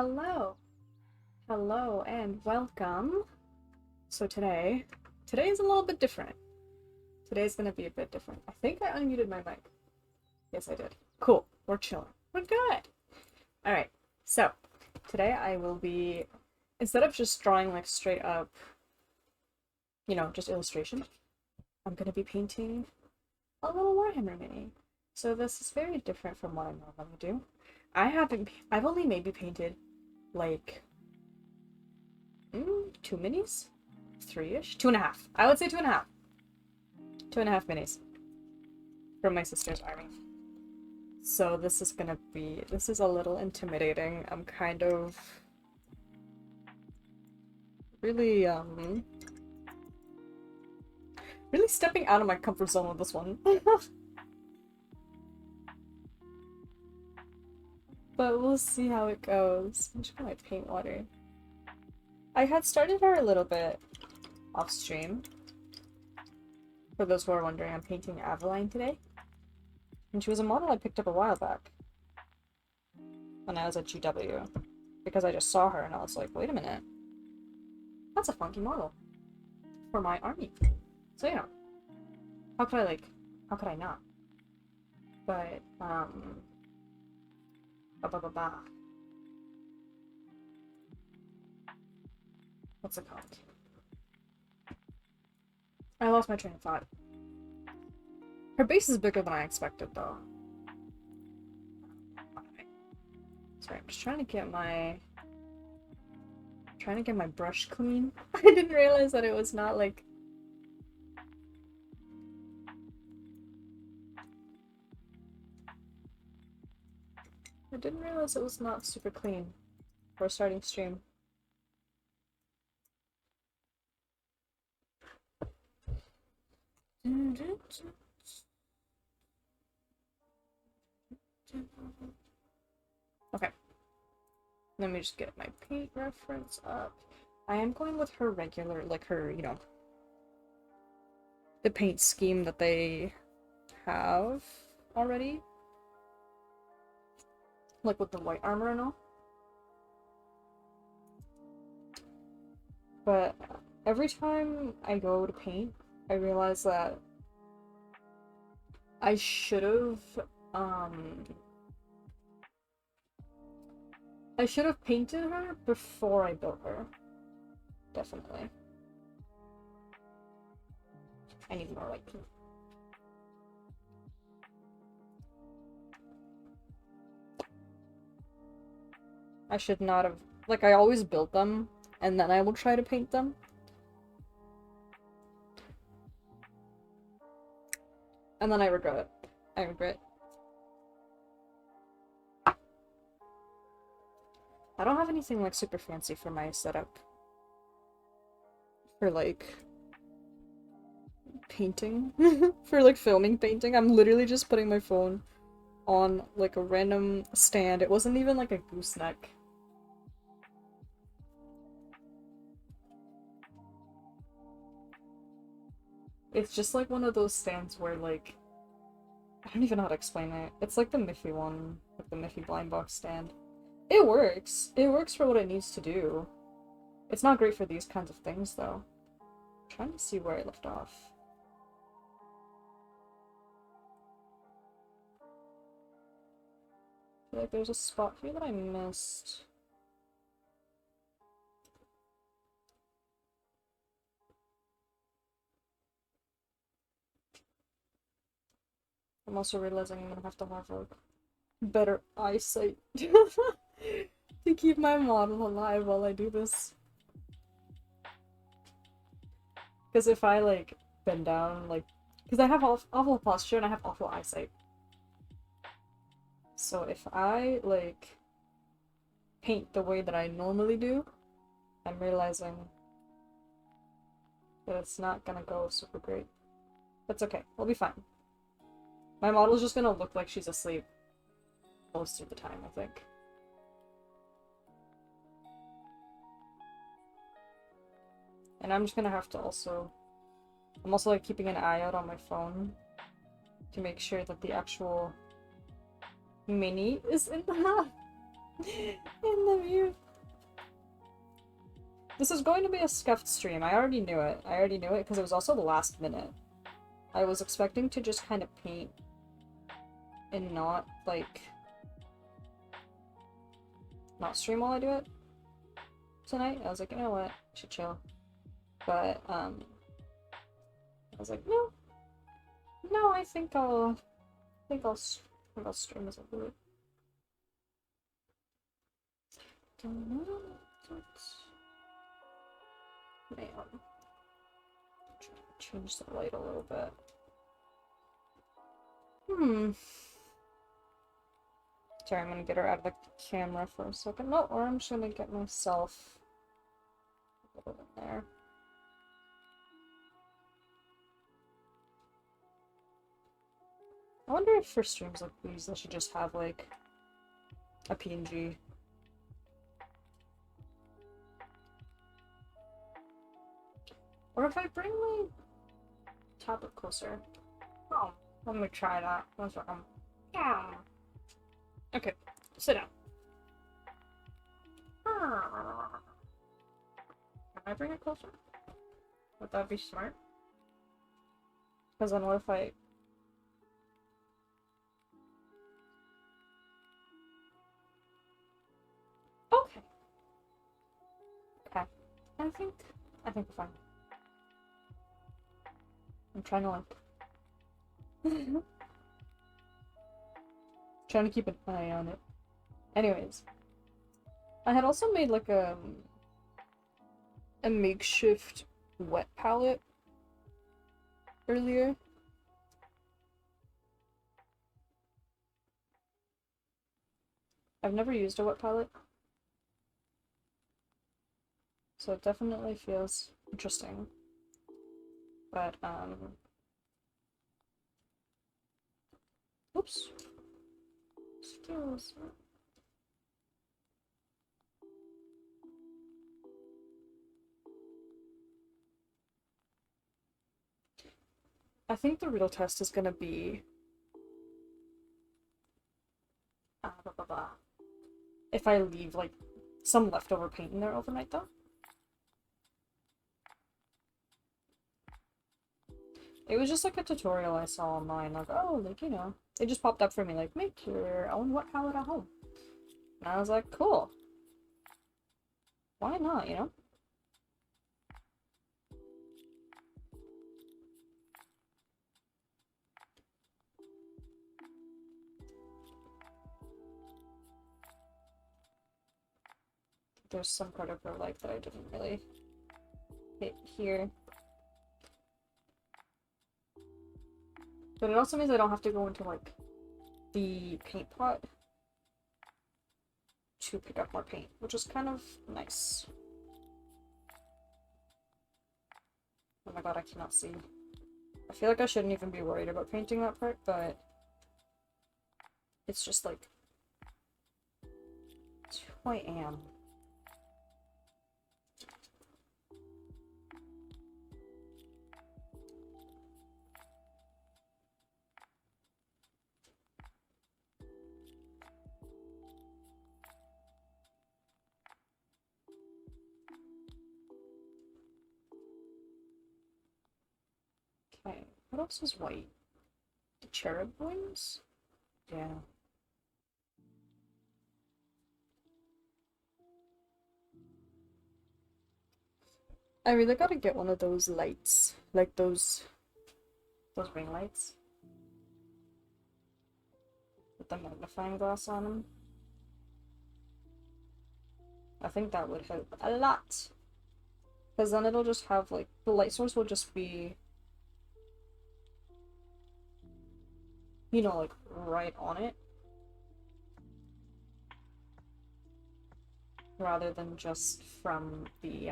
Hello, hello, and welcome. So today is a little bit different. Today's gonna be a bit different. I think I unmuted my mic. Yes, I did. Cool. We're chilling. We're good. All right. So today I will be, instead of just drawing like straight up, just illustration, I'm gonna be painting a little Warhammer mini. So this is very different from what I normally do. I've only maybe painted like two minis? Three-ish? Two and a half. I would say two and a half. Two and a half minis from my sister's army. So this is a little intimidating. I'm kind of really, really stepping out of my comfort zone with this one. But we'll see how it goes. I'm just gonna paint water. I had started her a little bit off stream. For those who are wondering, I'm painting Aveline today. And she was a model I picked up a while back. When I was at GW. Because I just saw her and I was like, wait a minute. That's a funky model. For my army. So, how could I not? But, what's it called? I lost my train of thought. Her base is bigger than I expected, though. Sorry, I'm just trying to get my brush clean. I didn't realize that it was not like... I didn't realize it was not super clean for a starting stream. Okay. Let me just get my paint reference up. I am going with her regular, like her, the paint scheme that they have already. Like with the white armor and all. But every time I go to paint, I realize that I should have painted her before I built her. Definitely. I need more white paint. I should not have... Like, I always build them, and then I will try to paint them. And then I regret it. I regret. I don't have anything, like, super fancy for my setup. For, like... painting. For, like, filming painting. I'm literally just putting my phone on, like, a random stand. It wasn't even, like, a gooseneck. It's just, like, one of those stands where, like... I don't even know how to explain it. It's like the Miffy one. Like the Miffy blind box stand. It works. It works for what it needs to do. It's not great for these kinds of things, though. I'm trying to see where I left off. I feel like there's a spot here that I missed. I'm also realizing I'm gonna have to have, like, better eyesight to keep my model alive while I do this. Because if I, like, bend down, like... Because I have awful posture and I have awful eyesight. So if I, like, paint the way that I normally do, I'm realizing that it's not gonna go super great. That's okay. We'll be fine. My model's just gonna look like she's asleep most of the time, I think. And I'm just gonna have to also... I'm also, like, keeping an eye out on my phone to make sure that the actual mini is in the In the view. This is going to be a scuffed stream. I already knew it. I already knew it because it was also the last minute. I was expecting to just kind of paint and not, like, not stream while I do it tonight. I was like, you know what? I should chill. But, I was like, no. No, I think I'll stream as a group. Man. Change the light a little bit. Sorry, I'm gonna get her out of the camera for a second. No, or I'm just gonna get myself a little bit in there. I wonder if for streams like these, I should just have like a PNG. Or if I bring my tablet closer. Oh, let me try that. One second. Yeah. Okay, sit down. Can I bring it closer? Would that be smart? Because then what if I... Okay. Okay. I think we're fine. I'm trying to like... trying to keep an eye on it. Anyways. I had also made like a makeshift wet palette earlier. I've never used a wet palette. So it definitely feels interesting. But, oops. Excuse me. I think the real test is gonna be... if I leave, like, some leftover paint in there overnight, though. It was just like a tutorial I saw online, like, oh, like, you know, it just popped up for me, like, make your own wet palette at home. And I was like, cool. Why not, you know? There's some part of her life that I didn't really hit here. But it also means I don't have to go into, like, the paint pot to pick up more paint, which is kind of nice. Oh my god, I cannot see. I feel like I shouldn't even be worried about painting that part, but it's just like, it's who I am. Okay, what else is white? The cherub wings? Yeah. I really gotta get one of those lights. Like those ring lights. With the magnifying glass on them. I think that would help a lot. Because then it'll just have, like, the light source will just be, you know, like, right on it. Rather than just from the,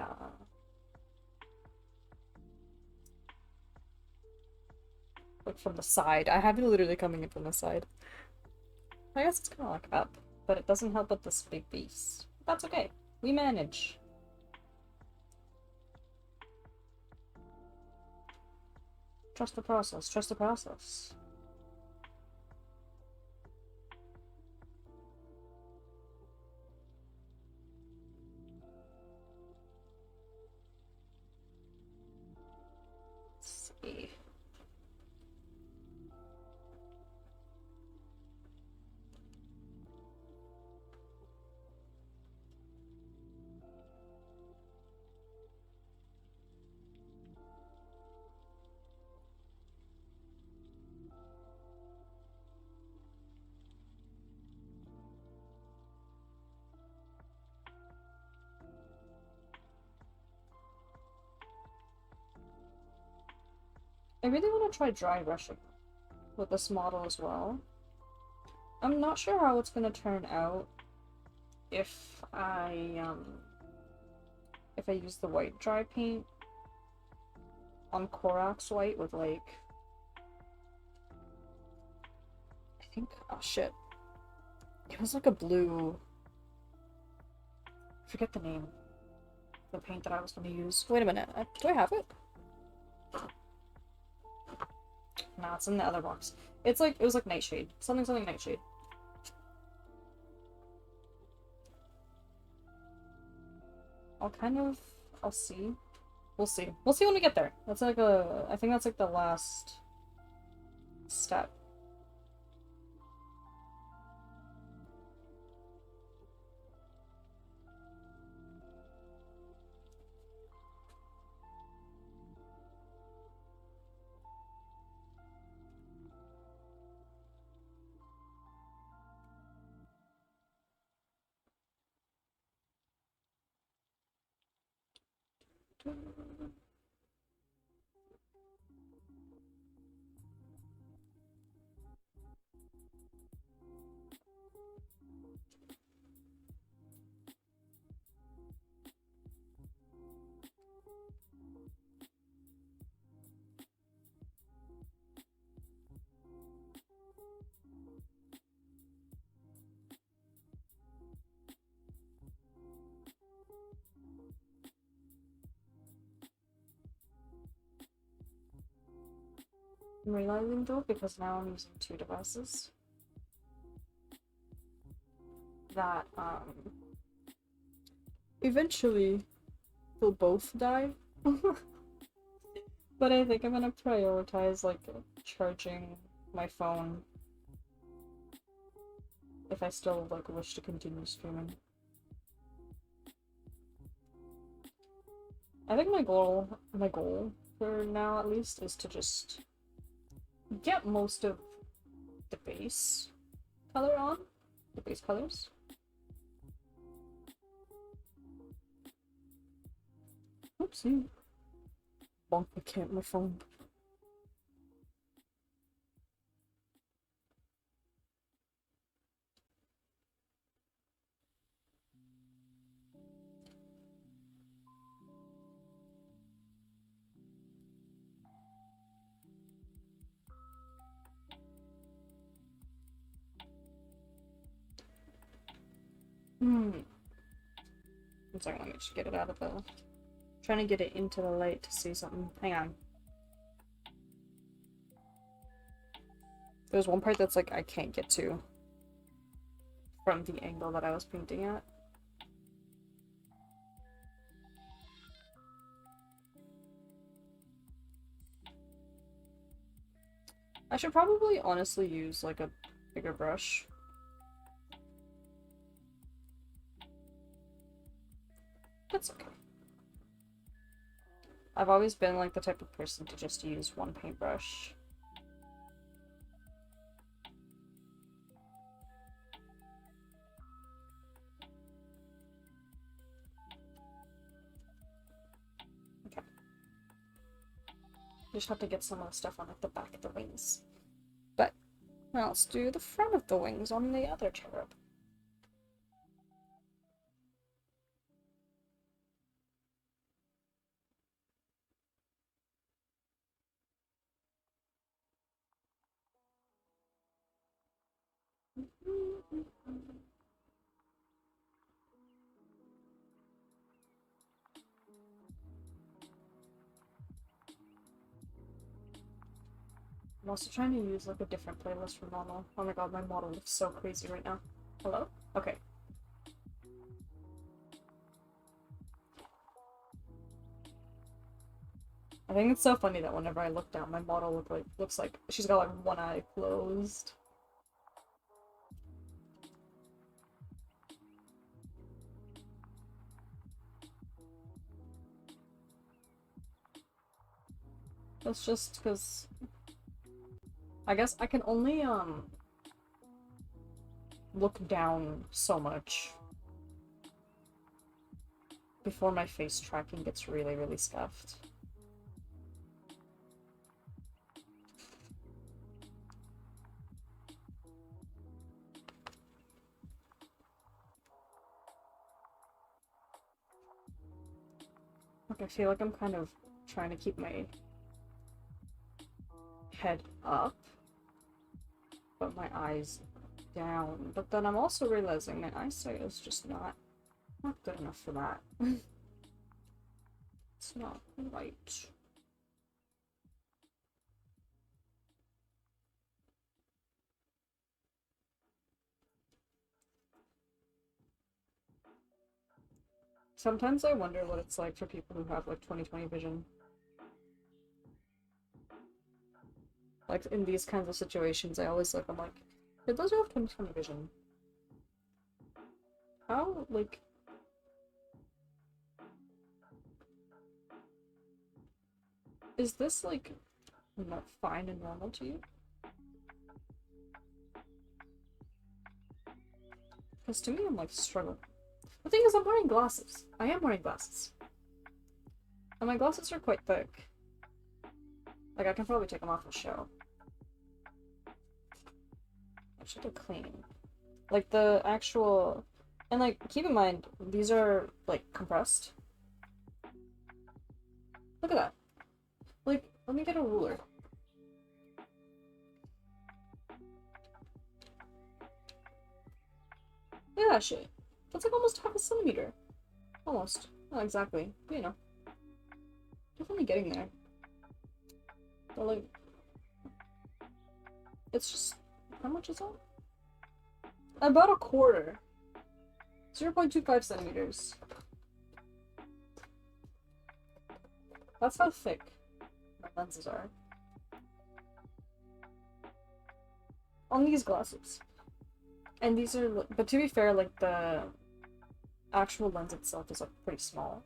like, from the side. I have it literally coming in from the side. I guess it's kind of like up, but it doesn't help with this big beast. That's okay. We manage. Trust the process. Trust the process. I really want to try dry brushing with this model as well. I'm not sure how it's gonna turn out if I use the white dry paint on Korax white with like, I think, oh shit, it was like a blue, I forget the name, the paint that I was gonna use. Wait a minute, do I have it? No, it's in the other box. It's like, it was like Nightshade. Something Nightshade. I'll see. We'll see. We'll see when we get there. That's like I think that's like the last step. I'm realizing though, because now I'm using two devices, that eventually they'll both die. But I think I'm gonna prioritize like charging my phone if I still like wish to continue streaming. I think my goal for now at least is to just get most of the base color on, the base colors. Oopsie. Bonk, I can't my phone. One second, let me just get it out of the... Trying to get it into the light to see something. Hang on. There's one part that's like I can't get to from the angle that I was painting at. I should probably honestly use like a bigger brush. That's okay. I've always been like the type of person to just use one paintbrush. Okay. Just have to get some of the stuff on like the back of the wings. But now let's do the front of the wings on the other cherub. I'm also trying to use like a different playlist from normal. Oh my god, my model looks so crazy right now. Hello? Okay. I think it's so funny that whenever I look down, my model looks like she's got like one eye closed. That's just because I guess I can only look down so much before my face tracking gets really, really scuffed. Like, I feel like I'm kind of trying to keep my head up, but my eyes down. But then I'm also realizing my eyesight is just not good enough for that. It's not right. Sometimes I wonder what it's like for people who have like 20/20 vision. Like in these kinds of situations, I always look, I'm like, for those who have 20/20 vision, how, like, is this like not fine and normal to you? Because to me, I'm like struggling. The thing is, I'm wearing glasses. I am wearing glasses. And my glasses are quite thick. Like, I can probably take them off and show. I should have clean. Like, the actual... And, like, keep in mind, these are, like, compressed. Look at that. Like, let me get a ruler. Look at that shit. That's like almost half a centimeter. Almost. Not exactly. But, you know. Definitely getting there. But, like... It's just... How much is that? About a quarter. 0.25 centimeters. That's how thick my lenses are. On these glasses. And these are, but to be fair, like, the actual lens itself is, like, pretty small.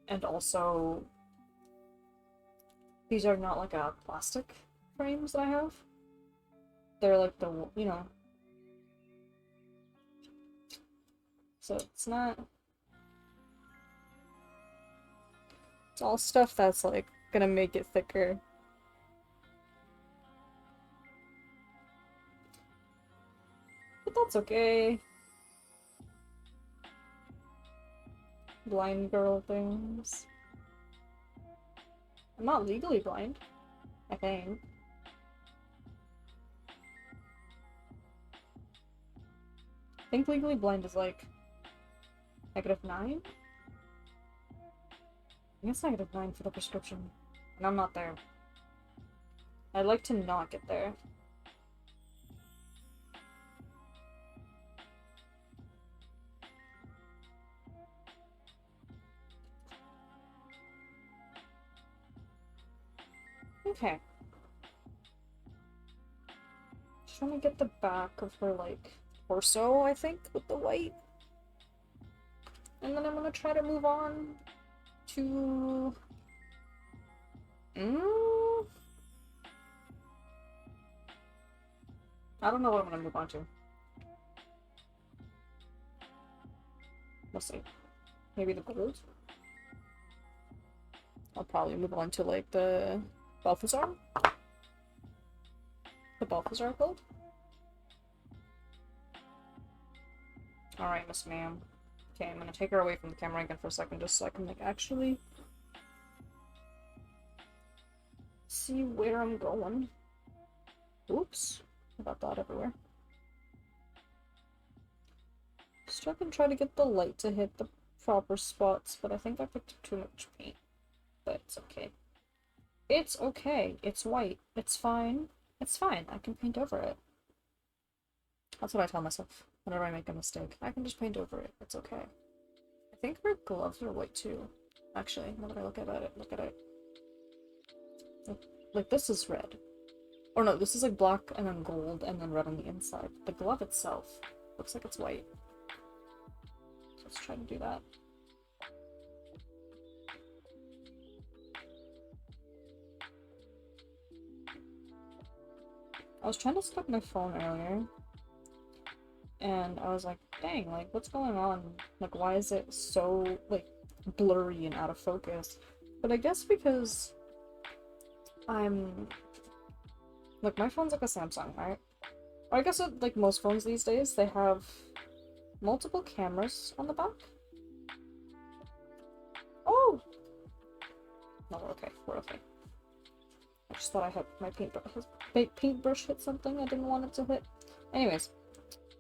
And also, these are not, like, a plastic frames that I have. They're, like, the, you know. So, it's not... It's all stuff that's, like, gonna make it thicker. But that's okay. Blind girl things. I'm not legally blind, I think. I think legally blind is like -9? I guess -9 for the prescription. And I'm not there. I'd like to not get there. Okay. Just trying to get the back of her, like, torso, I think, with the white. And then I'm gonna try to move on to... I don't know what I'm gonna move on to. We'll see. Maybe the gold? I'll probably move on to, like, the Balthazar? The Balthazar gold? Alright, Miss Ma'am. Okay, I'm gonna take her away from the camera again for a second just so I can, like, actually see where I'm going. Oops. I got that everywhere. Still can try to get the light to hit the proper spots, but I think I picked up too much paint. But it's okay. It's okay. It's white. It's fine. It's fine. I can paint over it. That's what I tell myself whenever I make a mistake. I can just paint over it. It's okay. I think her gloves are white too. Actually, now that I look at it, look at it. Like, this is red. Or no, this is like black and then gold and then red on the inside. The glove itself looks like it's white. So let's try to do that. I was trying to set up my phone earlier, and I was like, dang, like, what's going on? Like, why is it so, like, blurry and out of focus? But I guess because like, my phone's like a Samsung, right? Or I guess with, like, most phones these days, they have multiple cameras on the back. Oh! No, we're okay. We're okay. I just thought I had my paintbrush hit something I didn't want it to hit. Anyways,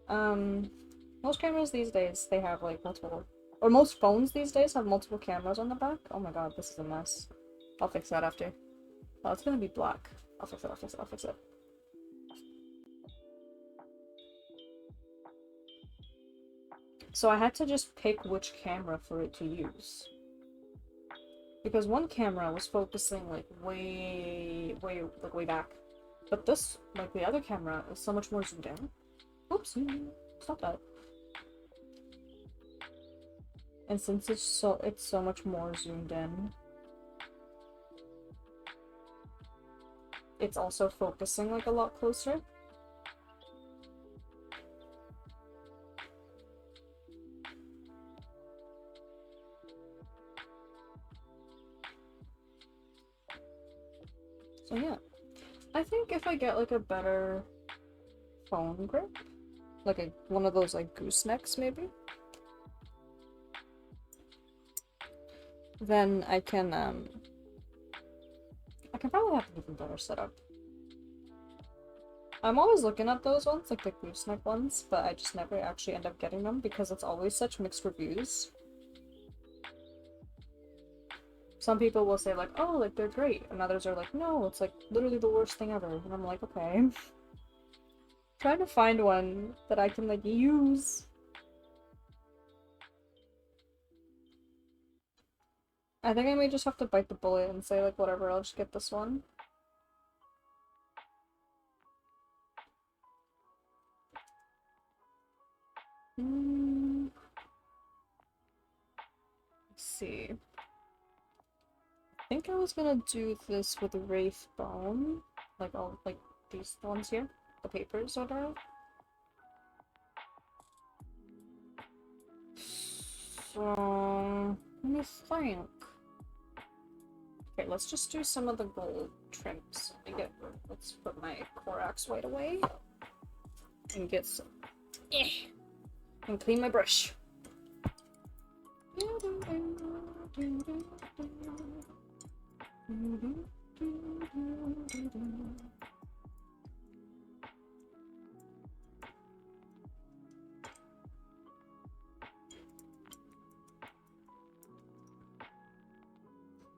most cameras these days, they have like multiple, or most phones these days have multiple cameras on the back. Oh my god, this is a mess. I'll fix that after. Oh, it's gonna be black. I'll fix it, I'll fix it, I'll fix it. So I had to just pick which camera for it to use. Because one camera was focusing like way back. But this, like the other camera, is so much more zoomed in. Oops, stop that. And since it's so much more zoomed in, it's also focusing like a lot closer. So yeah, I think if I get like a better phone grip, like one of those like goosenecks maybe, then I can probably have an even better setup. I'm always looking at those ones, like the gooseneck ones, but I just never actually end up getting them because it's always such mixed reviews. Some people will say like, oh, like they're great, and others are like, no, it's like literally the worst thing ever. And I'm like, okay. Trying to find one that I can like use. I think I may just have to bite the bullet and say like, whatever, I'll just get this one. Let's see. I think I was gonna do this with Wraith Bone, like all like these ones here, the papers or whatever. So let me think. Okay, let's just do some of the gold trims. Let's put my Korax white away and get some. And clean my brush.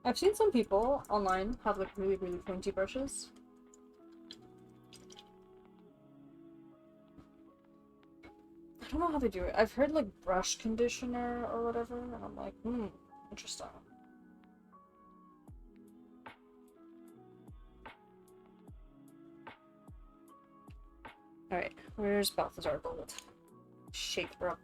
I've seen some people online have like really pointy brushes. I don't know how they do it. I've heard like brush conditioner or whatever, and I'm like, interesting. Alright, where's Balthazar Gold? Shake her up.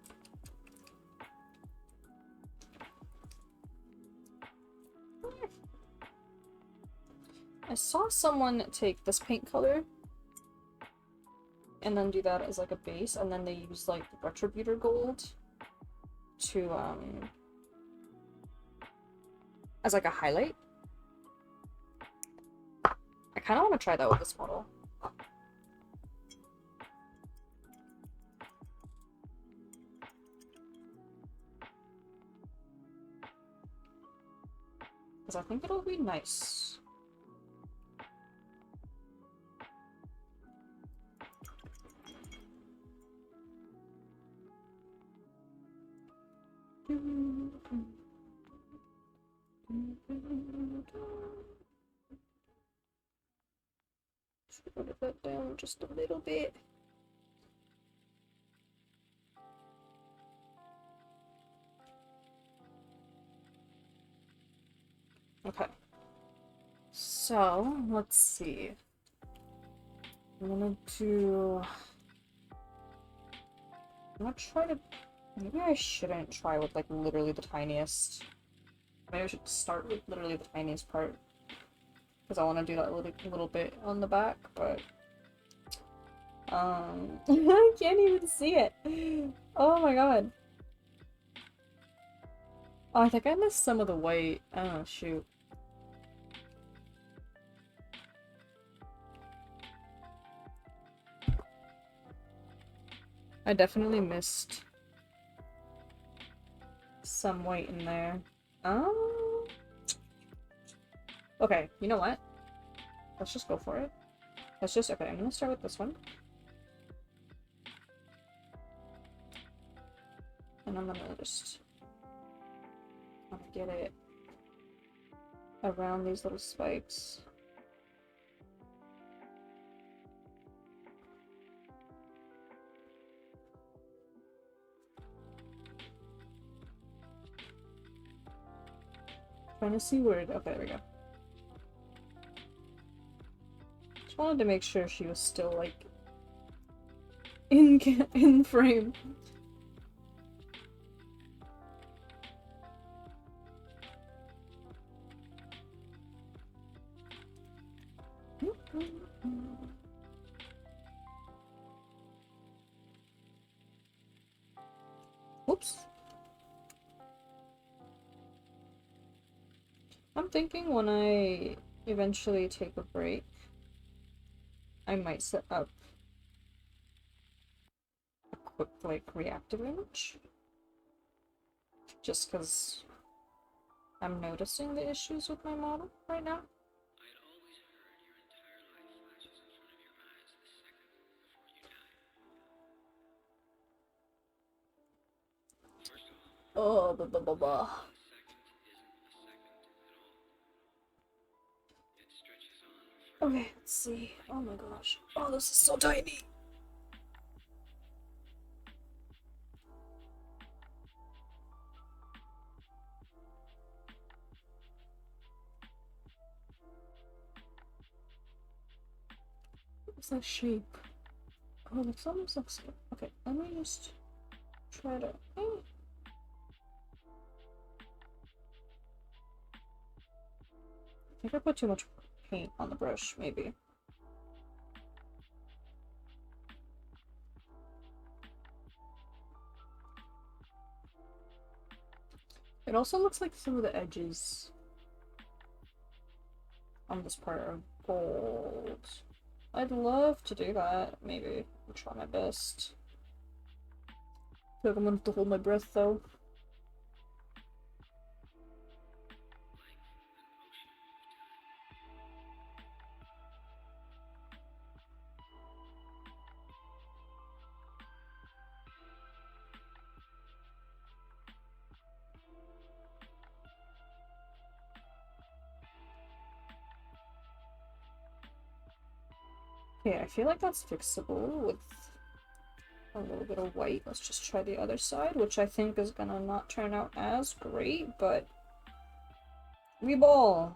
I saw someone take this paint color and then do that as like a base, and then they use like Retributor Gold to as like a highlight. I kind of want to try that with this model. Because I think it'll be nice. Should put that down just a little bit. Okay. So, let's see. I'm gonna try to... Maybe I shouldn't try with, like, literally the tiniest. Maybe I should start with literally the tiniest part. Because I want to do that little bit on the back, but... I can't even see it! Oh my god. Oh, I think I missed some of the white. Oh, shoot. I definitely missed some white in there. Okay, you know what? Let's just go for it. Let's just, okay, I'm gonna start with this one. And I'm gonna just get it around these little spikes. Trying to see where it, okay, there we go. Just wanted to make sure she was still, like, in frame. Whoops. I'm thinking when I eventually take a break, I might set up a quick, like, reactive image. Just because I'm noticing the issues with my model right now. Oh, blah, blah, blah, blah. Okay, let's see. Oh my gosh. Oh, this is so tiny. What's that shape? Oh, it's almost looks good. Okay, let me just try to. I think I put too much paint on the brush, maybe. It also looks like some of the edges on this part are gold. I'd love to do that, maybe. I'll try my best. I feel like I'm gonna have to hold my breath though. Okay, I feel like that's fixable with a little bit of white. Let's just try the other side, which I think is gonna not turn out as great, but we ball.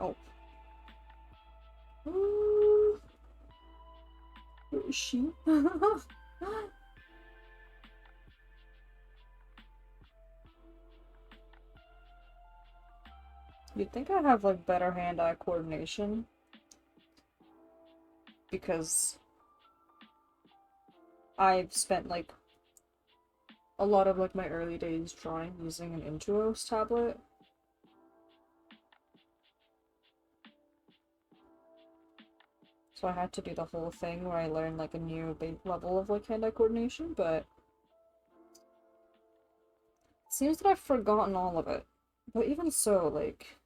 Oh. Where is she? You'd think I have like better hand-eye coordination because I've spent like a lot of like my early days drawing using an ENVtuber tablet. So I had to do the whole thing where I learned like a new level of like hand-eye coordination, but it seems that I've forgotten all of it. But even so, like,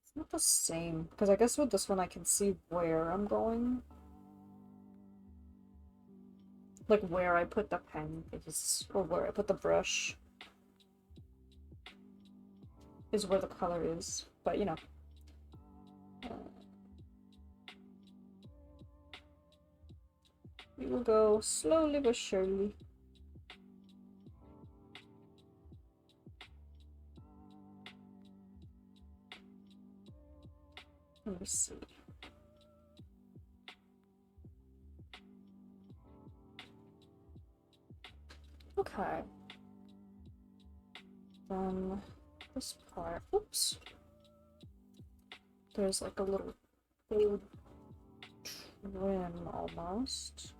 it's not the same. Because I guess with this one I can see where I'm going. Like where I put the pen is, or where I put the brush is where the color is. But you know. We will go slowly but surely. Let me see. Okay. Then this part. Oops. There's like a little gold trim almost.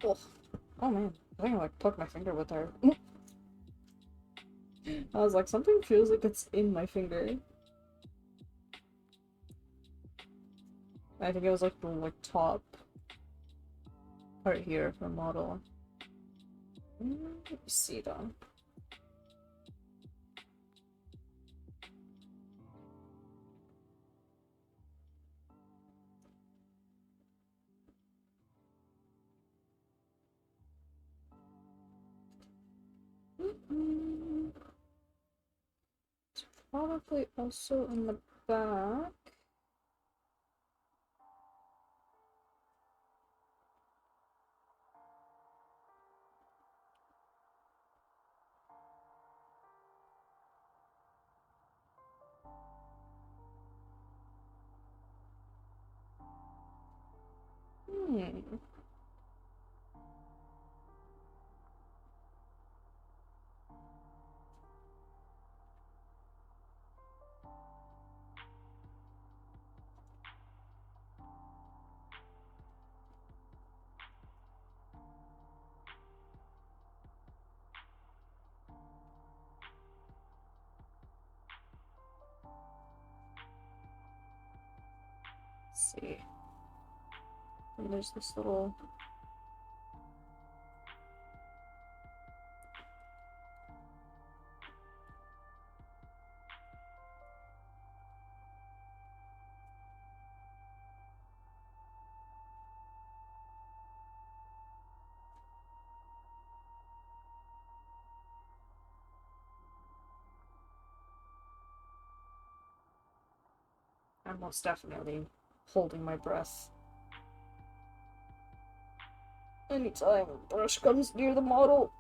Oh, oh man, I think I like poked my finger with her. I was like, something feels like it's in my finger. I think it was like the top part here of the model. Let me see though. It's probably also in the back. Hmm. Let's see. And there's this little. I'm most definitely holding my breath. Anytime a brush comes near the model.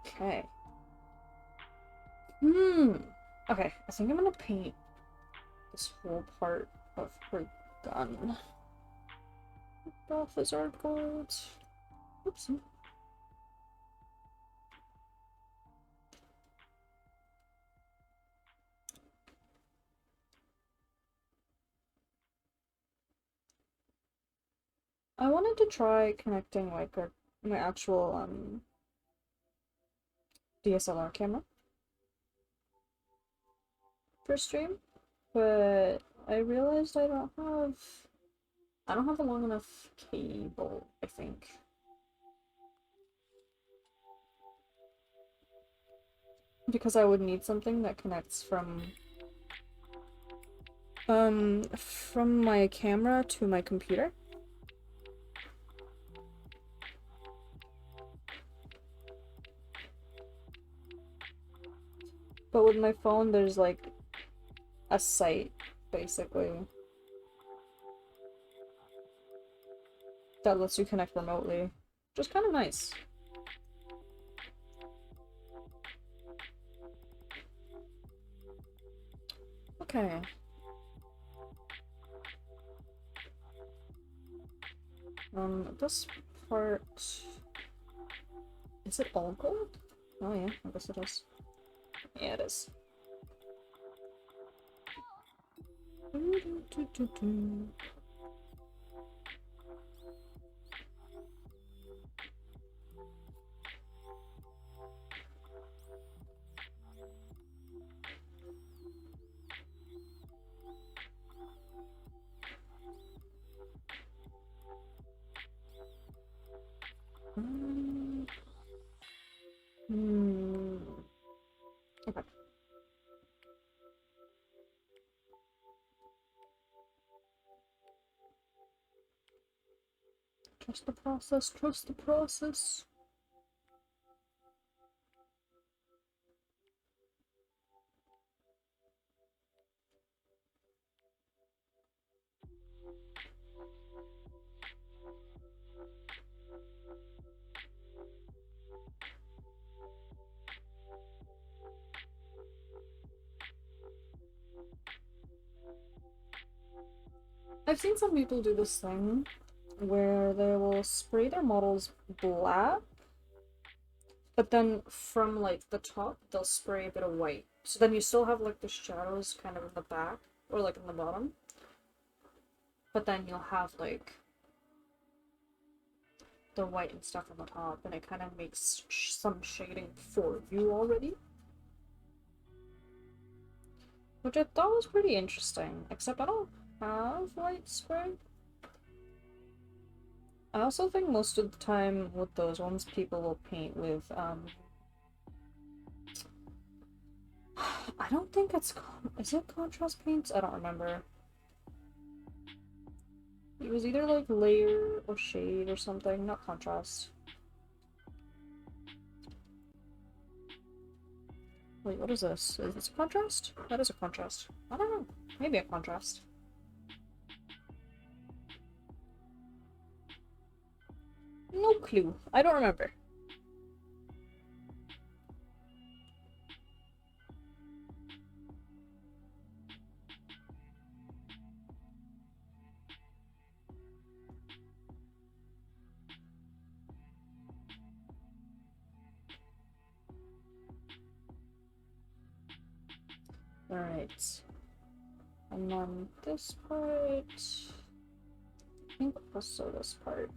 Okay. Okay, I think I'm gonna paint this whole part of her gun. Off as our gold. Oopsie. I wanted to try connecting like my actual DSLR camera for stream, but I realized I don't have a long enough cable, I think. Because I would need something that connects from my camera to my computer. But with my phone, there's like a site, basically, that lets you connect remotely, which is kind of nice. Okay. This part... Is it all gold? Oh yeah, I guess it is. Yeah, it is. Okay. Trust the process, trust the process. I've seen some people do this thing where they will they'll spray their models black, but then from like the top they'll spray a bit of white. So then you still have like the shadows kind of in the back or like in the bottom. But then you'll have like the white and stuff on the top, and it kind of makes some shading for you already. Which I thought was pretty interesting, except I don't have white spray. I also think most of the time with those ones, people will paint with, I don't think it's, is it contrast paints? I don't remember. It was either like layer or shade or something, not contrast. Wait, what is this? Is this a contrast? That is a contrast. I don't know. Maybe a contrast. No clue. I don't remember. Alright. And then this part... I think also this part.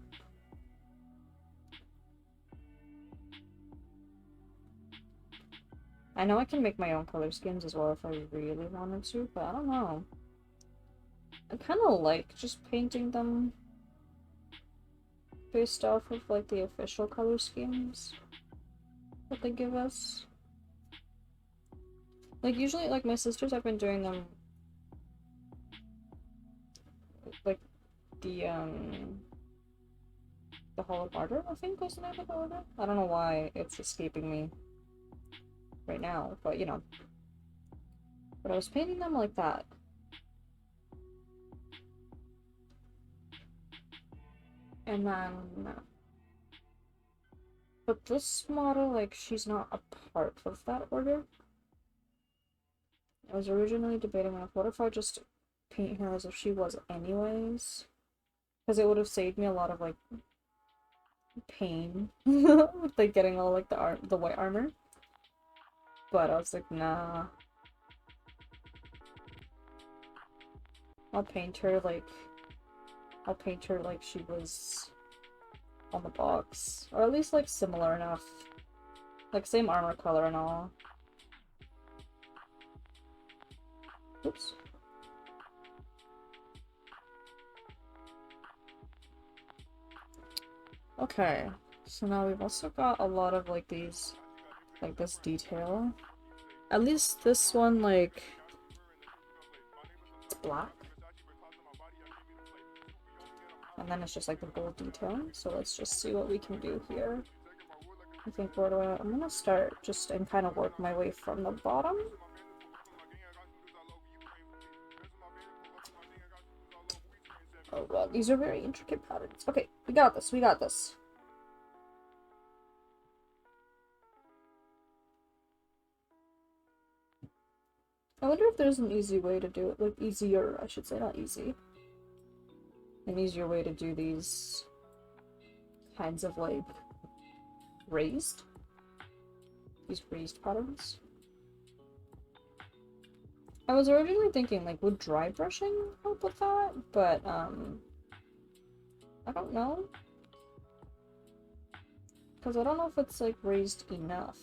I know I can make my own color schemes as well if I really wanted to, but I don't know. I kind of like just painting them based off of like the official color schemes that they give us. Like usually, like my sisters have been doing them like the Hall of Martyr, I think was the name of the order. I don't know why it's escaping me right now, but you know. But I was painting them like that. And then... But this model, like, she's not a part of that order. I was originally debating, like, what if I just paint her as if she was anyways? Because it would have saved me a lot of, like, pain with, like, getting all, like, the white armor. But I was like, nah. I'll paint her like she was on the box. Or at least, like, similar enough. Like, same armor color and all. Oops. Okay, so now we've also got a lot of, like, these, like, this detail. At least this one, like, it's black. And then it's just, like, the bold detail. So let's just see what we can do here. I think I'm gonna start just and kind of work my way from the bottom. Oh god, these are very intricate patterns. Okay, we got this, we got this. I wonder if there's an easy way to do it, like easier, I should say, not easy. An easier way to do these kinds of, like, raised? These raised patterns? I was originally thinking, like, would dry brushing help with that? But, I don't know. Because I don't know if it's, like, raised enough.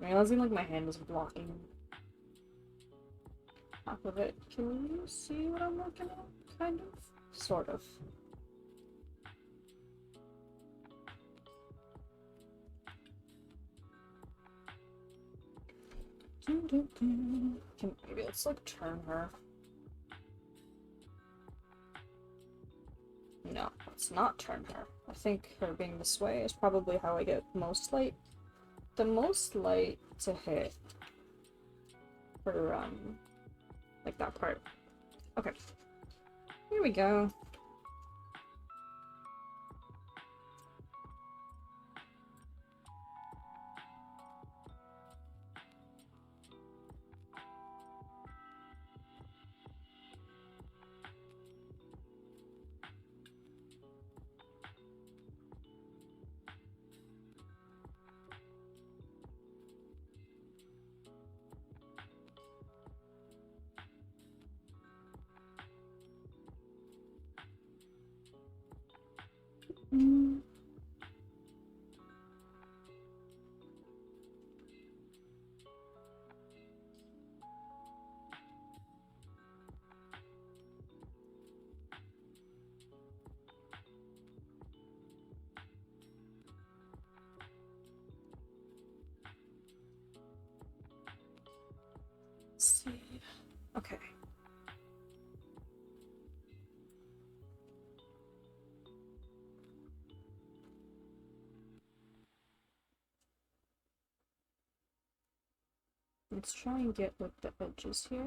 I'm realizing, like, my hand is blocking half of it. Can you see what I'm looking at? Kind of? Sort of. Maybe let's, like, turn her. No, let's not turn her. I think her being this way is probably how I get most light. The most light to hit for, like that part. Okay. Here we go. Okay. Let's try and get like the edges here.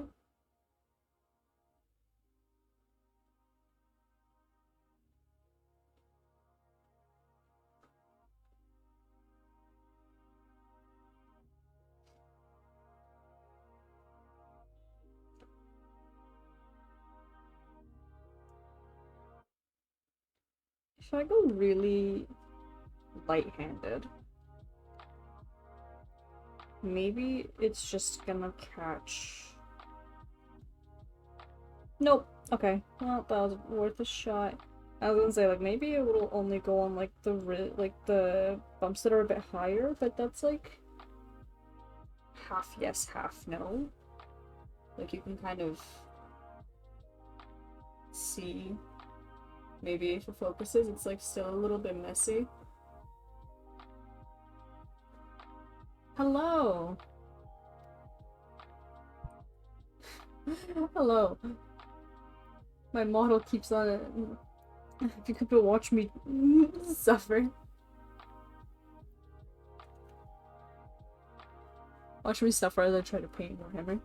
If I go really light-handed, maybe it's just gonna catch. Nope. Okay. Well, that was worth a shot. I was gonna say, like, maybe it will only go on, like, the bumps that are a bit higher, but that's, like, half yes, half no. Like, you can kind of see, maybe if it focuses, it's, like, still a little bit messy. Hello! Hello. My model keeps on it. If you could watch me suffer. Watch me suffer as I try to paint Warhammer.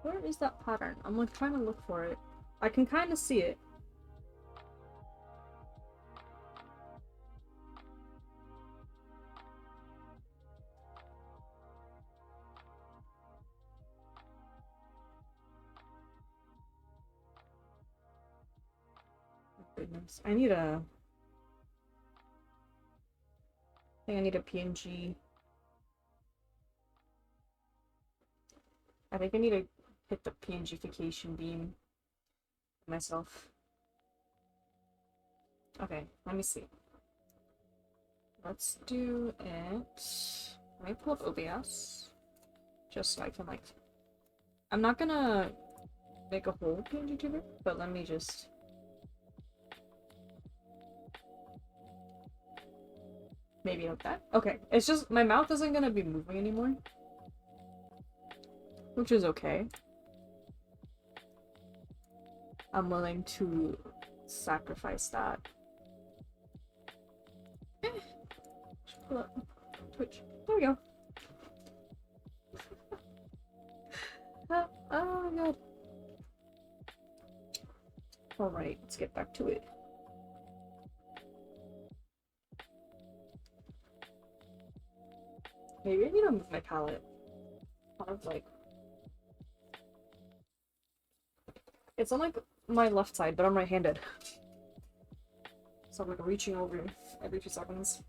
Where is that pattern? I'm like trying to look for it. I can kind of see it. Goodness. I think I need a PNG. I think I need to hit the PNGification beam myself. Okay, let me see. Let's do it. Let me pull up OBS. Just so I can, like... I'm not gonna make a whole ENVtuber, but let me just... Maybe like that? Okay, it's just my mouth isn't gonna be moving anymore. Which is okay. I'm willing to sacrifice that. Pull up Twitch. There we go. Oh my god. Alright, let's get back to it. Maybe I need to move my palette. Kind of like... It's on like my left side, but I'm right-handed. So I'm like reaching over every 2 seconds.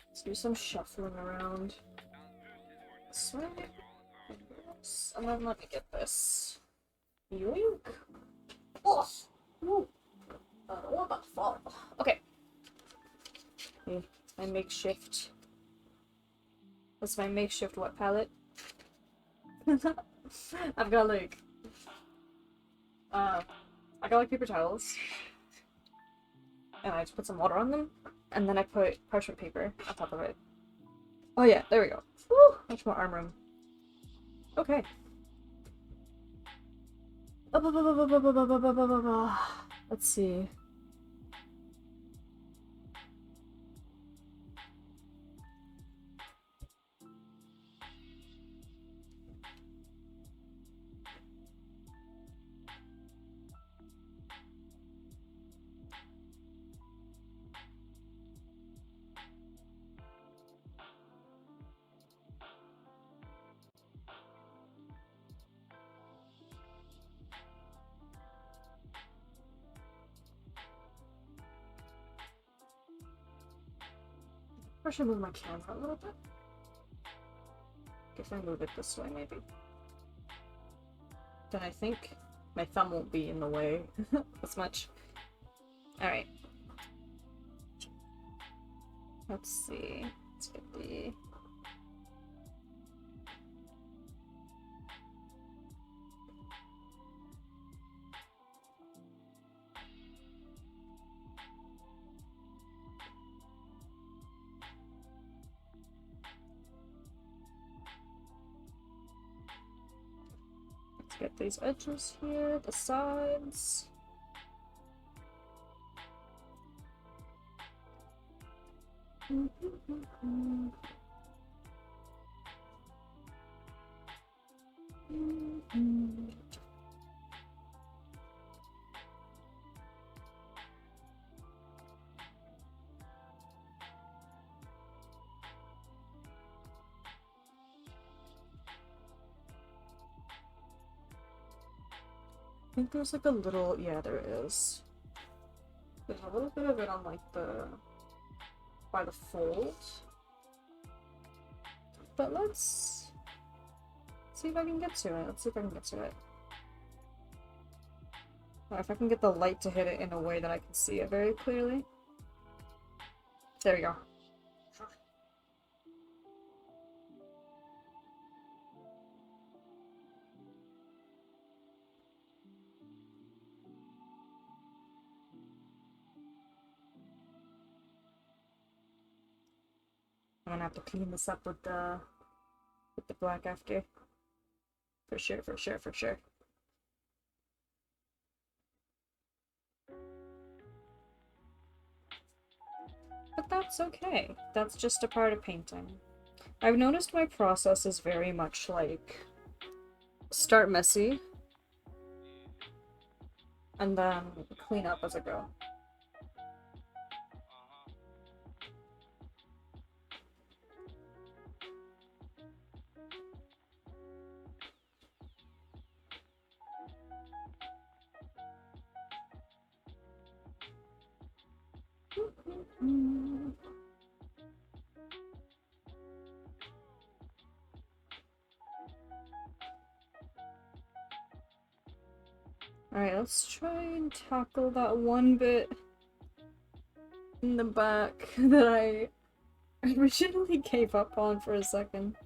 Let's do some shuffling around. This way. And then let me get this. Yoink! Oh! Woo! I don't want that to fall. Okay. My makeshift. That's my makeshift wet palette. I've got like I got like paper towels, and I just put some water on them, and then I put parchment paper on top of it. Oh yeah, there we go. Woo! Much more arm room. Okay. Let's see. I should move my camera a little bit. If I move it this way, maybe. Then I think my thumb won't be in the way as much. Alright. Let's see. Let's get the... Let's get these edges here, the sides. I think there's like a little, yeah, there is. There's a little bit of it on like the, by the fold. But let's see if I can get to it. Let's see if I can get to it. Or if I can get the light to hit it in a way that I can see it very clearly. There we go. I'm gonna have to clean this up with the black after. For sure, for sure, for sure. But that's okay. That's just a part of painting. I've noticed my process is very much like start messy and then clean up as I go. Alright, let's try and tackle that one bit in the back that I originally gave up on for a second.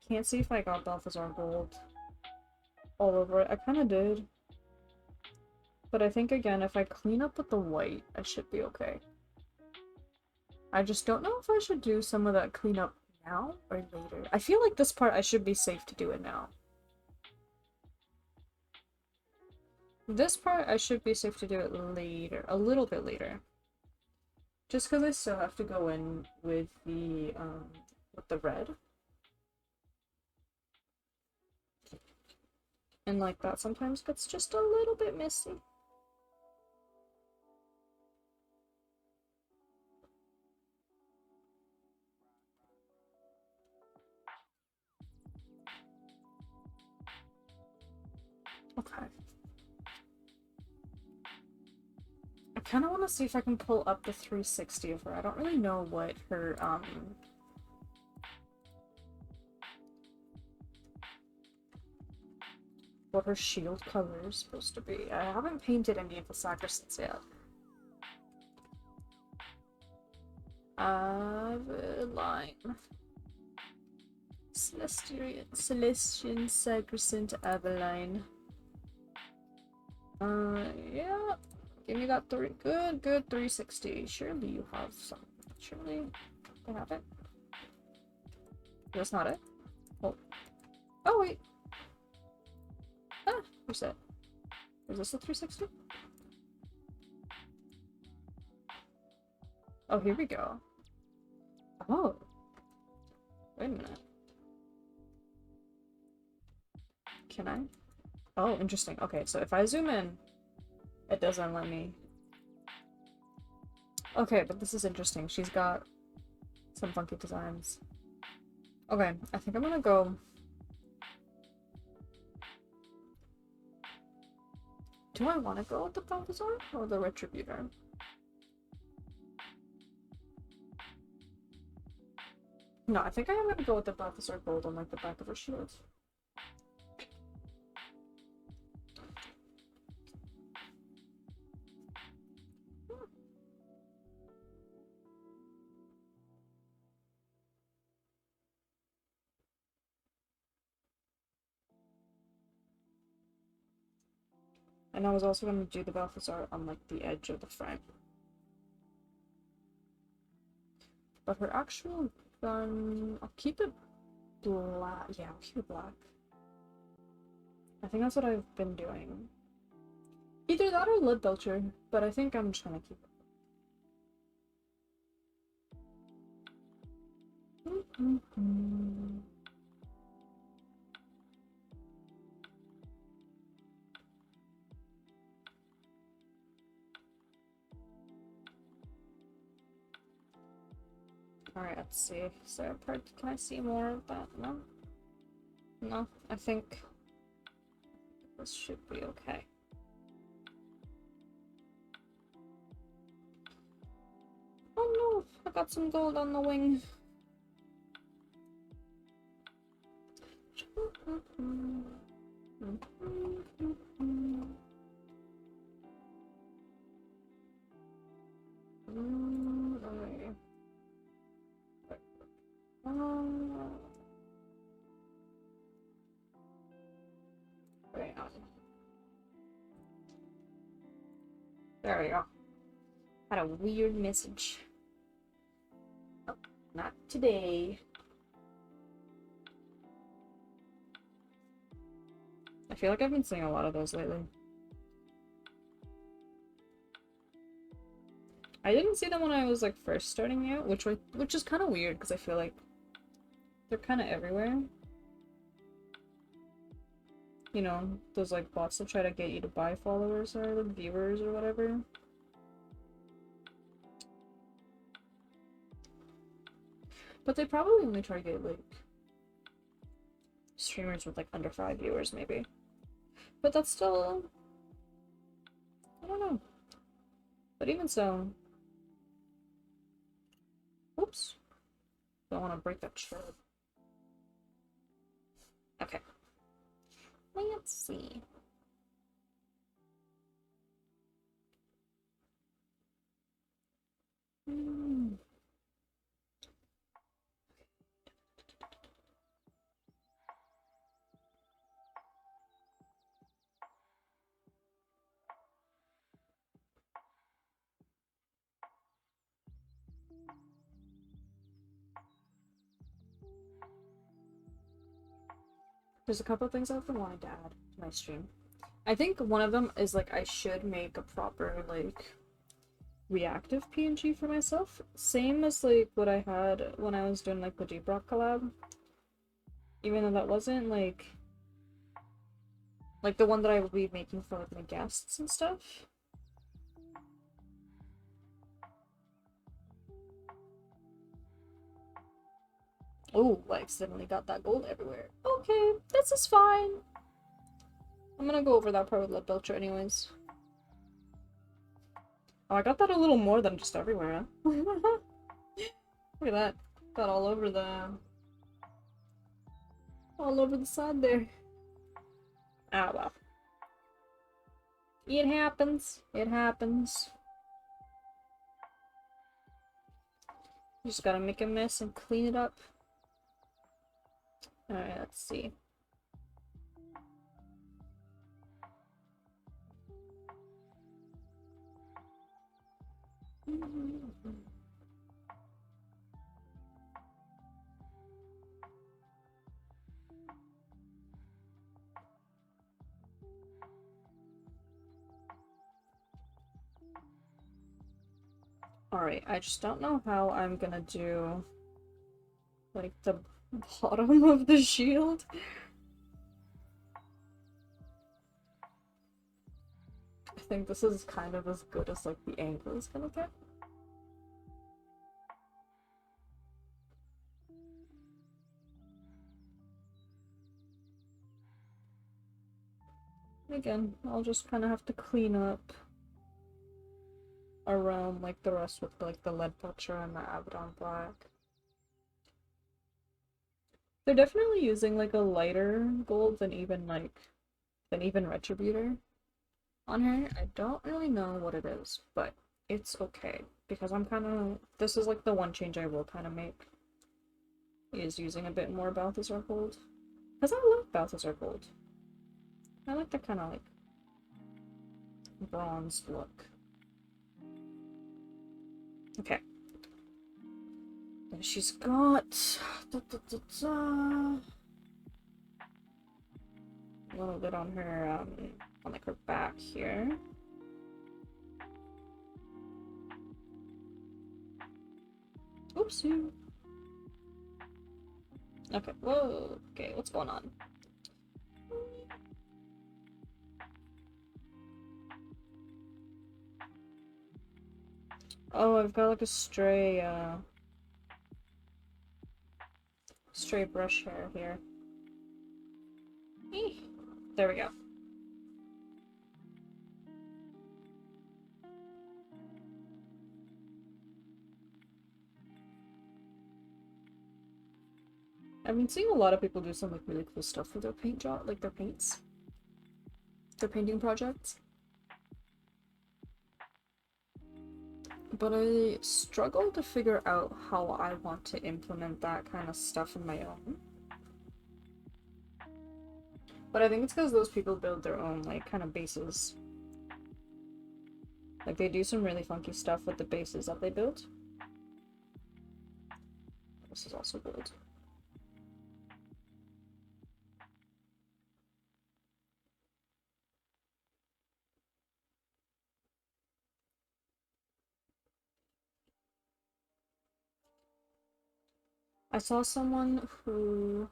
Can't see if I got Balthazar gold all over it. I kind of did. But I think, again, if I clean up with the white, I should be okay. I just don't know if I should do some of that cleanup now or later. I feel like this part I should be safe to do it now. This part I should be safe to do it later, a little bit later. Just because I still have to go in with the red. And like that sometimes gets just a little bit messy. Okay. I kind of want to see if I can pull up the 360 of her. I don't really know what her, what her shield color is supposed to be. I haven't painted any of the sacristans yet. Aveline. Celestian Sacrosanct Aveline. Yeah. Give me that good 360. Surely you have some. Surely I have it. That's not it. Oh. Oh, wait. Ah, where's that? Is this a 360? Oh, here we go. Oh. Wait a minute. Can I? Oh, interesting. Okay, so if I zoom in, it doesn't let me. Okay, but this is interesting. She's got some funky designs. Okay, I think I'm gonna go. Do I want to go with the Balthazar or the Retributor? No, I think I am gonna go with the Balthazar gold on like the back of her shield. And I was also going to do the Balthazar on like the edge of the front. But her actual gun, I'll keep it black. Yeah, I'll keep it black. I think that's what I've been doing. Either that or lead belcher, but I think I'm just gonna keep it. Alright, let's see. So, can I see more of that? No? No, I think this should be okay. Oh no, I got some gold on the wing. There we go. Had a weird message. Oh, not today. I feel like I've been seeing a lot of those lately. I didn't see them when I was like first starting out, which is kind of weird because I feel like they're kind of everywhere. You know, those like bots that try to get you to buy followers or like viewers or whatever. But they probably only target like streamers with like under 5 viewers maybe. But that's still, I don't know. But even so, oops, don't want to break that shard. Okay. Let's see. There's a couple of things I've been wanting to add to my stream. I think one of them is like I should make a proper like reactive PNG for myself. Same as like what I had when I was doing like the Deep Rock collab. Even though that wasn't like the one that I would be making for like my guests and stuff. Oh, I accidentally got that gold everywhere. Okay, this is fine. I'm gonna go over that part with Lead Belcher anyways. Oh, I got that a little more than just everywhere, huh? Look at that. Got all over the side there. Ah, well. It happens. It happens. You just gotta make a mess and clean it up. Alright, let's see. Alright, I just don't know how I'm gonna do like the bottom of the shield. I think this is kind of as good as like the angle is gonna get. Again, I'll just kind of have to clean up around like the rest with like the Lead Belcher and the Abaddon Black. They're definitely using like a lighter gold than even Retributor on her. I don't really know what it is, but it's okay because this is like the one change I will kind of make is using a bit more Balthazar gold because I love Balthazar gold. I like that kind of like bronze look. Okay. And she's got a little bit on her, on like her back here. Oopsie. Okay, whoa, okay, what's going on? Oh, I've got like a stray brush hair here. Eeh. There we go. I've been seeing a lot of people do some like really cool stuff with their paint job, like their paints. Their painting projects. But I struggle to figure out how I want to implement that kind of stuff in my own. But I think it's because those people build their own, like, kind of bases. Like, they do some really funky stuff with the bases that they build. This is also gold. I saw someone who...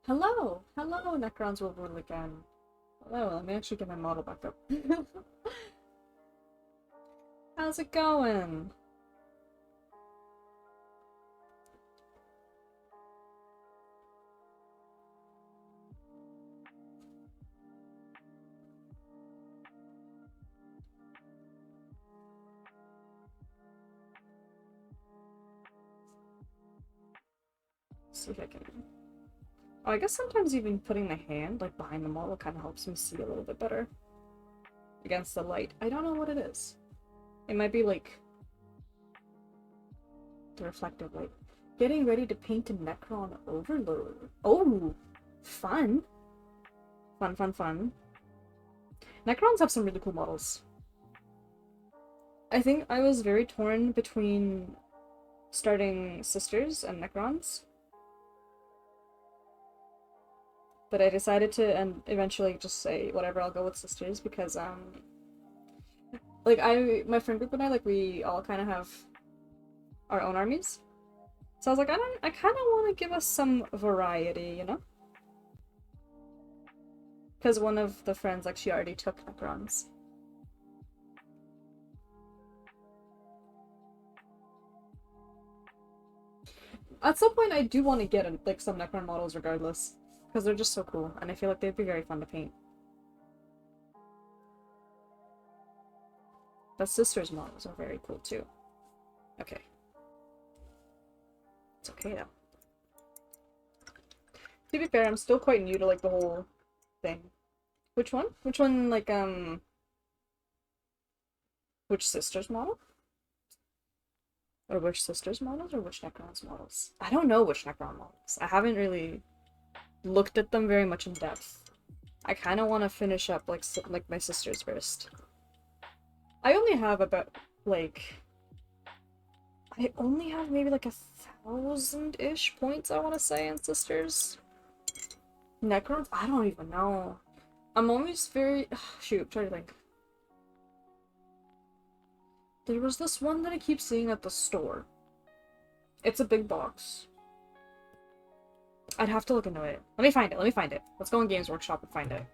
Hello! Hello, Necrons will rule again. Hello, let me actually get my model back up. How's it going? Let's see if I can... Oh, I guess sometimes even putting my hand, like, behind the model kind of helps me see a little bit better. Against the light. I don't know what it is. It might be, like... the reflective light. Getting ready to paint a Necron Overload. Oh! Fun! Fun, fun, fun. Necrons have some really cool models. I think I was very torn between starting Sisters and Necrons. But I decided to eventually just say, whatever, I'll go with Sisters because, like, my friend group and I, like, we all kind of have our own armies. So I was like, I kind of want to give us some variety, you know? Because one of the friends, like, she already took Necrons. At some point, I do want to get, like, some Necron models regardless. Because they're just so cool, and I feel like they'd be very fun to paint. The Sisters models are very cool, too. Okay. It's okay, though. To be fair, I'm still quite new to, like, the whole thing. Which one? Which one, like, which Sisters model? Or which Sisters models, or which Necrons models? I don't know which Necron models. I haven't really looked at them very much in depth. I kind of want to finish up, like my Sisters first. I only have about, like... I only have maybe, like, 1,000-ish points, I want to say, in Sisters. Necrons? I don't even know. I'm always very... Shoot, try to think. There was this one that I keep seeing at the store. It's a big box. I'd have to look into it. Let me find it, let me find it. Let's go on Games Workshop and find it.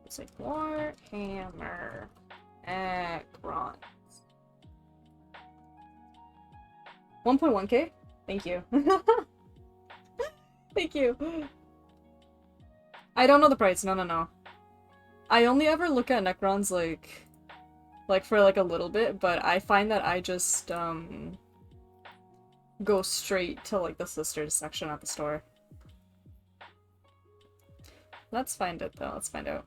It's like Warhammer Necrons. 1.1k? Thank you. Thank you. I don't know the price, no. I only ever look at Necrons, like for, like, a little bit, but I find that I just, go straight to, like, the Sisters section at the store. Let's find it, though. Let's find out.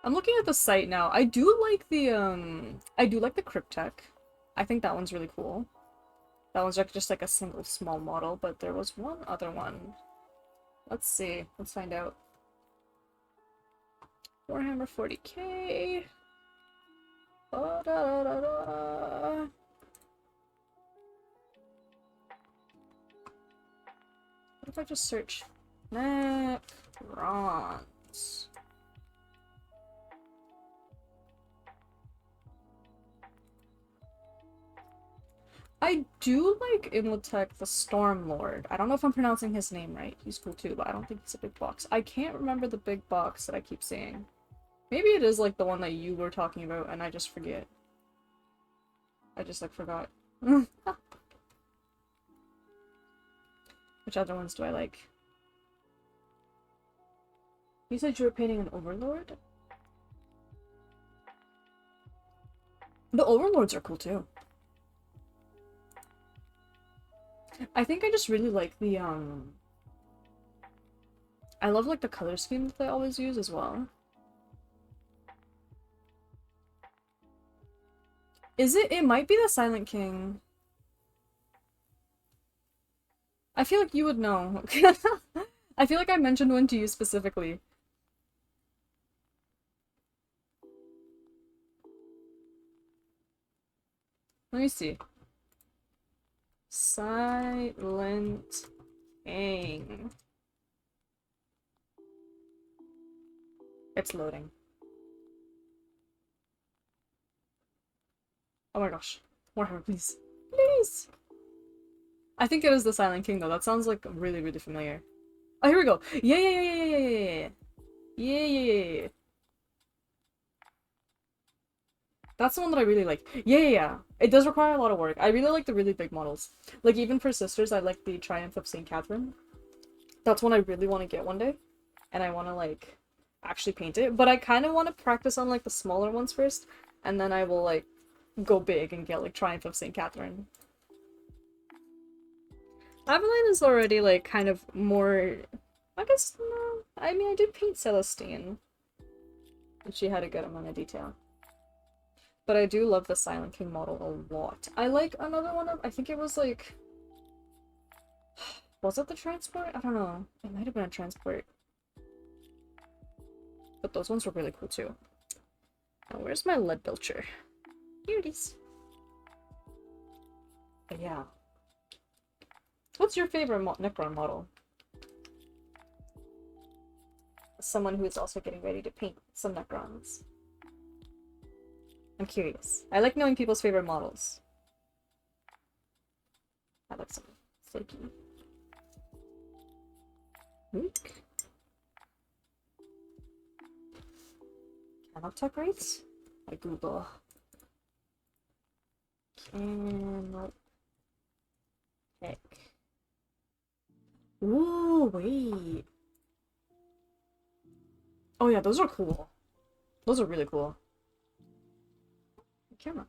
I'm looking at the site now. I do like the Cryptech. I think that one's really cool. That one's like just like a single small model, but there was one other one. Let's see. Let's find out. Warhammer 40k. Oh, da, da, da, da. What if I just search Necrons? I do like ENVtuber the Stormlord. I don't know if I'm pronouncing his name right. He's cool too, but I don't think it's a big box. I can't remember the big box that I keep seeing. Maybe it is like the one that you were talking about and I just forget. I just like forgot. Which other ones do I like? You said you were painting an Overlord? The Overlords are cool too. I think I just really like the, I love, like, the color scheme that they always use as well. Is it? It might be the Silent King. I feel like you would know. I feel like I mentioned one to you specifically. Let me see. Silent King. It's loading. Oh my gosh. Warhammer, please. Please! I think it is the Silent King though. That sounds like really, really familiar. Oh, here we go. Yeah, yeah, yeah, yeah, yeah, yeah, yeah, yeah, yeah, yeah. That's the one that I really like. Yeah, yeah, yeah. It does require a lot of work. I really like the really big models. Like, even for sisters, I like the Triumph of St. Catherine. That's one I really want to get one day. And I want to, like, actually paint it. But I kind of want to practice on, like, the smaller ones first. And then I will, like, go big and get, like, Triumph of St. Catherine. Aveline is already, like, kind of more... I guess, no. I mean, I did paint Celestine. And she had a good amount of detail. But I do love the Silent King model a lot. I like another one of, I think it was like... Was it the transport? I don't know. It might have been a transport. But those ones were really cool too. Now, where's my lead belcher? Here it is. But yeah. What's your favorite Necron model? Someone who is also getting ready to paint some Necrons. I'm curious. I like knowing people's favorite models. I like some flaky. Luke? Cannot talk right? I Google. Cannot pick. Ooh, wait. Oh yeah, those are cool. Those are really cool. Camera.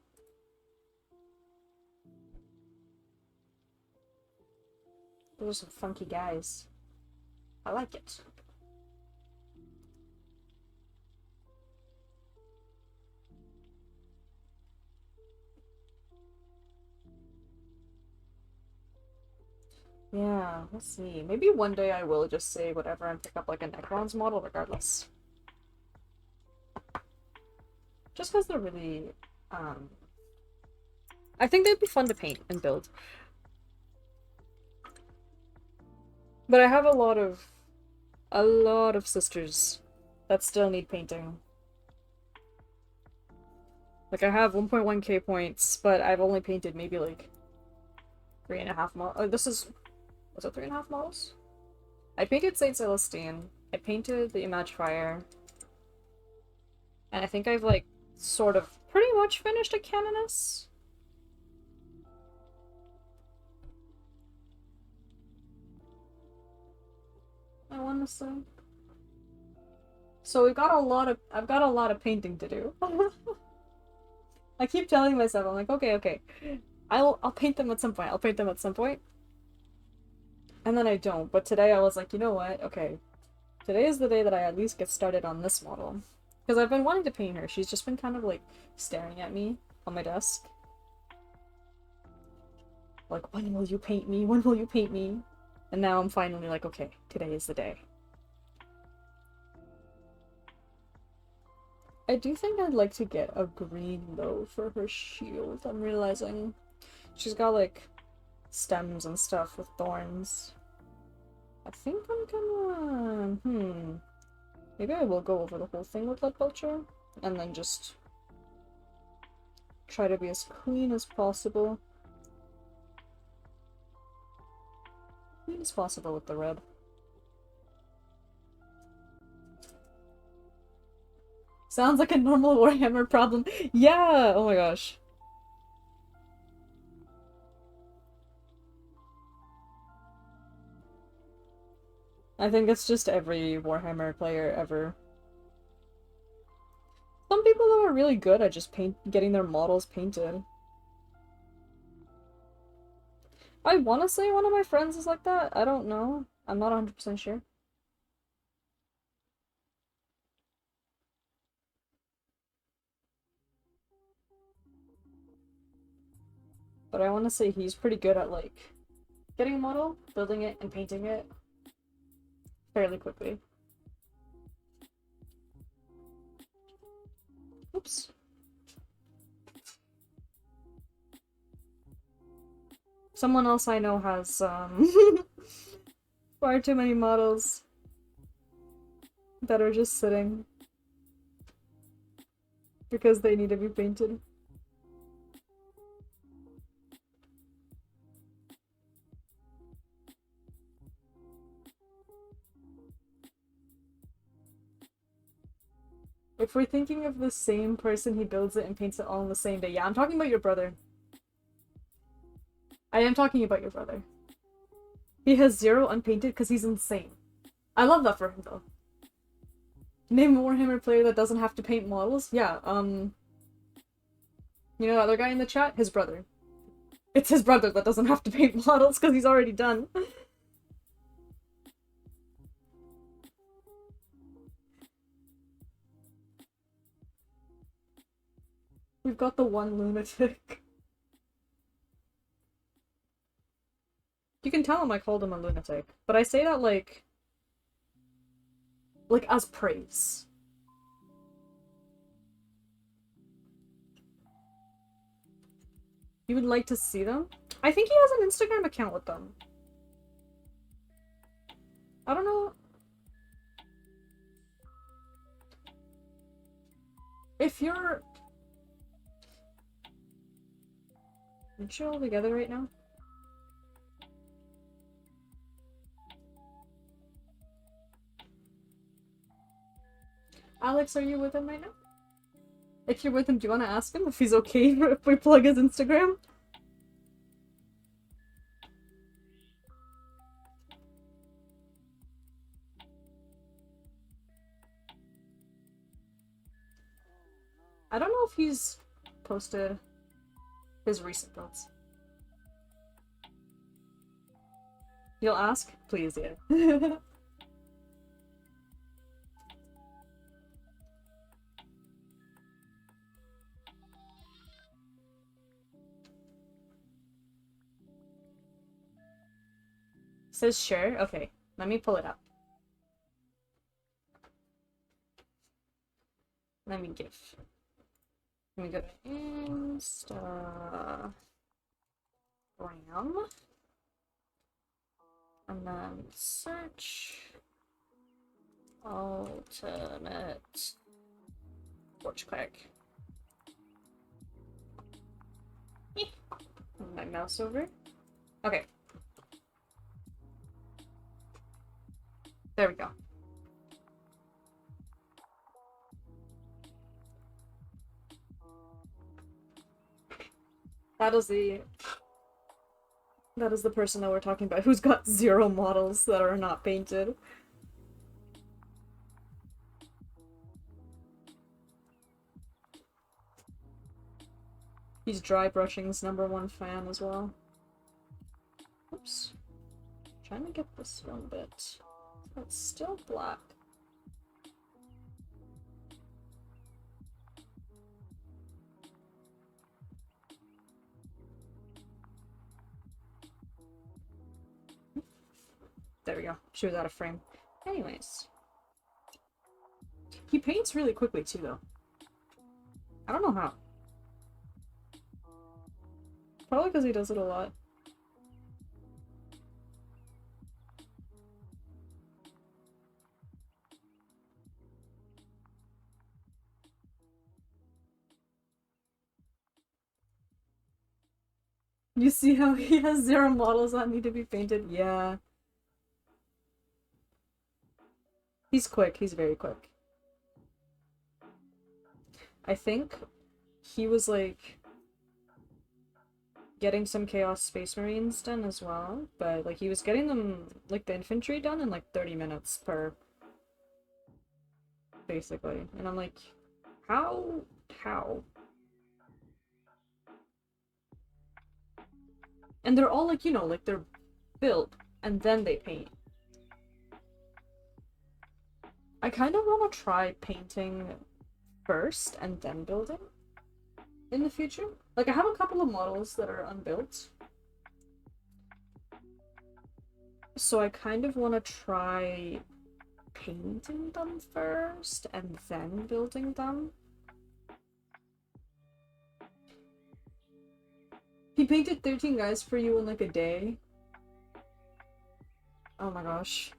Those are some funky guys. I like it. Yeah, let's see. Maybe one day I will just say whatever and pick up like a Necrons model regardless. Just because they're really, I think they'd be fun to paint and build. But I have a lot of sisters that still need painting. Like, I have 1.1k points, but I've only painted maybe like 3.5 models. Oh, was it 3.5 models? I painted Saint Celestine. I painted the Imagifier. And I think I've like sort of pretty much finished a Canoness. I want to say. So I've got a lot of painting to do. I keep telling myself, I'm like, okay. I'll paint them at some point. I'll paint them at some point. And then I don't. But today I was like, you know what? Okay. Today is the day that I at least get started on this model. Because I've been wanting to paint her. She's just been kind of like staring at me on my desk. Like, when will you paint me? When will you paint me? And now I'm finally like, okay, today is the day. I do think I'd like to get a green though for her shield. I'm realizing she's got like stems and stuff with thorns. I think I'm gonna... Maybe I will go over the whole thing with Leadbelcher and then just try to be as clean as possible. Clean as possible with the red. Sounds like a normal Warhammer problem. Yeah! Oh my gosh. I think it's just every Warhammer player ever. Some people though are really good at just getting their models painted. I want to say one of my friends is like that. I don't know. I'm not 100% sure. But I want to say he's pretty good at like getting a model, building it, and painting it fairly quickly. Oops. Someone else I know has far too many models that are just sitting because they need to be painted. If we're thinking of the same person, he builds it and paints it all on the same day. Yeah, I'm talking about your brother. I am talking about your brother. He has 0 unpainted because he's insane. I love that for him though. Name a Warhammer player that doesn't have to paint models? Yeah, you know the other guy in the chat? His brother. It's his brother that doesn't have to paint models because he's already done. We've got the one lunatic. You can tell him I called him a lunatic, but I say that like as praise. You would like to see them? I think he has an Instagram account with them. I don't know. If you're... Aren't you all together right now? Alex, are you with him right now? If you're with him, do you want to ask him if he's okay if we plug his Instagram? I don't know if he's posted his recent builds. You'll ask? Please, yeah. Says sure? Okay, let me pull it up. Let me go to Instagram. And then search ultimate torch cleric. Move my mouse over. Okay. There we go. That is the person that we're talking about who's got 0 models that are not painted. He's dry brushing's #1 fan as well. Oops. Trying to get this one bit. It's still black. there we go. She was out of frame. Anyways. He paints really quickly too, though. I don't know how. Probably because he does it a lot. You see how he has 0 models that need to be painted? Yeah. He's quick. He's very quick. I think he was, like, getting some Chaos Space Marines done as well, but, like, he was getting them, like, the infantry done in, like, 30 minutes per, basically. And I'm like, how? How? And they're all, like, you know, like, they're built, and then they paint. I kind of want to try painting first and then building in the future. Like, I have a couple of models that are unbuilt. So I kind of want to try painting them first and then building them. He painted 13 guys for you in like a day. Oh my gosh.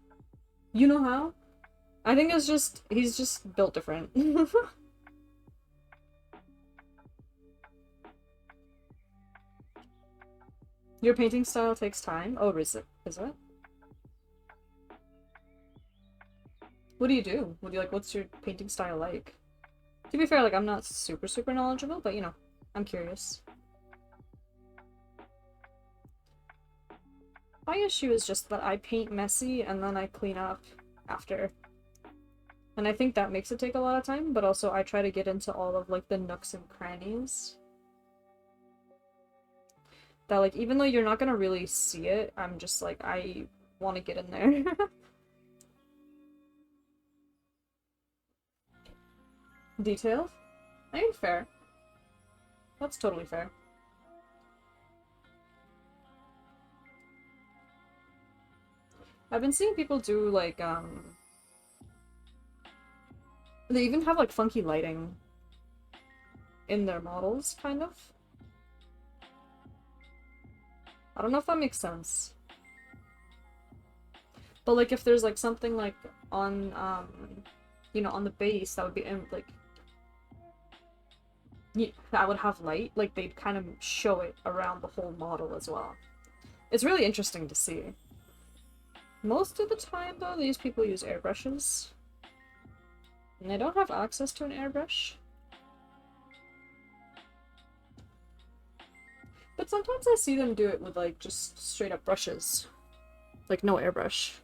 You know how? I think it's just, he's just built different. Your painting style takes time? Oh, is it? Is it? What do you do? What do you like? What's your painting style like? To be fair, like, I'm not super knowledgeable, but you know, I'm curious. My issue is just that I paint messy and then I clean up after. And I think that makes it take a lot of time, but also I try to get into all of, like, the nooks and crannies. That, like, even though you're not gonna really see it, I'm just like, I want to get in there. Detailed? I mean, fair. That's totally fair. I've been seeing people do, like, they even have, like, funky lighting in their models, kind of. I don't know if that makes sense. But, like, if there's, like, something, like, on, you know, on the base, that would be, like, that would have light, like, they'd kind of show it around the whole model as well. It's really interesting to see. Most of the time, though, these people use airbrushes. And I don't have access to an airbrush. But sometimes I see them do it with, like, just straight up brushes. Like, no airbrush.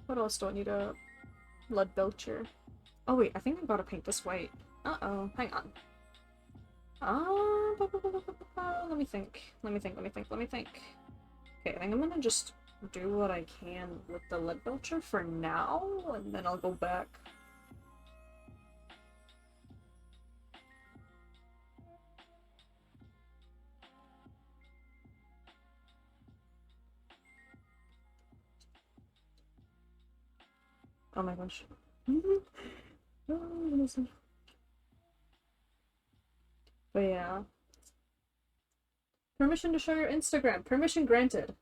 What else do I need? A lead belcher. Oh wait, I think I gotta paint this white. Uh-oh, hang on. Let me think. Let me think. Okay, I think I'm gonna just do what I can with the lead belcher for now, and then I'll go back. Oh my gosh. But yeah. Permission to show your Instagram. Permission granted.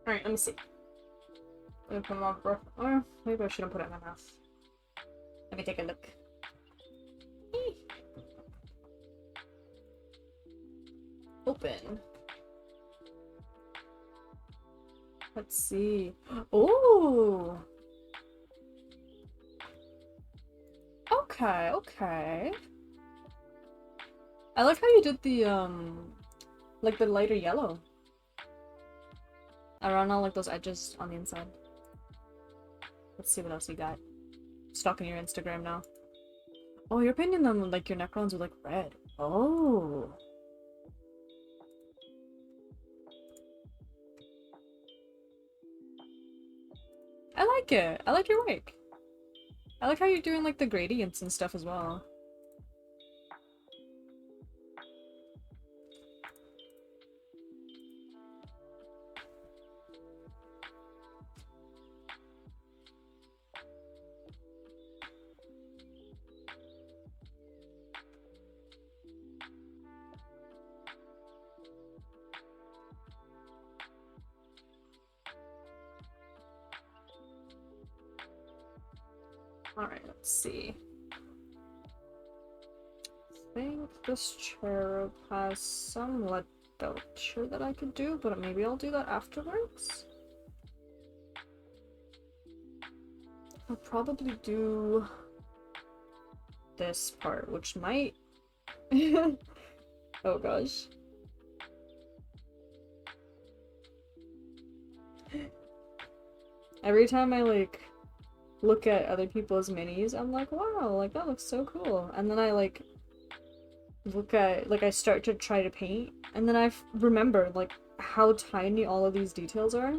Alright, let me see. Let me put my breath. Or maybe I shouldn't put it in my mouth. Let me take a look. Open. Let's see. Oh! Okay, okay. I like how you did the, like the lighter yellow around all like those edges on the inside. Let's see what else you got. Stalking your Instagram now. Oh, you're painting them like your Necrons with like red. Oh. I like it. I like your work. I like how you're doing like the gradients and stuff as well. Alright, let's see. I think this cherub has some lead belcher that I could do, but maybe I'll do that afterwards. I'll probably do this part, which might... oh gosh. Every time I like look at other people's minis, I'm like, wow, like that looks so cool. And then I like look at, like I start to try to paint, and then I remember like how tiny all of these details are.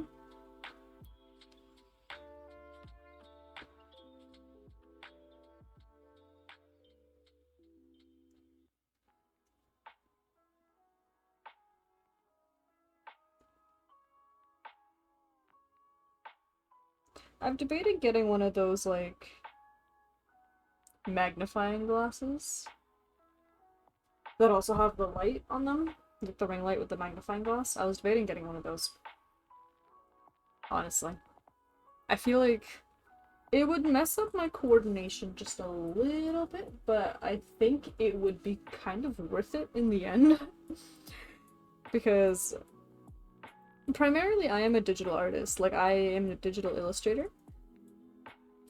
I've debated getting one of those like magnifying glasses that also have the light on them, like the ring light with the magnifying glass. I was debating getting one of those. Honestly. I feel like it would mess up my coordination just a little bit, but I think it would be kind of worth it in the end. Because primarily I am a digital artist, like I am a digital illustrator.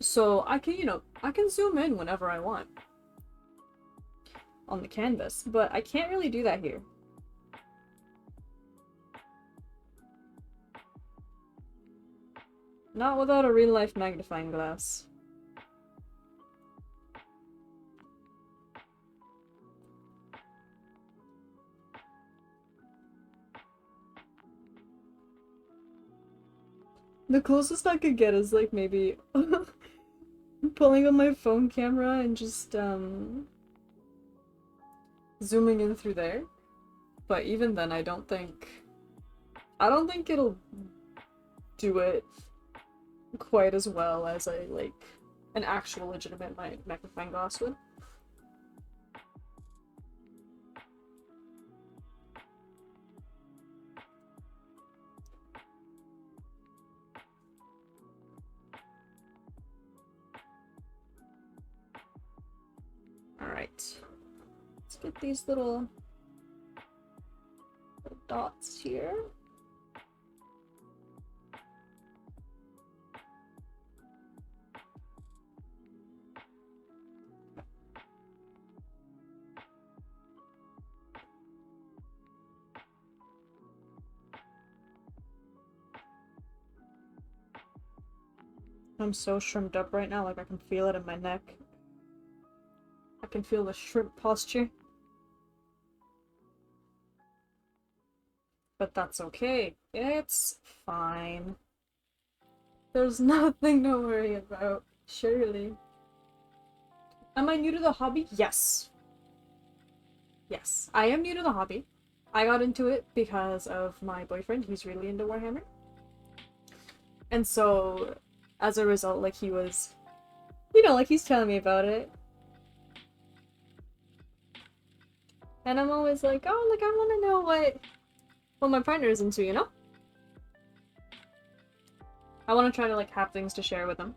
So I can, you know, I can zoom in whenever I want on the canvas, but I can't really do that here. Not without a real-life magnifying glass. The closest I could get is like maybe pulling on my phone camera and just zooming in through there. But even then I don't think it'll do it quite as well as a like an actual legitimate magnifying glass would. Alright. Let's get these little dots here. I'm so shrimped up right now, like I can feel it in my neck. I can feel the shrimp posture. But that's okay. It's fine. There's nothing to worry about, surely. Am I new to the hobby? Yes. Yes, I am new to the hobby. I got into it because of my boyfriend. He's really into Warhammer. And so, as a result, like he was, you know, like he's telling me about it. And I'm always like, oh, like I want to know what my partner is into, you know? I want to try to like have things to share with them.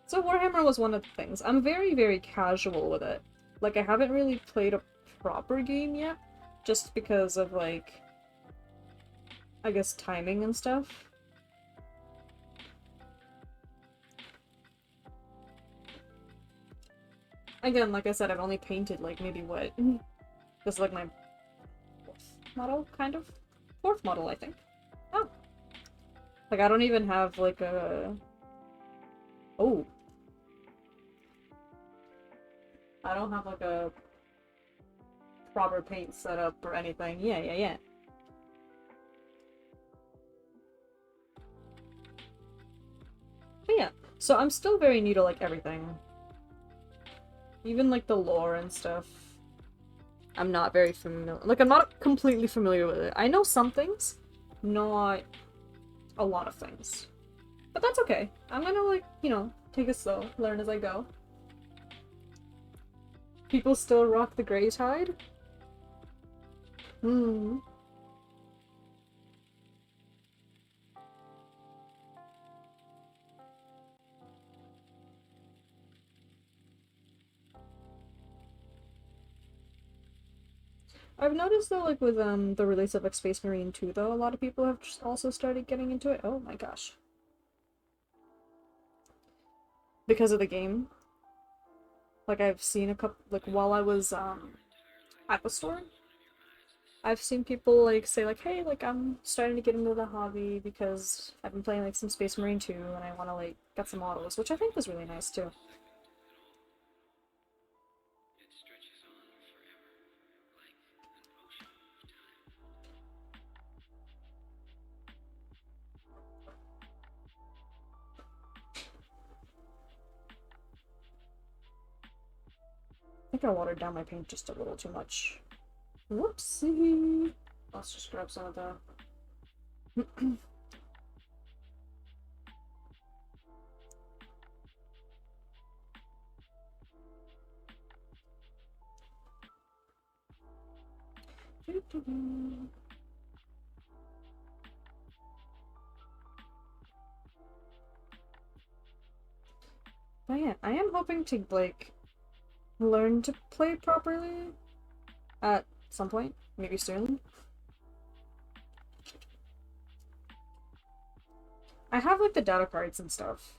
So Warhammer was one of the things. I'm very, very casual with it. Like, I haven't really played a proper game yet, just because of, like, I guess timing and stuff. Again, like I said, I've only painted like maybe what? This is like my fourth model, kind of? Fourth model, I think. Oh. Like I don't even have like a... Oh. I don't have like a proper paint setup or anything. Yeah. But yeah, so I'm still very new to like everything. Even like the lore and stuff. I'm not very familiar. Like I'm not completely familiar with it. I know some things, not a lot of things. But that's okay. I'm gonna like, you know, take it slow, learn as I go. People still rock the Grey Tide? Hmm. I've noticed though, like with the release of like Space Marine 2 though, a lot of people have just also started getting into it. Oh my gosh. Because of the game. Like I've seen a couple like while I was at the store, I've seen people like say like, hey, like I'm starting to get into the hobby because I've been playing like some Space Marine 2 and I wanna like get some models, which I think was really nice too. I think I watered down my paint just a little too much. Whoopsie. Let's just grab some of the... But yeah, I am hoping to, like, learn to play properly at some point, maybe soon. I have, like, the data cards and stuff.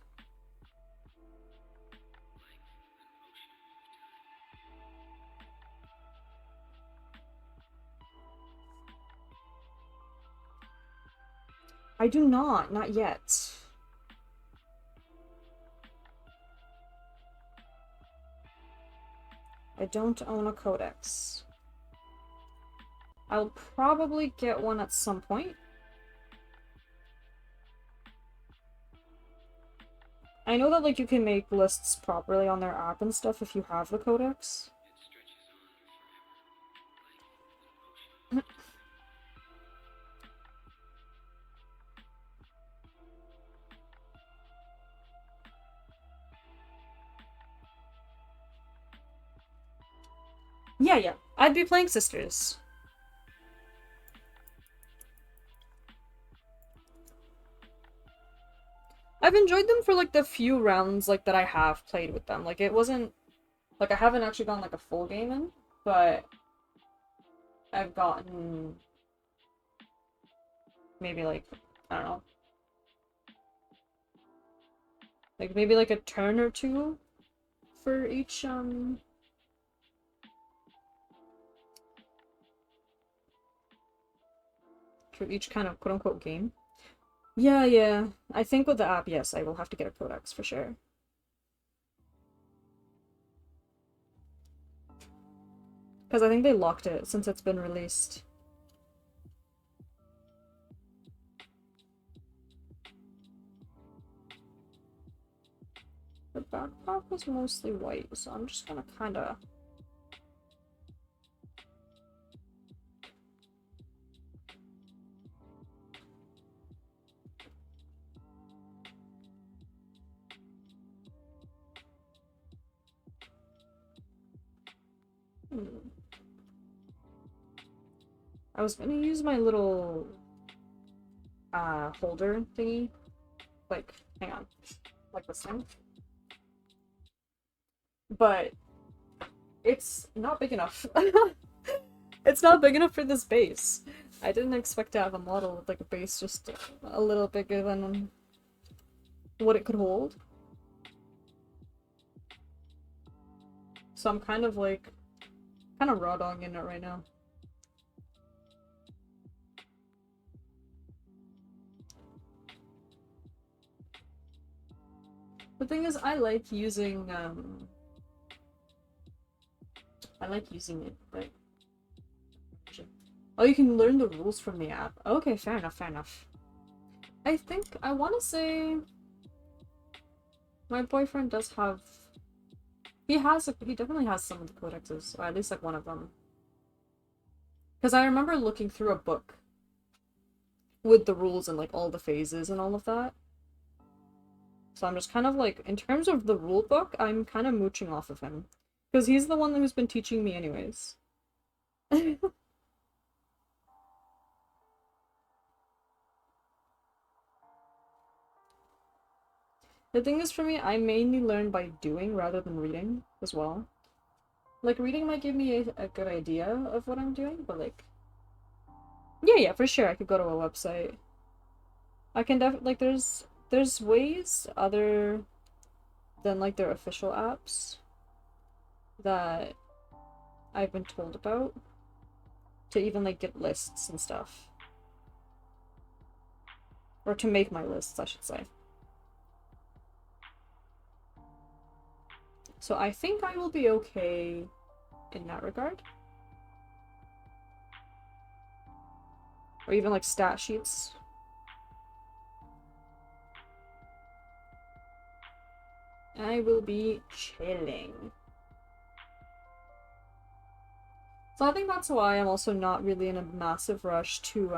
I do not yet. I don't own a codex. I'll probably get one at some point. I know that, like, you can make lists properly on their app and stuff if you have the codex. Yeah. I'd be playing Sisters. I've enjoyed them for, like, the few rounds, like, that I have played with them. Like, it wasn't... Like, I haven't actually gone, like, a full game in, but... I've gotten... Maybe, like, I don't know. Like, maybe, like, a turn or two for each, for each kind of quote-unquote game. Yeah. I think with the app, yes, I will have to get a codex for sure. Because I think they locked it since it's been released. The backpack was mostly white, so I'm just gonna kinda... I was gonna use my little holder thingy. Like, hang on. Like this thing. But it's not big enough. It's not big enough for this base. I didn't expect to have a model with like a base just a little bigger than what it could hold. So I'm kind of like, kind of raw dogging it right now. The thing is, I like using it, but... Oh, you can learn the rules from the app. Okay, fair enough, fair enough. I think, I want to say... My boyfriend does have... He definitely has some of the codexes, or at least like one of them. Because I remember looking through a book with the rules and like all the phases and all of that. So I'm just kind of like, in terms of the rule book, I'm kind of mooching off of him. Because he's the one who's been teaching me anyways. The thing is, for me, I mainly learn by doing rather than reading as well. Like, reading might give me a good idea of what I'm doing, but like... Yeah, for sure, I could go to a website. I can definitely, like, there's ways other than, like, their official apps that I've been told about to even, like, get lists and stuff. Or to make my lists, I should say. So I think I will be okay in that regard. Or even, like, stat sheets. I will be chilling. So I think that's why I'm also not really in a massive rush to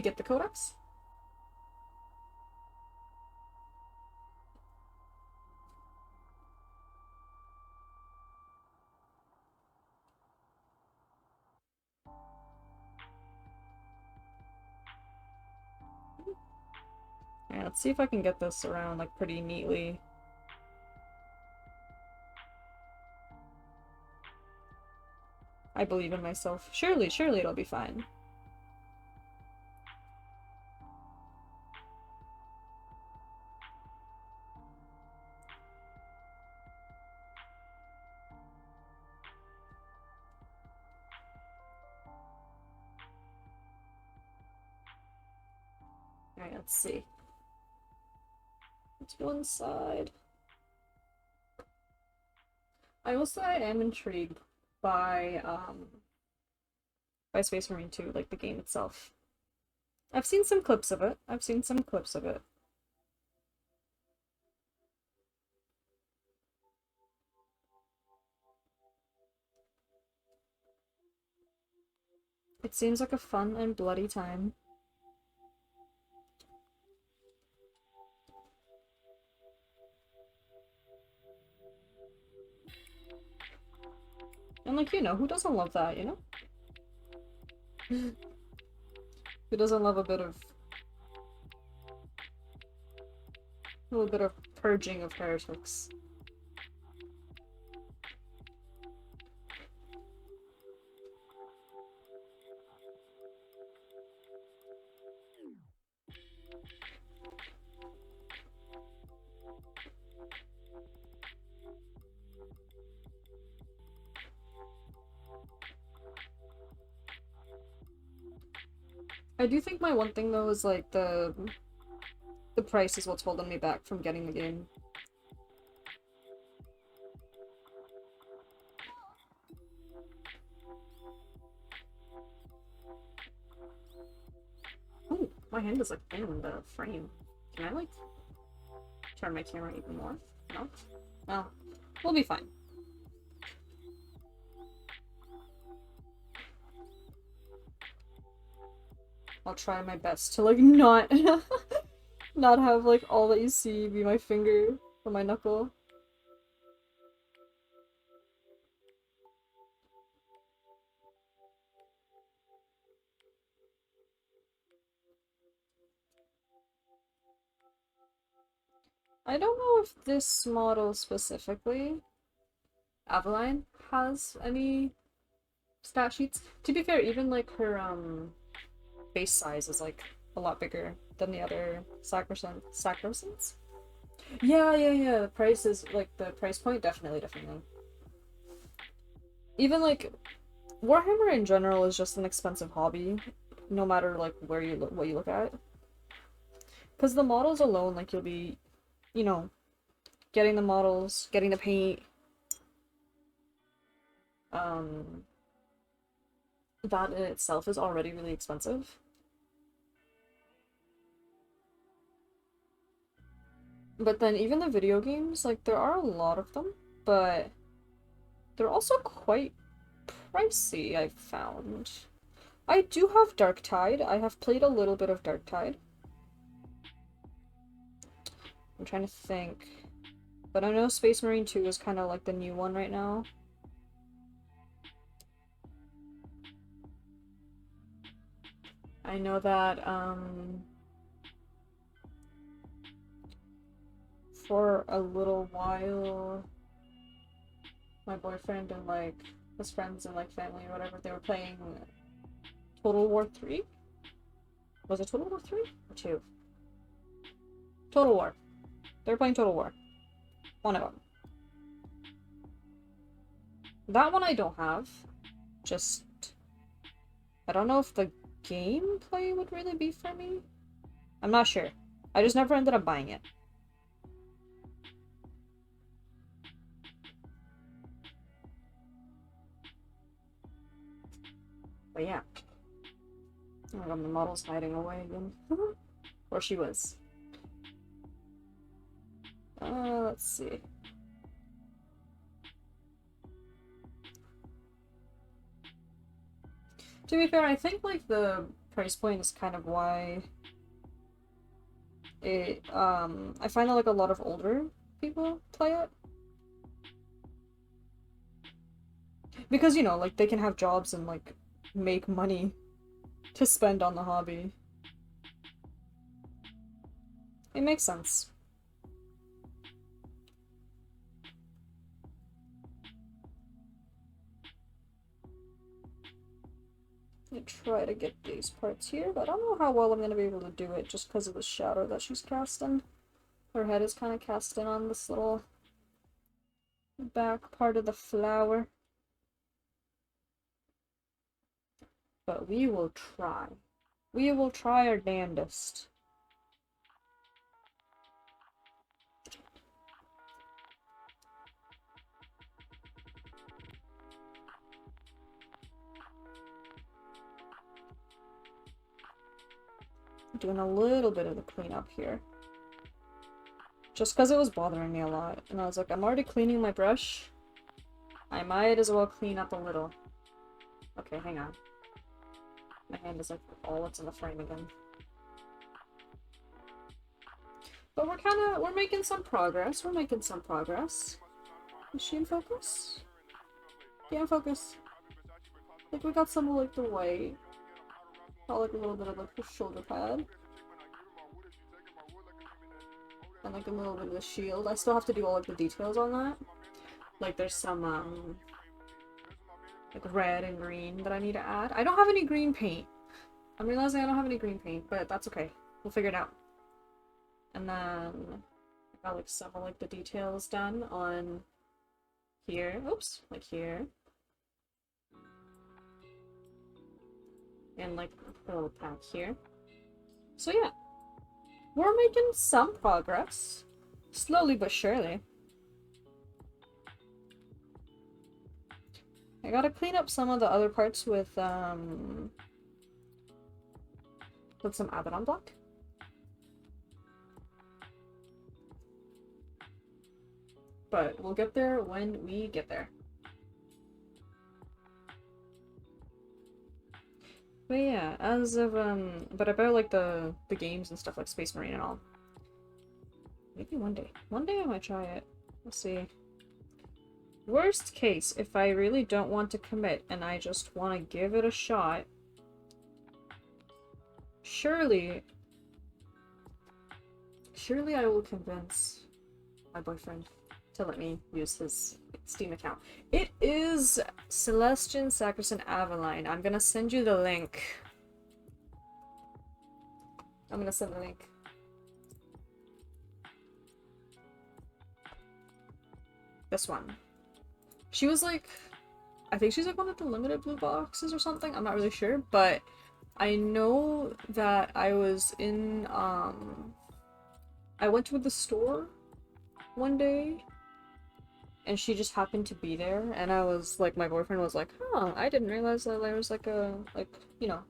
get the codex. Yeah, let's see if I can get this around, like, pretty neatly. I believe in myself. Surely it'll be fine. Alright, let's see. Let's go inside. I will say I am intrigued by Space Marine 2, like the game itself. I've seen some clips of it. It seems like a fun and bloody time. And like, you know, who doesn't love that, you know? Who doesn't love a little bit of purging of heretics? I do think my one thing though is like the price is what's holding me back from getting the game. Oh, my hand is like in the frame. Can I like turn my camera even more? No? No. We'll be fine. I'll try my best to like not not have like all that you see be my finger or my knuckle. I don't know if this model specifically, Aveline, has any stat sheets. To be fair, even like her base size is like a lot bigger than the other sacrosants. Yeah. The price is, like, the price point, definitely. Even, like, Warhammer in general is just an expensive hobby, no matter, like, where you look, what you look at. Because the models alone, like, you'll be, you know, getting the models, getting the paint, um, that in itself is already really expensive. But then even the video games, like, there are a lot of them, but they're also quite pricey, I've found. I do have Dark Tide. I have played a little bit of Dark Tide. I'm trying to think. But I know Space Marine 2 is kind of like the new one right now. I know that, for a little while, my boyfriend and, like, his friends and, like, family or whatever, they were playing Total War 3? Was it Total War 3? Or 2? Total War. They were playing Total War. One of them. That one I don't have. Just... I don't know if the gameplay would really be for me. I'm not sure. I just never ended up buying it. But yeah. Oh my god, my model's hiding away again. Or she was. Let's see. To be fair, I think, like, the price point is kind of why it, I find that, like, a lot of older people play it. Because, you know, like, they can have jobs and, like, make money to spend on the hobby. It makes sense. I try to get these parts here, but I don't know how well I'm gonna be able to do it just because of the shadow that she's casting. Her head is kind of cast in on this little back part of the flower. But we will try. We will try our damnedest. Doing a little bit of the cleanup here. Just because it was bothering me a lot. And I was like, I'm already cleaning my brush. I might as well clean up a little. Okay, hang on. My hand is like all that's in the frame again. But we're making some progress. We're making some progress. Is she in focus? Yeah, in focus. Like, we got some of, like, the white. Got, like, a little bit of, like, the shoulder pad. And, like, a little bit of the shield. I still have to do all, like, the details on that. Like, there's some, like, red and green that I need to add. I don't have any green paint. I'm realizing I don't have any green paint, but that's okay. We'll figure it out. And then I got, like, some of, like, the details done on here. Oops. Like, here. And, like, a little pack here. So, yeah. We're making some progress. Slowly but surely. I gotta clean up some of the other parts with some Abaddon block. But we'll get there when we get there. But yeah, as of, but about, like, the games and stuff, like Space Marine and all. Maybe one day. One day I might try it. We'll see. Worst case, if I really don't want to commit and I just want to give it a shot, surely I will convince my boyfriend to let me use his Steam account. It is Celestian Sacrosan Avaline. I'm gonna send you the link. I'm gonna send the link. this one. She was like, I think she's like one of the limited blue boxes or something. I'm not really sure, but I know that I was in, I went to the store one day and she just happened to be there, and I was like, my boyfriend was like, huh, I didn't realize that there was like a, like, you know.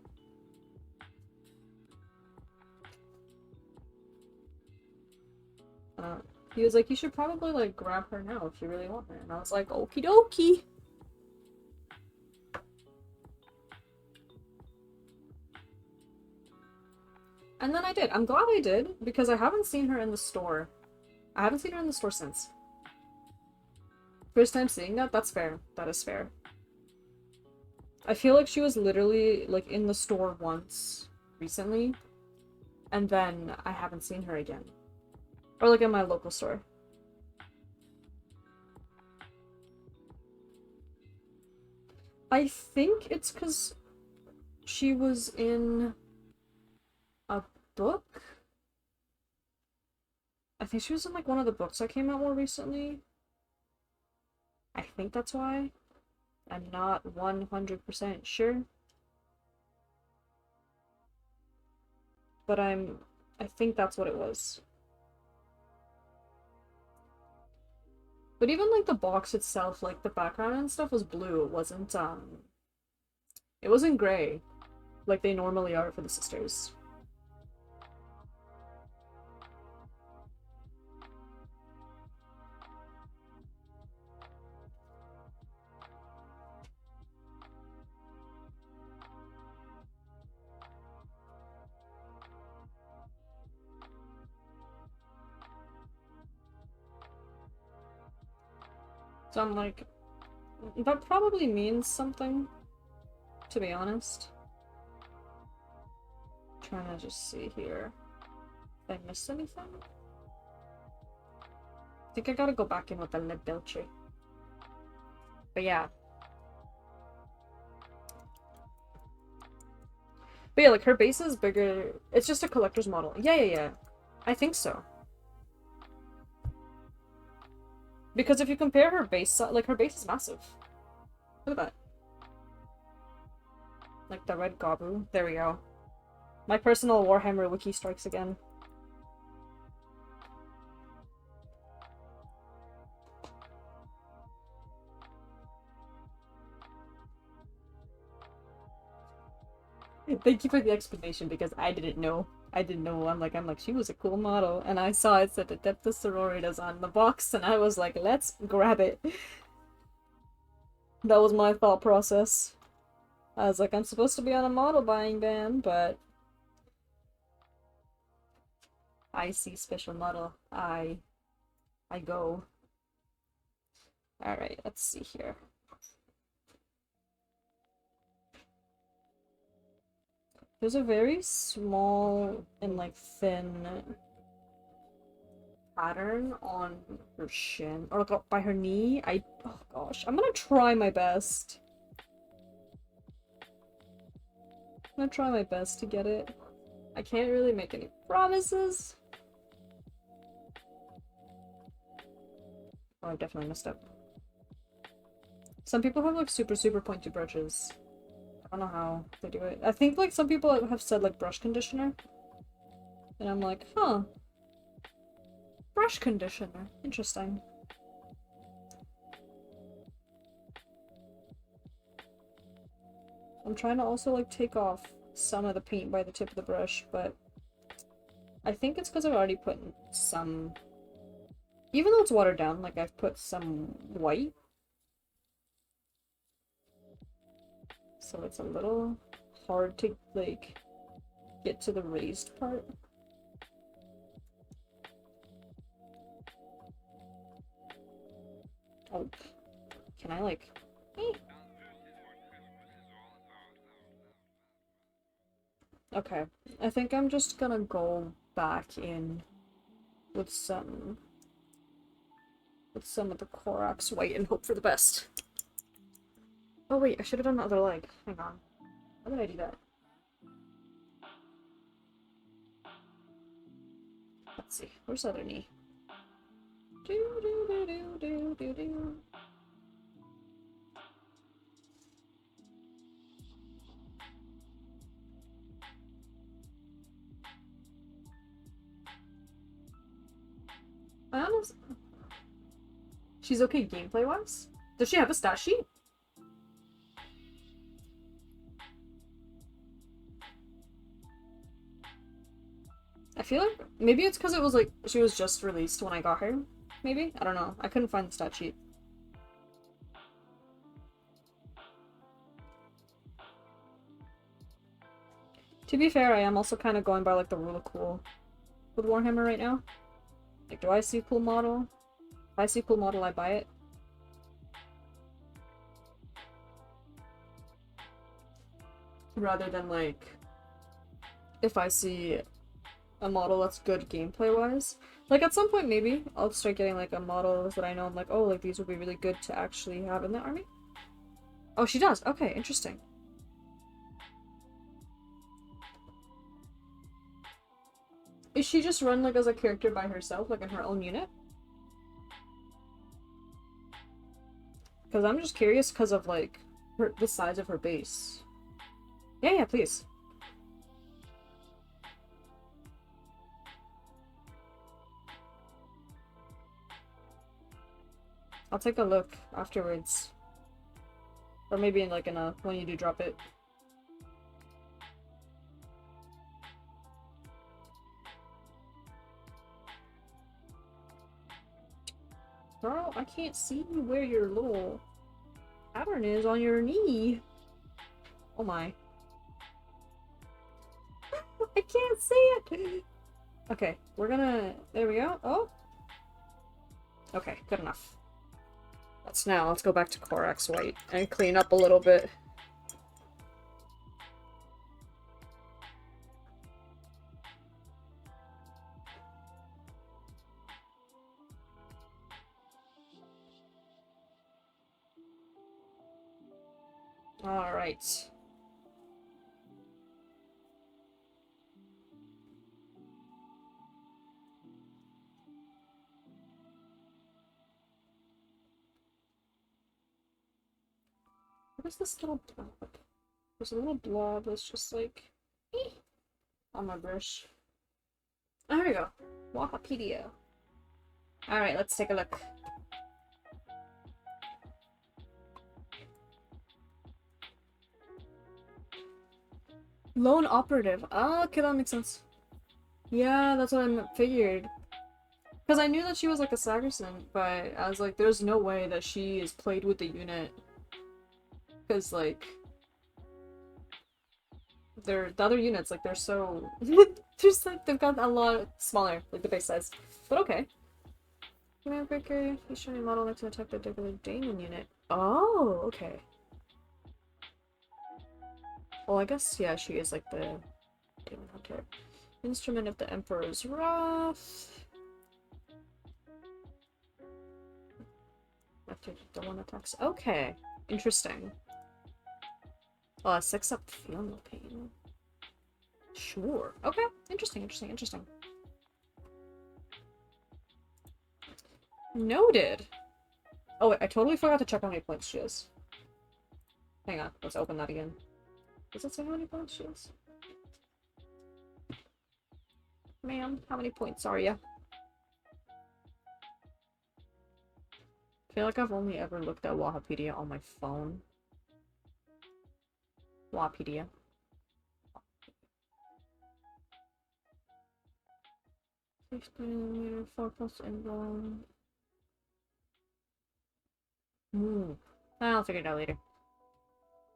He was like, you should probably like grab her now if you really want her, and I was like, okie dokie. And then I did. I'm glad I did, because I haven't seen her in the store. I haven't seen her in the store since. First time seeing that? That's fair. That is fair. I feel like she was literally, like, in the store once recently, and then I haven't seen her again. Or, like, in my local store. I think it's because she was in a book? I think she was in, like, one of the books that came out more recently. I think that's why. I'm not 100% sure. But I think that's what it was. But even, like, the box itself, like, the background and stuff was blue. It wasn't gray, like they normally are for the sisters. So I'm like, that probably means something, to be honest. Trying to just see here. Did I miss anything? I think I gotta go back in with the lid Dolce. But yeah. But yeah, like her base is bigger. It's just a collector's model. Yeah. I think so. Because if you compare her base, like her base is massive. Look at that. Like the red Gabu. There we go. My personal Warhammer wiki strikes again. Thank you for the explanation, because I didn't know. I didn't know. I'm like, she was a cool model, and I saw it said Adeptus Sororitas on the box, and I was like, let's grab it. That was my thought process. I was like, I'm supposed to be on a model buying ban, but I see special model. I go. Alright, let's see here. There's a very small and like thin pattern on her shin, or like by her knee. Oh gosh, I'm gonna try my best. I'm gonna try my best to get it. I can't really make any promises. Oh, I definitely messed up. Some people have like super pointy brushes. I don't know how they do it. I think like some people have said like brush conditioner. And I'm like, huh. Brush conditioner. Interesting. I'm trying to also like take off some of the paint by the tip of the brush, but I think it's because I've already put some, even though it's watered down, like I've put some white. So it's a little hard to like get to the raised part. Oh, can I like... Okay, I think I'm just gonna go back in with some of the Korax white and hope for the best. Oh wait, I should have done the other leg. Hang on. How did I do that? Let's see. Where's the other knee? Honestly, she's okay gameplay wise. Does she have a stat sheet? I feel like maybe it's because it was like she was just released when I got her. Maybe? I don't know. I couldn't find the stat sheet. To be fair, I am also kind of going by like the rule of cool with Warhammer right now. Like, do I see a cool model? If I see a cool model, I buy it. Rather than like, if I see a model that's good gameplay wise. Like at some point maybe I'll start getting like a models that I know I'm like, oh, like these would be really good to actually have in the army. Oh, she does. Okay, interesting. Is she just run like as a character by herself, like in her own unit? Because I'm just curious because of like the size of her base. Yeah, please. I'll take a look afterwards. Or maybe in like when you do drop it. Girl, I can't see where your little pattern is on your knee. Oh my. I can't see it! Okay, we're gonna... There we go. Oh! Okay, good enough. Let's go back to Corax White and clean up a little bit. Alright. What is this little blob? There's a little blob that's just like... on my brush. Oh, here we go. Wahapedia. Alright, let's take a look. Lone operative. Ah, okay, that makes sense. Yeah, that's what I figured. Because I knew that she was like a Sagerson, but I was like, there's no way that she is played with the unit. Because like... the other units, like, they're so... just like, they've got a lot smaller, like the base size. But okay. Command breaker, he's showing a model like to attack the regular Damon unit. Oh, okay. Well, I guess, yeah, she is like the Demon Hunter. Instrument of the Emperor's Wrath. After the one attacks. Okay. Interesting. 6 up feel no pain. Sure. Okay. Interesting. Noted. Oh, wait, I totally forgot to check how many points she is. Hang on. Let's open that again. Does it say how many points she is? Ma'am, how many points are you? I feel like I've only ever looked at Wahapedia on my phone. Wahapedia. 15mm, 4+ involved. I'll figure it out later.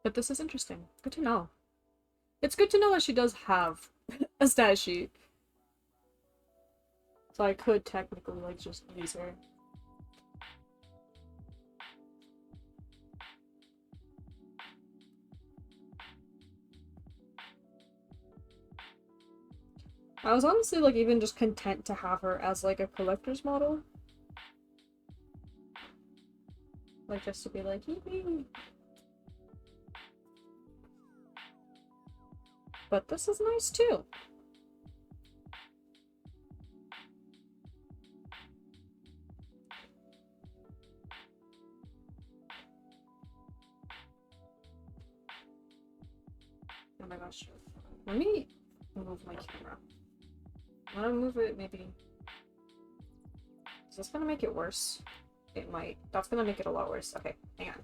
But this is interesting. Good to know. It's good to know that she does have a stat sheet. So I could technically, like, just use her. I was honestly, like, even just content to have her as, like, a collector's model. Like, just to be like, hee. But this is nice, too. my gosh. Let me move my camera. I'm gonna move it, maybe. Is this gonna make it worse? It might. That's gonna make it a lot worse. Okay, hang on.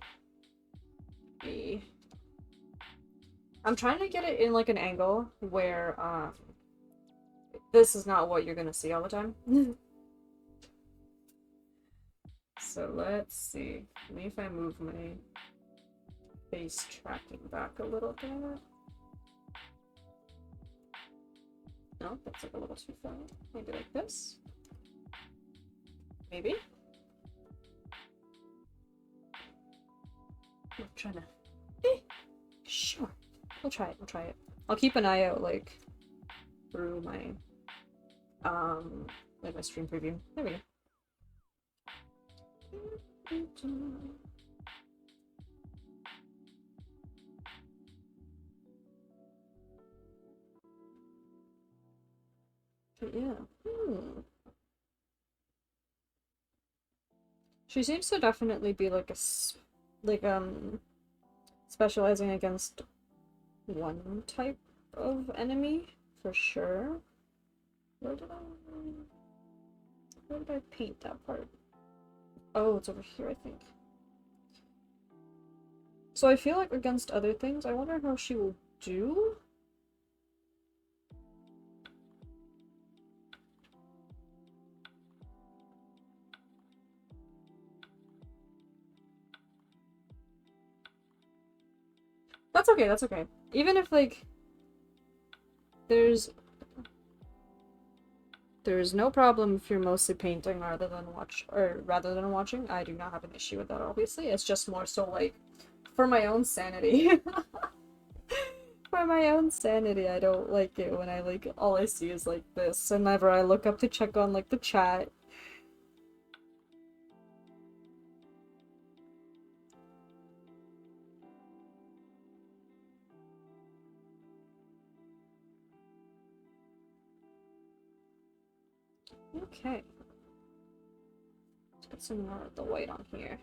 I'm trying to get it in like an angle where this is not what you're gonna see all the time. So let's see. Maybe if I move my face tracking back a little bit. No, that's like a little too far. Maybe like this. Maybe. I'm trying to. Sure. We'll try it. We'll try it. I'll keep an eye out, like, through my, like my stream preview. There we go. But yeah. She seems to definitely be like specializing against one type of enemy for sure. Where did I paint that part? Oh, it's over here, I think. So I feel like against other things, I wonder how she will do. That's okay, that's okay. Even if, like, there's no problem if you're mostly painting rather than watching. I do not have an issue with that, obviously. It's just more so, like, for my own sanity. For my own sanity, I don't like it when I, like, all I see is, like, this. And whenever I look up to check on, like, the chat. Okay. Let's put some more of the white on here.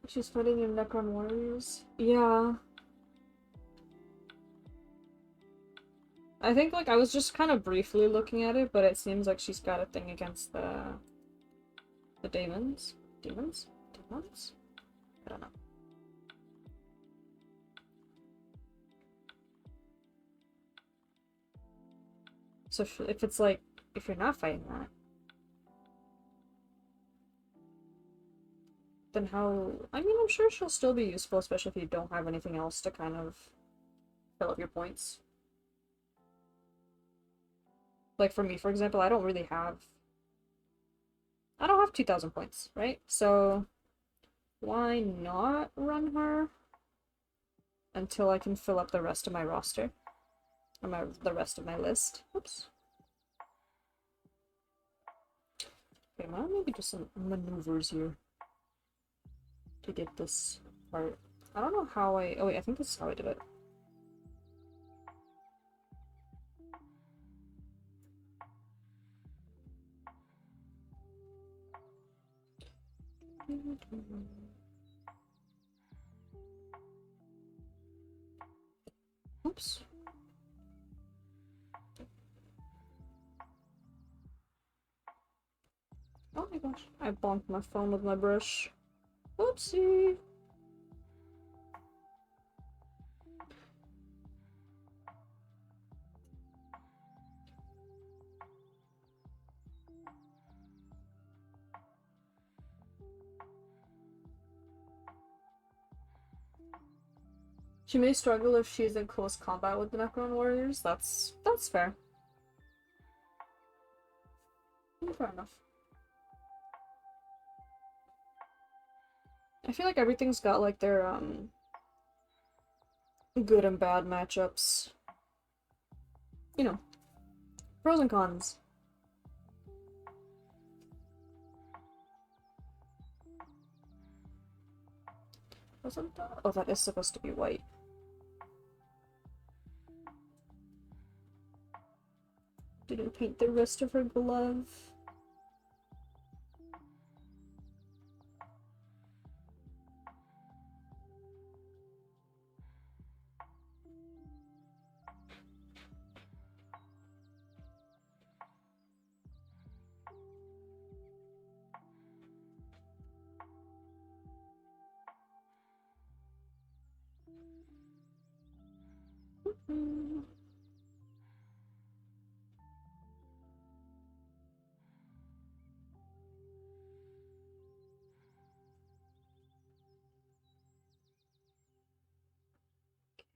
She's fighting in Necron Warriors? Yeah. I think, like, I was just kind of briefly looking at it, but it seems like she's got a thing against the demons? Demons? Demons? I don't know. So if it's like, if you're not fighting that, then how... I mean, I'm sure she'll still be useful, especially if you don't have anything else to kind of fill up your points. Like, for me, for example, I don't have 2,000 points, right? So, why not run her until I can fill up the rest of my roster? Or the rest of my list. Oops. Okay, well, maybe just some maneuvers here to get this part. I don't know how I... Oh wait, I think this is how I did it. Oops. Oh my gosh, I bonked my phone with my brush. Oopsie! She may struggle if she's in close combat with the Necron Warriors. That's fair. Fair enough. I feel like everything's got, like, their, good and bad matchups. You know, pros and cons. Wasn't that? Oh, that is supposed to be white. Didn't paint the rest of her glove.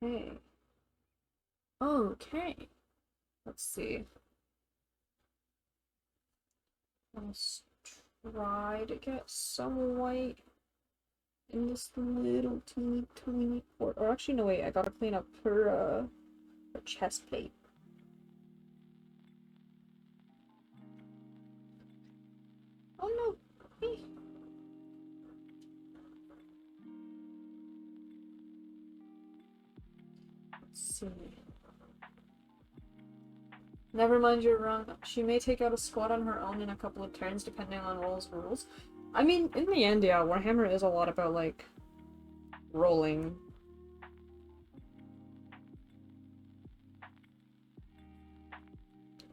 Okay. Okay. Let's see. Let's try to get some white in this little teeny tiny port. Or actually, no, wait. I gotta clean up her chest plate. Oh no! Hey. Let's see. Never mind, you're wrong. She may take out a squad on her own in a couple of turns, depending on roll's rules. I mean, in the end, yeah, Warhammer is a lot about, like, rolling.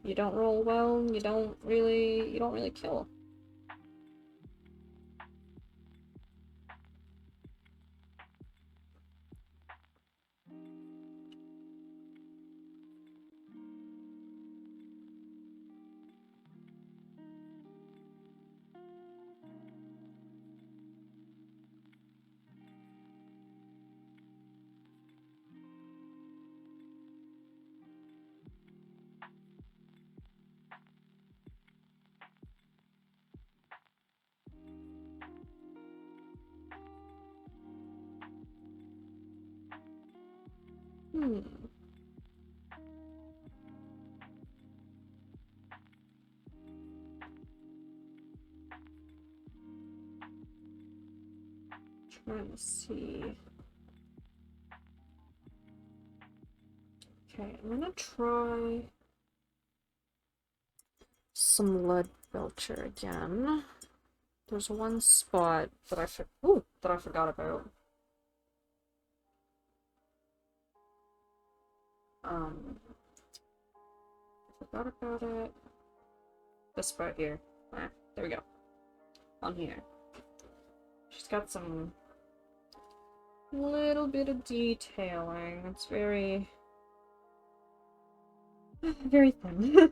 You don't roll well, you don't really kill. Trying to see. Okay, I'm gonna try some lead belcher again. There's one spot that I forgot about. I forgot about it. This spot here. Ah, there we go. On here. She's got some little bit of detailing. It's very thin.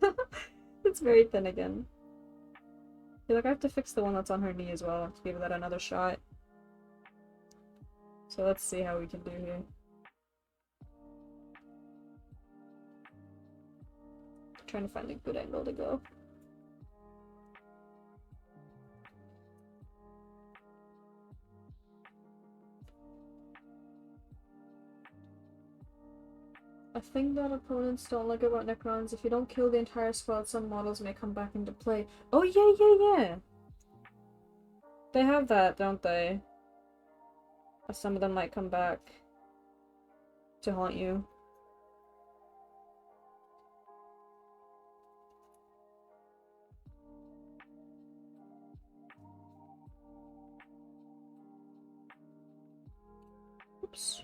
It's very thin again. I feel like I have to fix the one that's on her knee as well to give that another shot. So let's see how we can do here. Trying to find a good angle to go. A thing that opponents don't like about Necrons, if you don't kill the entire squad, some models may come back into play. Oh yeah! They have that, don't they? Some of them might come back to haunt you. Oops.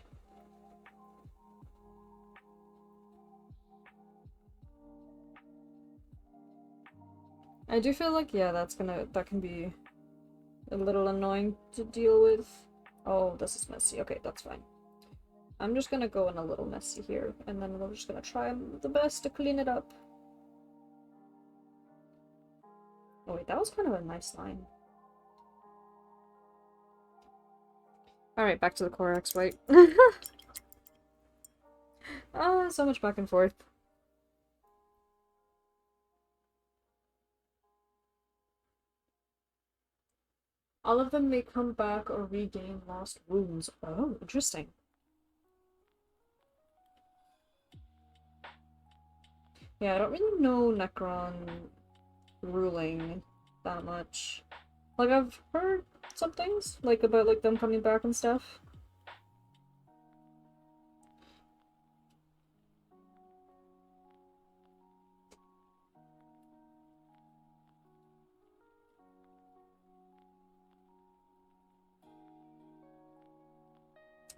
I do feel like, yeah, that can be a little annoying to deal with. Oh, this is messy. Okay, that's fine. I'm just gonna go in a little messy here, and then we're just gonna try the best to clean it up. Oh wait, that was kind of a nice line. Alright, back to the Corax white. So much back and forth. All of them may come back or regain lost wounds. Oh, interesting. Yeah, I don't really know Necron ruling that much. Like, I've heard some things, like, about, like, them coming back and stuff.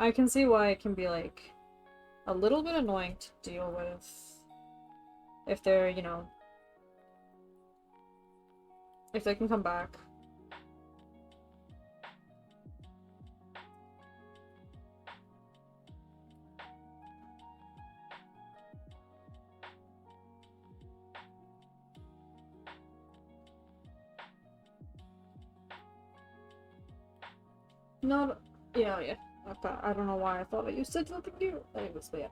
I can see why it can be, like, a little bit annoying to deal with if they're, you know, if they can come back. Not, yeah, yeah. I don't know why I thought you said something new. Anyways, but yeah.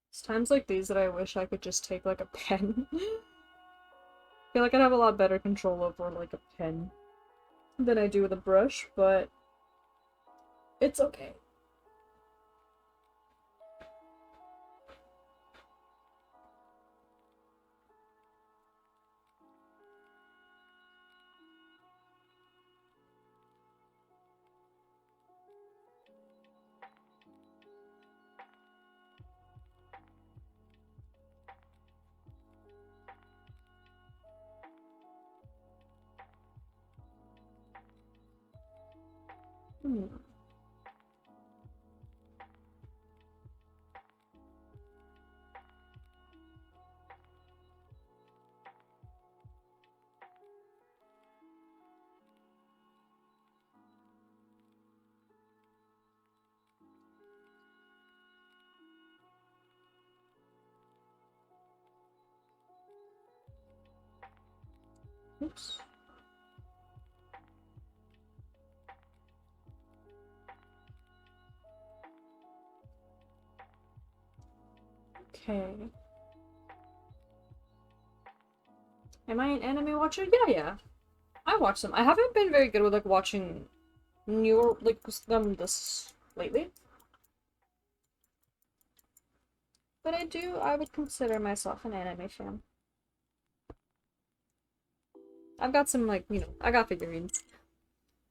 It's times like these that I wish I could just take like a pen. I feel like I'd have a lot better control over like a pen than I do with a brush, but it's okay. Hmm. Oops. Okay. Am I an anime watcher? Yeah. I watch them. I haven't been very good with like watching newer like them this lately. But I would consider myself an anime fan. I've got some like, you know, I got figurines.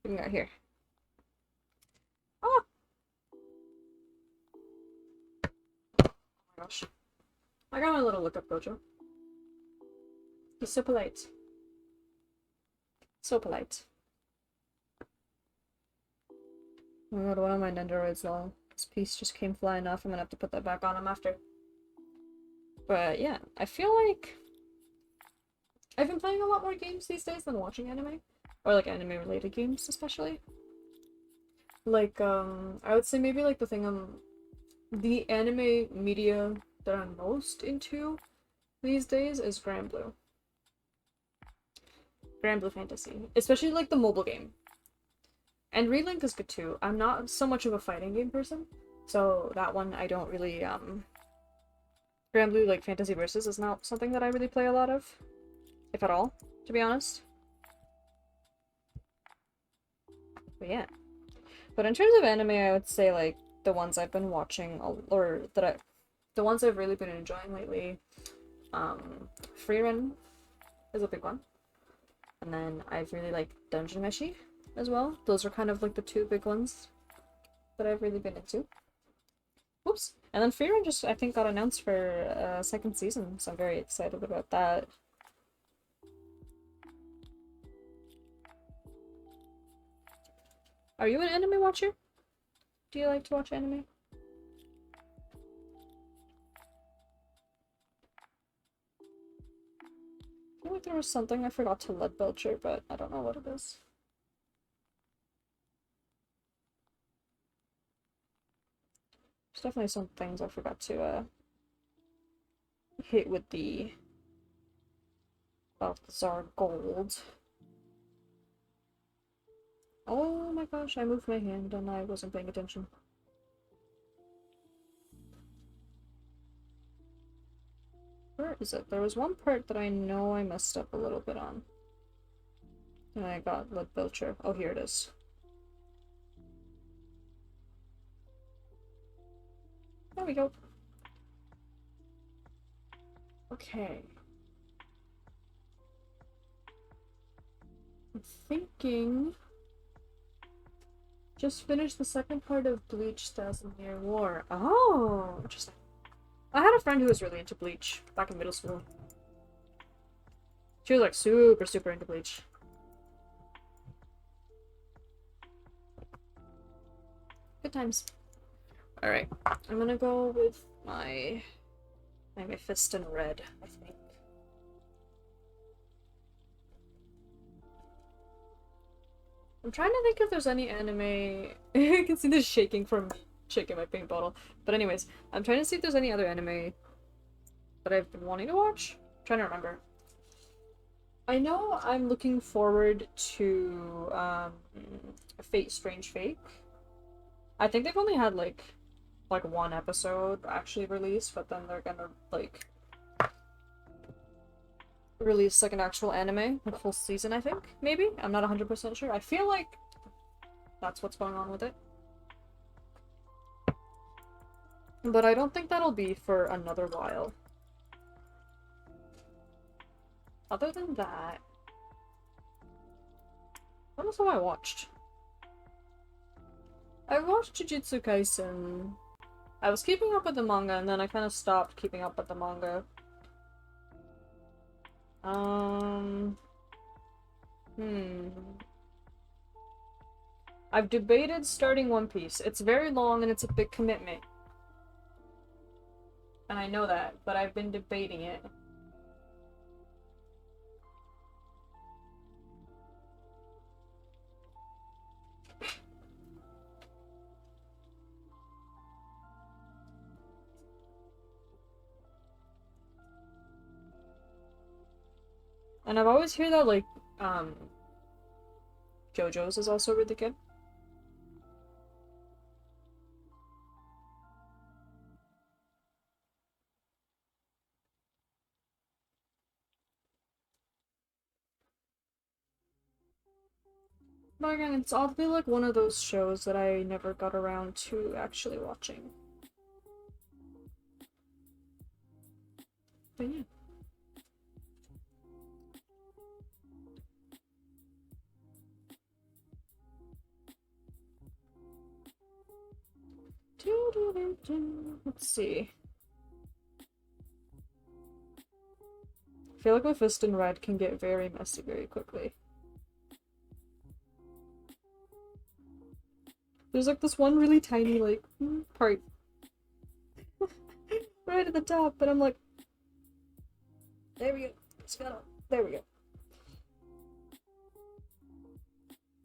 Looking out here. Oh my gosh. I got my little lookup Gojo. He's so polite. So polite. Oh my god, one of my Nendoroids long. This piece just came flying off. I'm gonna have to put that back on him after. But yeah, I feel like I've been playing a lot more games these days than watching anime. Or like anime related games especially. Like, I would say maybe like the anime media that I'm most into these days is Granblue. Granblue Fantasy. Especially like the mobile game. And Relink is good too. I'm not so much of a fighting game person, so that one I don't really, Granblue, like, Fantasy Versus is not something that I really play a lot of. If at all, to be honest. But yeah. But in terms of anime, I would say, like, the ones I've been watching, the ones I've really been enjoying lately, Frieren is a big one. And then I've really liked Dungeon Meshi as well. Those are kind of like the two big ones that I've really been into. Whoops. And then Frieren just, I think, got announced for a second season, so I'm very excited about that. Are you an anime watcher? Do you like to watch anime? I feel like there was something I forgot to lead Belcher, but I don't know what it is. There's definitely some things I forgot to hit with the Balthazar Gold. Oh my gosh, I moved my hand and I wasn't paying attention. Where is it? There was one part that I know I messed up a little bit on. And I got lead Belcher. Oh, here it is. There we go. Okay. I'm thinking Just finished the second part of Bleach 1000-Year War. Oh, interesting. I had a friend who was really into Bleach back in middle school. She was like super, super into Bleach. Good times. Alright, I'm gonna go with my fist in red, I think. I'm trying to think if there's any anime. I can see this shaking from shaking my paint bottle. But anyways, I'm trying to see if there's any other anime that I've been wanting to watch. I'm trying to remember. I know I'm looking forward to Fate Strange Fate. I think they've only had like one episode actually released, but then they're gonna like release like an actual anime, a full season, I think. Maybe? I'm not 100% sure. I feel like that's what's going on with it. But I don't think that'll be for another while. Other than that, what else have I watched? I watched Jujutsu Kaisen. I was keeping up with the manga, and then I kind of stopped keeping up with the manga. I've debated starting One Piece. It's very long and it's a big commitment. And I know that, but I've been debating it. And I've always heard that, like, JoJo's is also really good. But again, it's oddly like one of those shows that I never got around to actually watching. But yeah. Let's see. I feel like my fist in red can get very messy very quickly. There's like this one really tiny like part right at the top, but I'm like, there we go. There we go.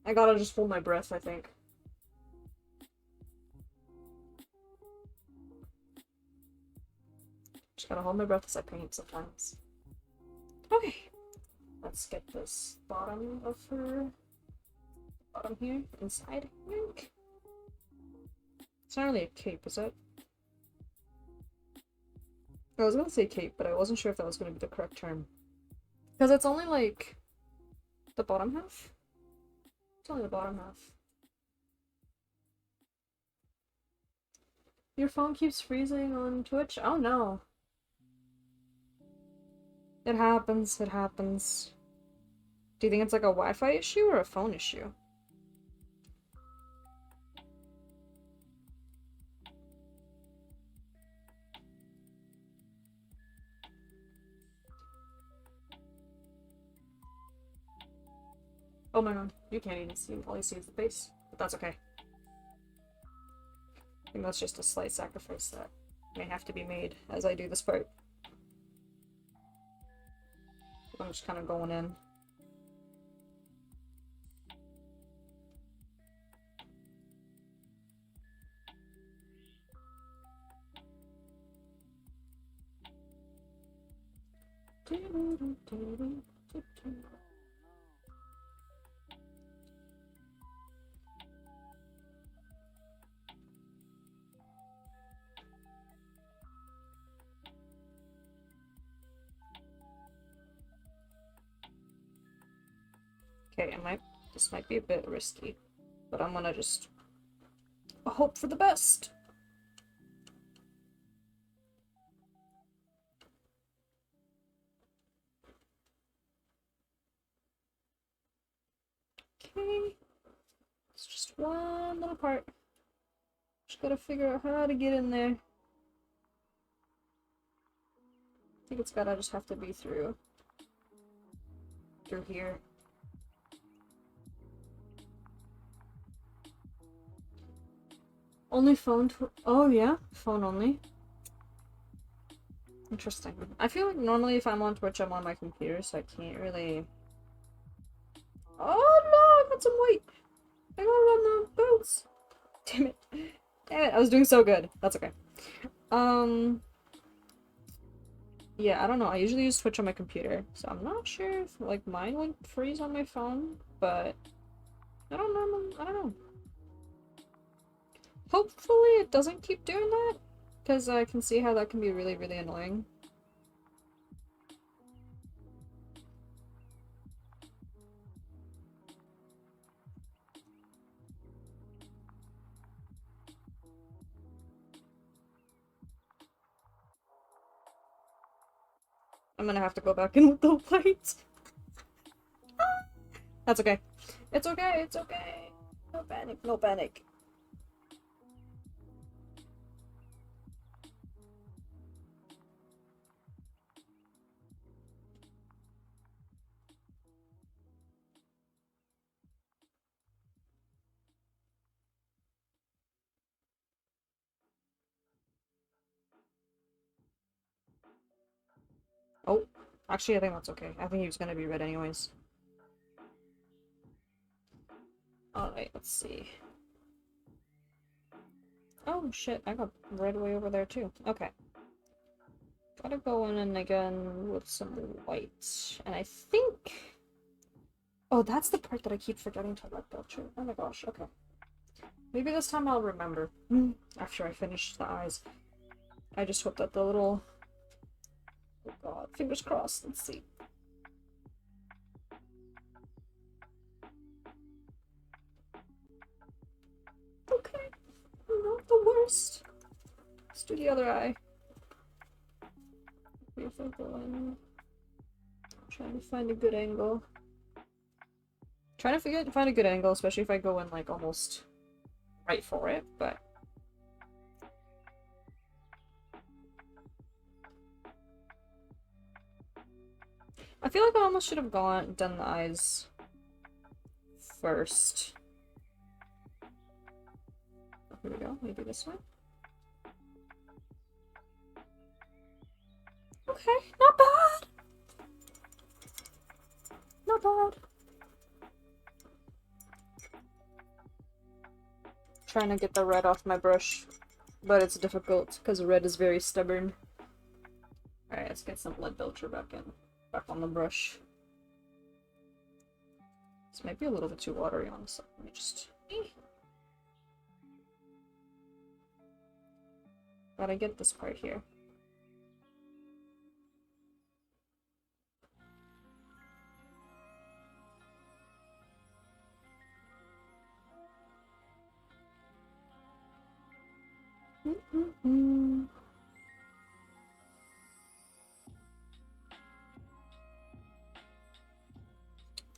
I gotta just hold my breath, I think. Just gotta hold my breath as I paint sometimes. Okay. Let's get this bottom of her bottom here inside. Wink. It's not really a cape, is it? I was gonna say cape, but I wasn't sure if that was gonna be the correct term. Because it's only like the bottom half. It's only the bottom half. Your phone keeps freezing on Twitch? Oh no. It happens, it happens. Do you think it's like a Wi-Fi issue or a phone issue? Oh my god, you can't even see, all you see is the face. But that's okay. I think that's just a slight sacrifice that may have to be made as I do this part. I'm just kind of going in. Okay, this might be a bit risky, but I'm gonna just hope for the best. Okay, it's just one one little part. Just gotta figure out how to get in there. I think it's gotta just have to be through here. Only phone oh yeah, phone only. Interesting. I feel like normally if I'm on Twitch, I'm on my computer, so I can't really... Oh no, I got some white! I got it on the boots! Damn it. Damn it, I was doing so good. That's okay. Yeah, I don't know. I usually use Twitch on my computer, so I'm not sure if, like, mine would freeze on my phone, but... I don't know. Hopefully it doesn't keep doing that, because I can see how that can be really, really annoying. I'm gonna have to go back in with the white. That's okay. It's okay, it's okay. No panic, no panic. Oh, actually I think that's okay. I think he was gonna be red anyways. Alright, let's see. Oh shit, I got red way over there too. Okay. Gotta go in again with some white. And I think... Oh, that's the part that I keep forgetting to let go to. Oh my gosh, okay. Maybe this time I'll remember. After I finish the eyes. I just hope that the little... Oh god, fingers crossed, let's see. Okay, not the worst. Let's do the other eye. If I go in... Trying to find a good angle. Trying to find a good angle, especially if I go in, like, almost right for it, but... I feel like I almost should have done the eyes first. Here we go, maybe this way. Okay, not bad! Not bad. Trying to get the red off my brush, but it's difficult because red is very stubborn. Alright, let's get some ENVtuber back on the brush. This might be a little bit too watery, honestly. Let me just... Gotta get this part here. I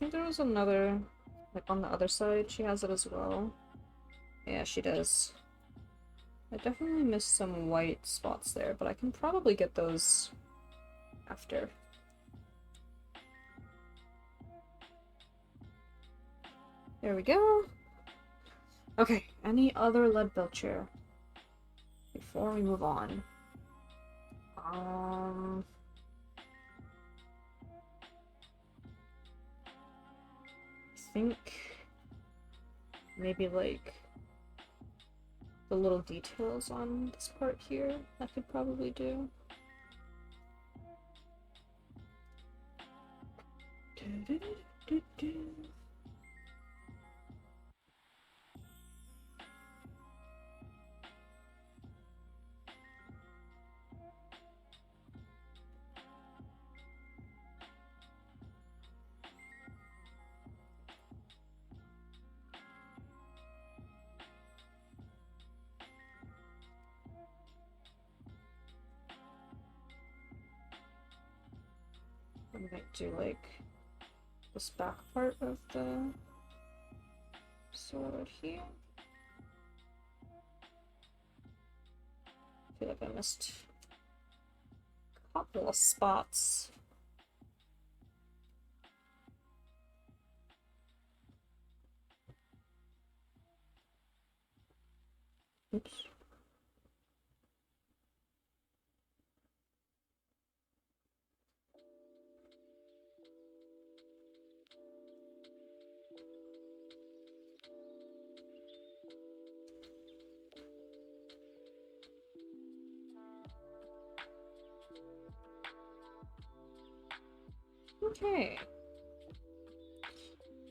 think there was another, like on the other side, she has it as well. Yeah, she does. I definitely missed some white spots there, but I can probably get those after. There we go. Okay, any other ENVtuber before we move on? I think maybe like the little details on this part here I could probably do. I might do like this back part of the sword here. feel like I missed a couple of spots. Oops. Okay.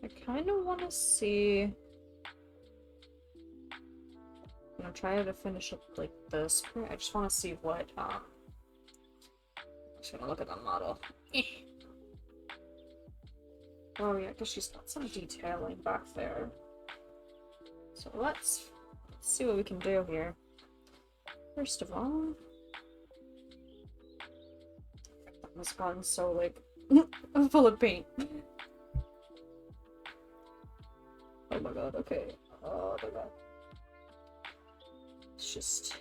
I kind of want to see. I'm gonna try to finish up like this. I just want to see what. I'm just gonna look at the model. Oh yeah, because she's got some detailing back there. So let's see what we can do here. First of all, that was gotten so like full of paint. Oh my god, okay. Oh my god. It's just...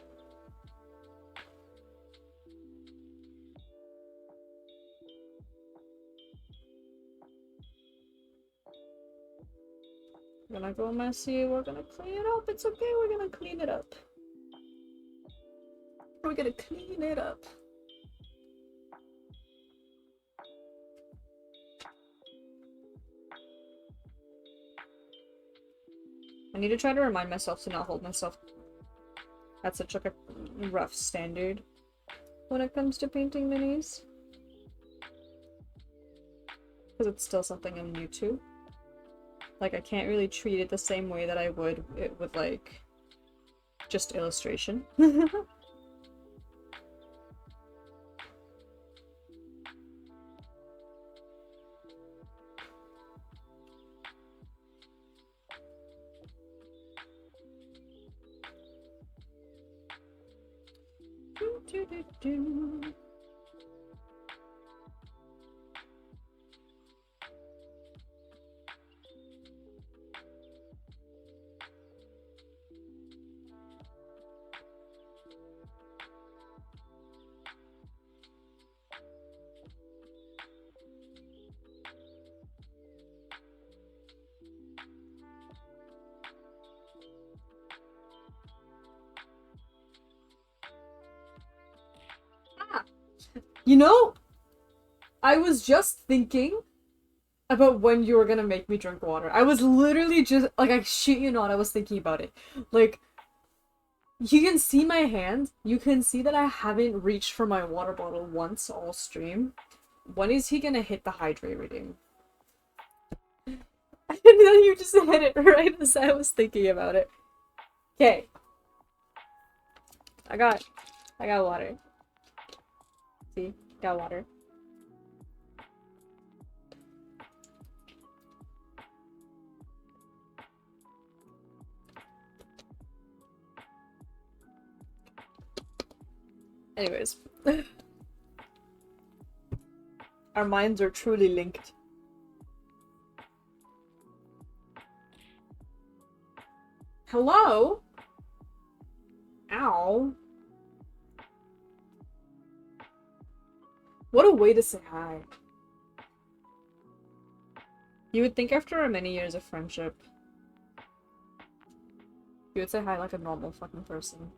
We're gonna go messy, we're gonna clean it up, it's okay, we're gonna clean it up. We're gonna clean it up. I need to try to remind myself to not hold myself at such like a rough standard when it comes to painting minis. Because it's still something I'm new to. Like, I can't really treat it the same way that I would it with, like, just illustration. You know, I was just thinking about when you were gonna make me drink water. I was literally just, like, I shit you not, I was thinking about it. Like, you can see my hand. You can see that I haven't reached for my water bottle once all stream. When is he gonna hit the hydrate reading? And then you just hit it right as I was thinking about it. Okay. I got water. See? Got water. Anyways. Our minds are truly linked. Hello? Ow. What a way to say hi. You would think after many years of friendship, you would say hi like a normal fucking person.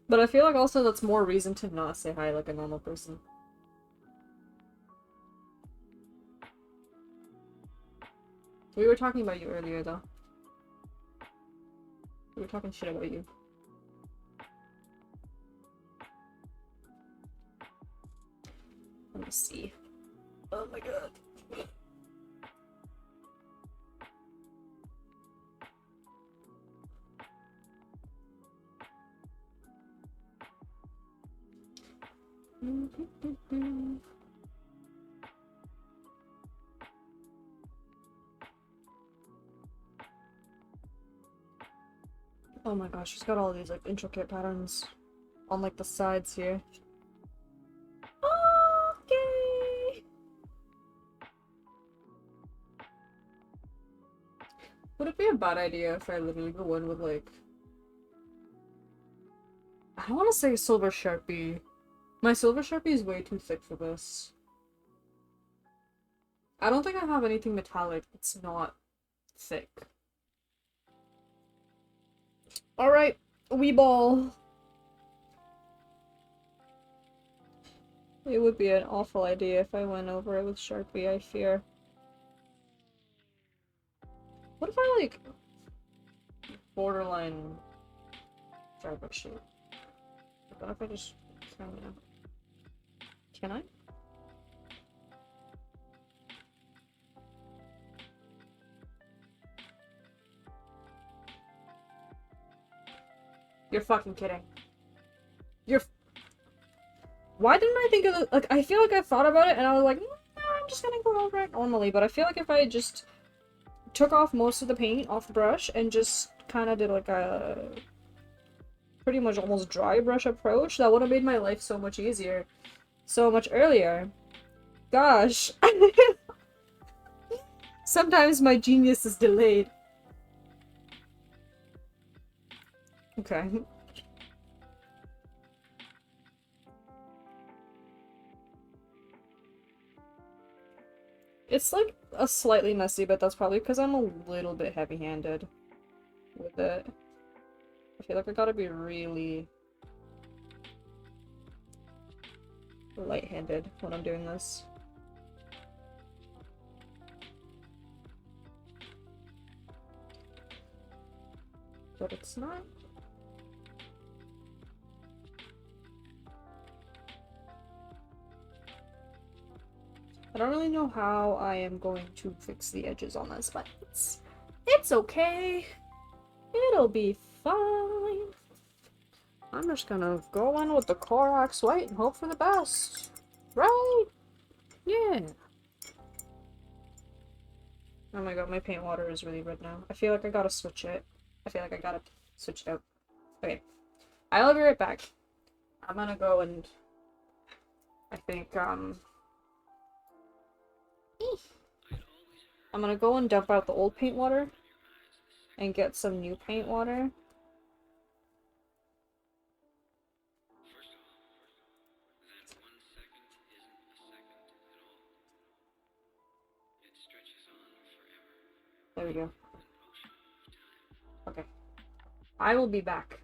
But I feel like also that's more reason to not say hi like a normal person. We were talking about you earlier, though. We were talking shit about you. Let me see. Oh my god. Oh my gosh, she's got all these like intricate patterns on like the sides here. Okay. Would it be a bad idea if I literally go in with, like... I don't want to say silver Sharpie. My silver Sharpie is way too thick for this. I don't think I have anything metallic that's not thick. Alright, wee ball. It would be an awful idea if I went over it with Sharpie, I fear. What if I, like, borderline fabric sheet? What if I just kind of... Can I? You're fucking kidding. You're... Why didn't I think of it? Like, I feel like I thought about it and I was like, no, I'm just gonna go over it normally, but I feel like if I just took off most of the paint off the brush and just kind of did like a pretty much almost dry brush approach, that would have made my life so much easier. So much earlier. Gosh. Sometimes my genius is delayed. Okay. It's like a slightly messy, but that's probably because I'm a little bit heavy-handed with it. I feel like I gotta be really light-handed when I'm doing this. But it's not. I don't really know how I am going to fix the edges on this, but it's okay. It'll be fine. I'm just gonna go in with the Corax White and hope for the best. Right? Yeah. Oh my god, my paint water is really red now. I feel like I gotta switch it. I feel like I gotta switch it out. Okay. I'll be right back. I'm gonna go and... I think, I'm gonna go and dump out the old paint water and get some new paint water. There we go. Okay. I will be back.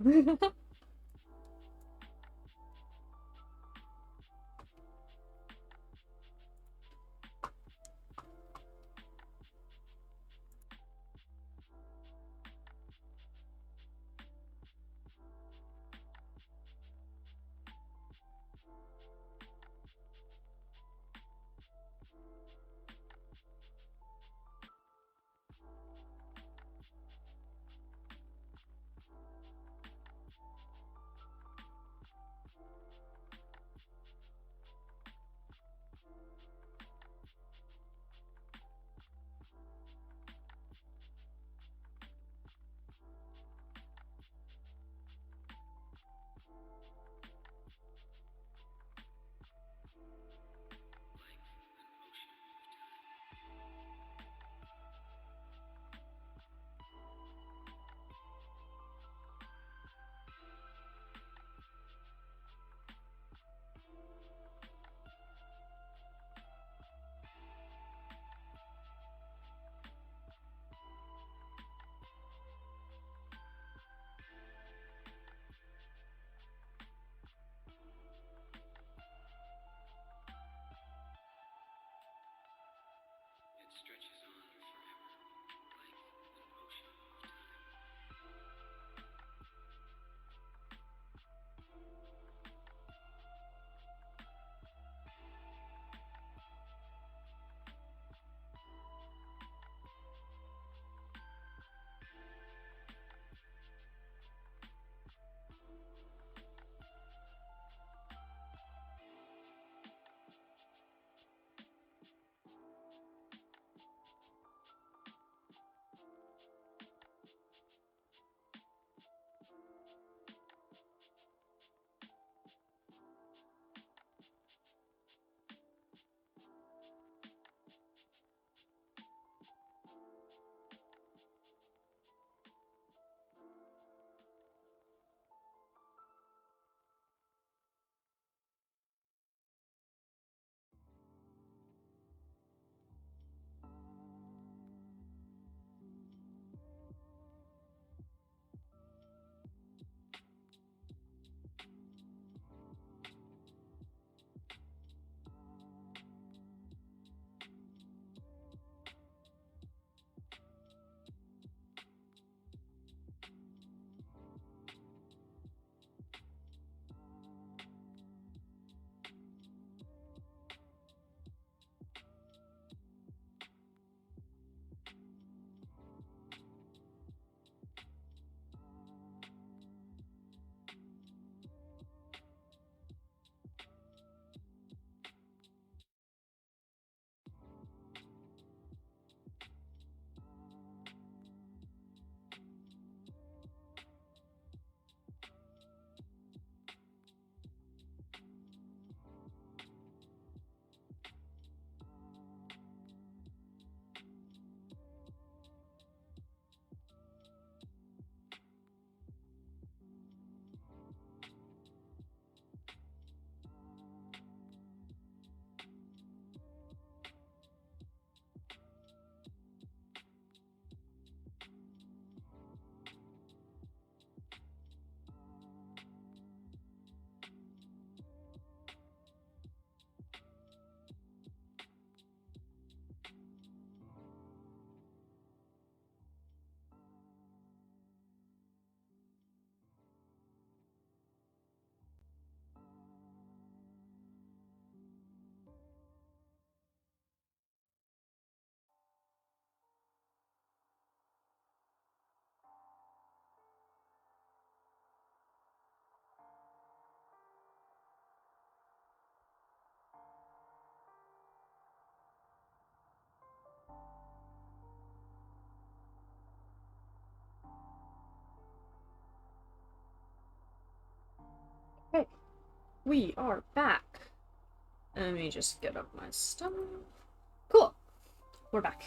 We are back. Let me just get up my stuff. Cool. We're back.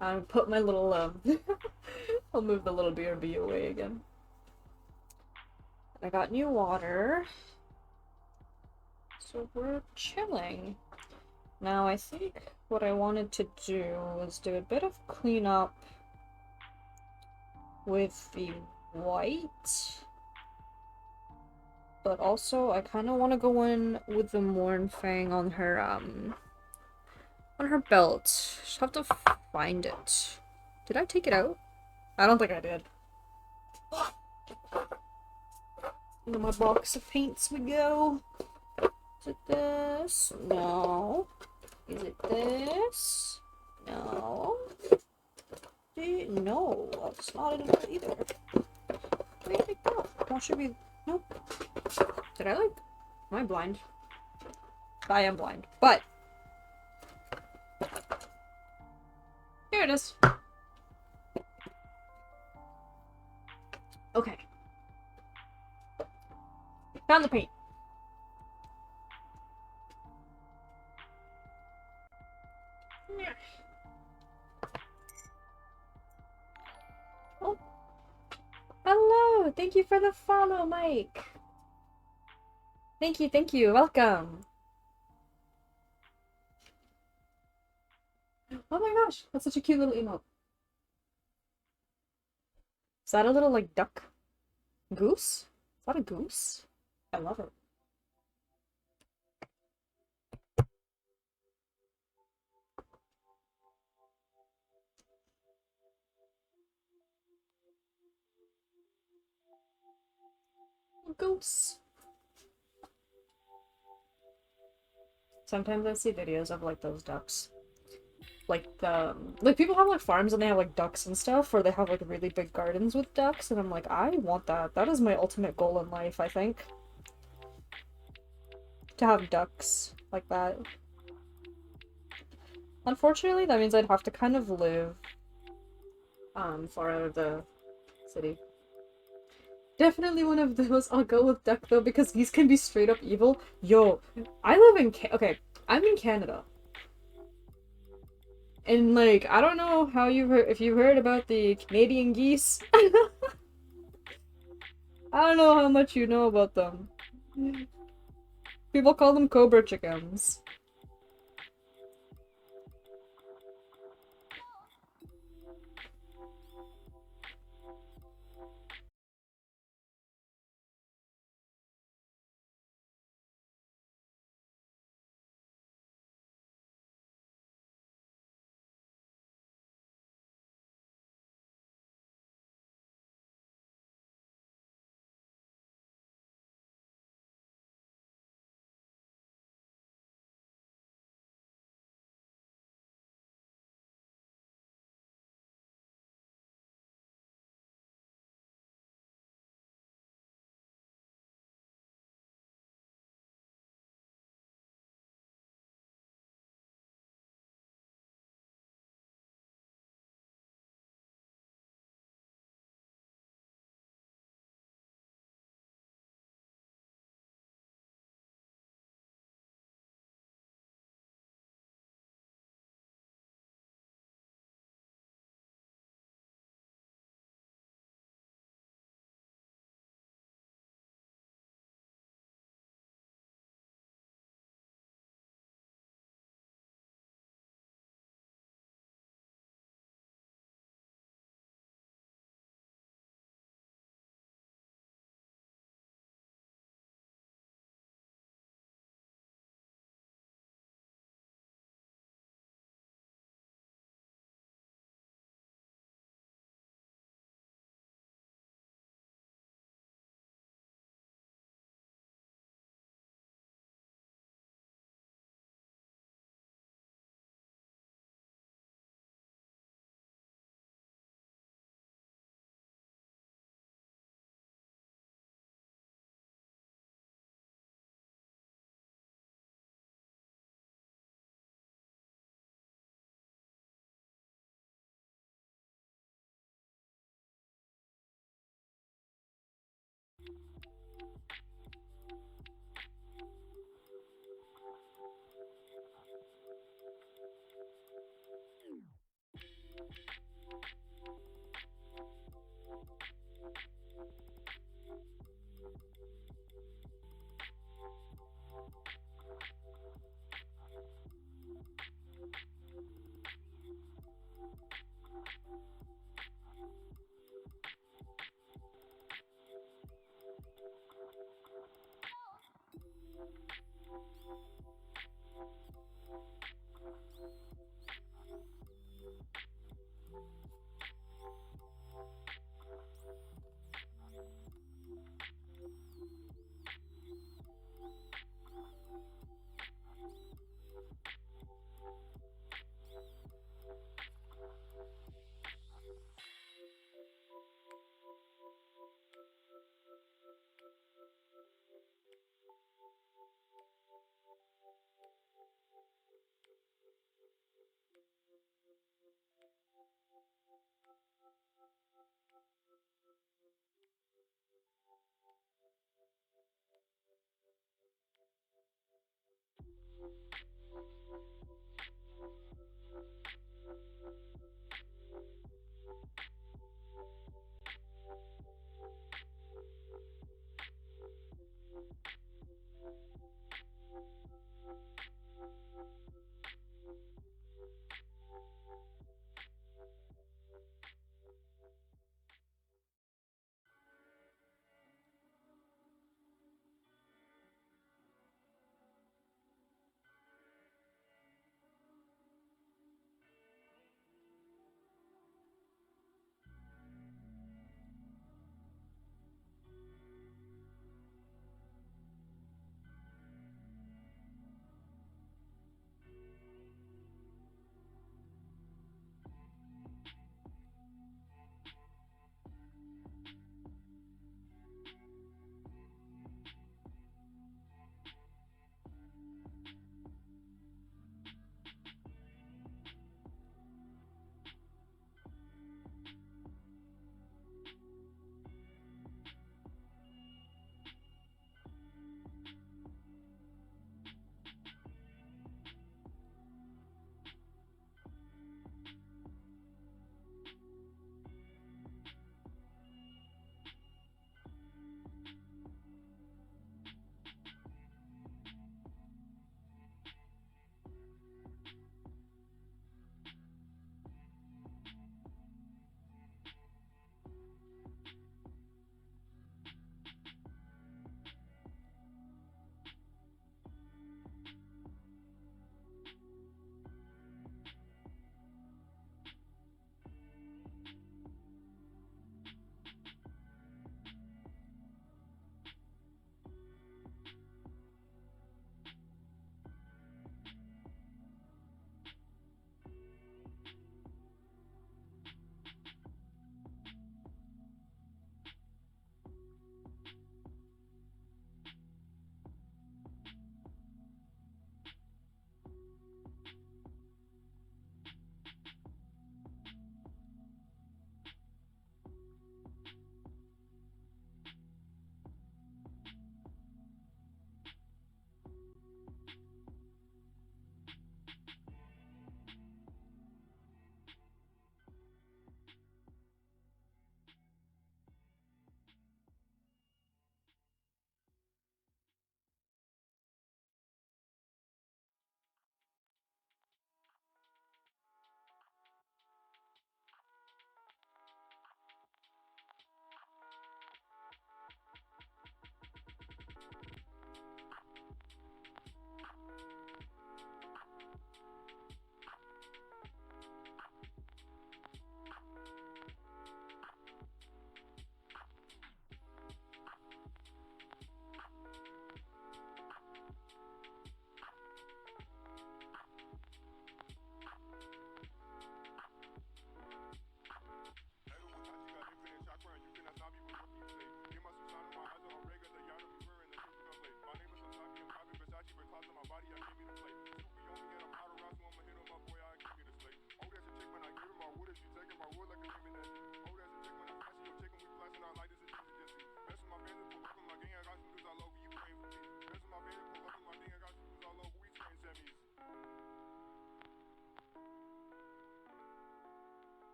I'll put my little, I'll move the little BRB away again. I got new water. So we're chilling. Now I think what I wanted to do was do a bit of cleanup with the white. But also I kind of want to go in with the Mournfang on her belt. Just have to find it. Did I take it out? I don't think I did. Into my box of paints we go. Is it this? No. Is it this? No. No, it's not in it either. Where did it go? That should be. Nope. Did I like? Am I blind? I am blind, but here it is. Okay. Found the paint. Oh. Hello! Thank you for the follow, Mike! Thank you, welcome! Oh my gosh, that's such a cute little emote. Is that a little, like, duck? Goose? Is that a goose? I love it. Goose. Sometimes I see videos of, like, those ducks. Like, people have, like, farms and they have, like, ducks and stuff, or they have, like, really big gardens with ducks, and I'm like, I want that. That is my ultimate goal in life, I think. To have ducks like that. Unfortunately, that means I'd have to kind of live, far out of the city. Definitely one of those. I'll go with duck, though, because these can be straight up evil. Yo, I live in okay, I'm in Canada. And, like, I don't know how if you've heard about the Canadian geese. I don't know how much you know about them. People call them cobra chickens.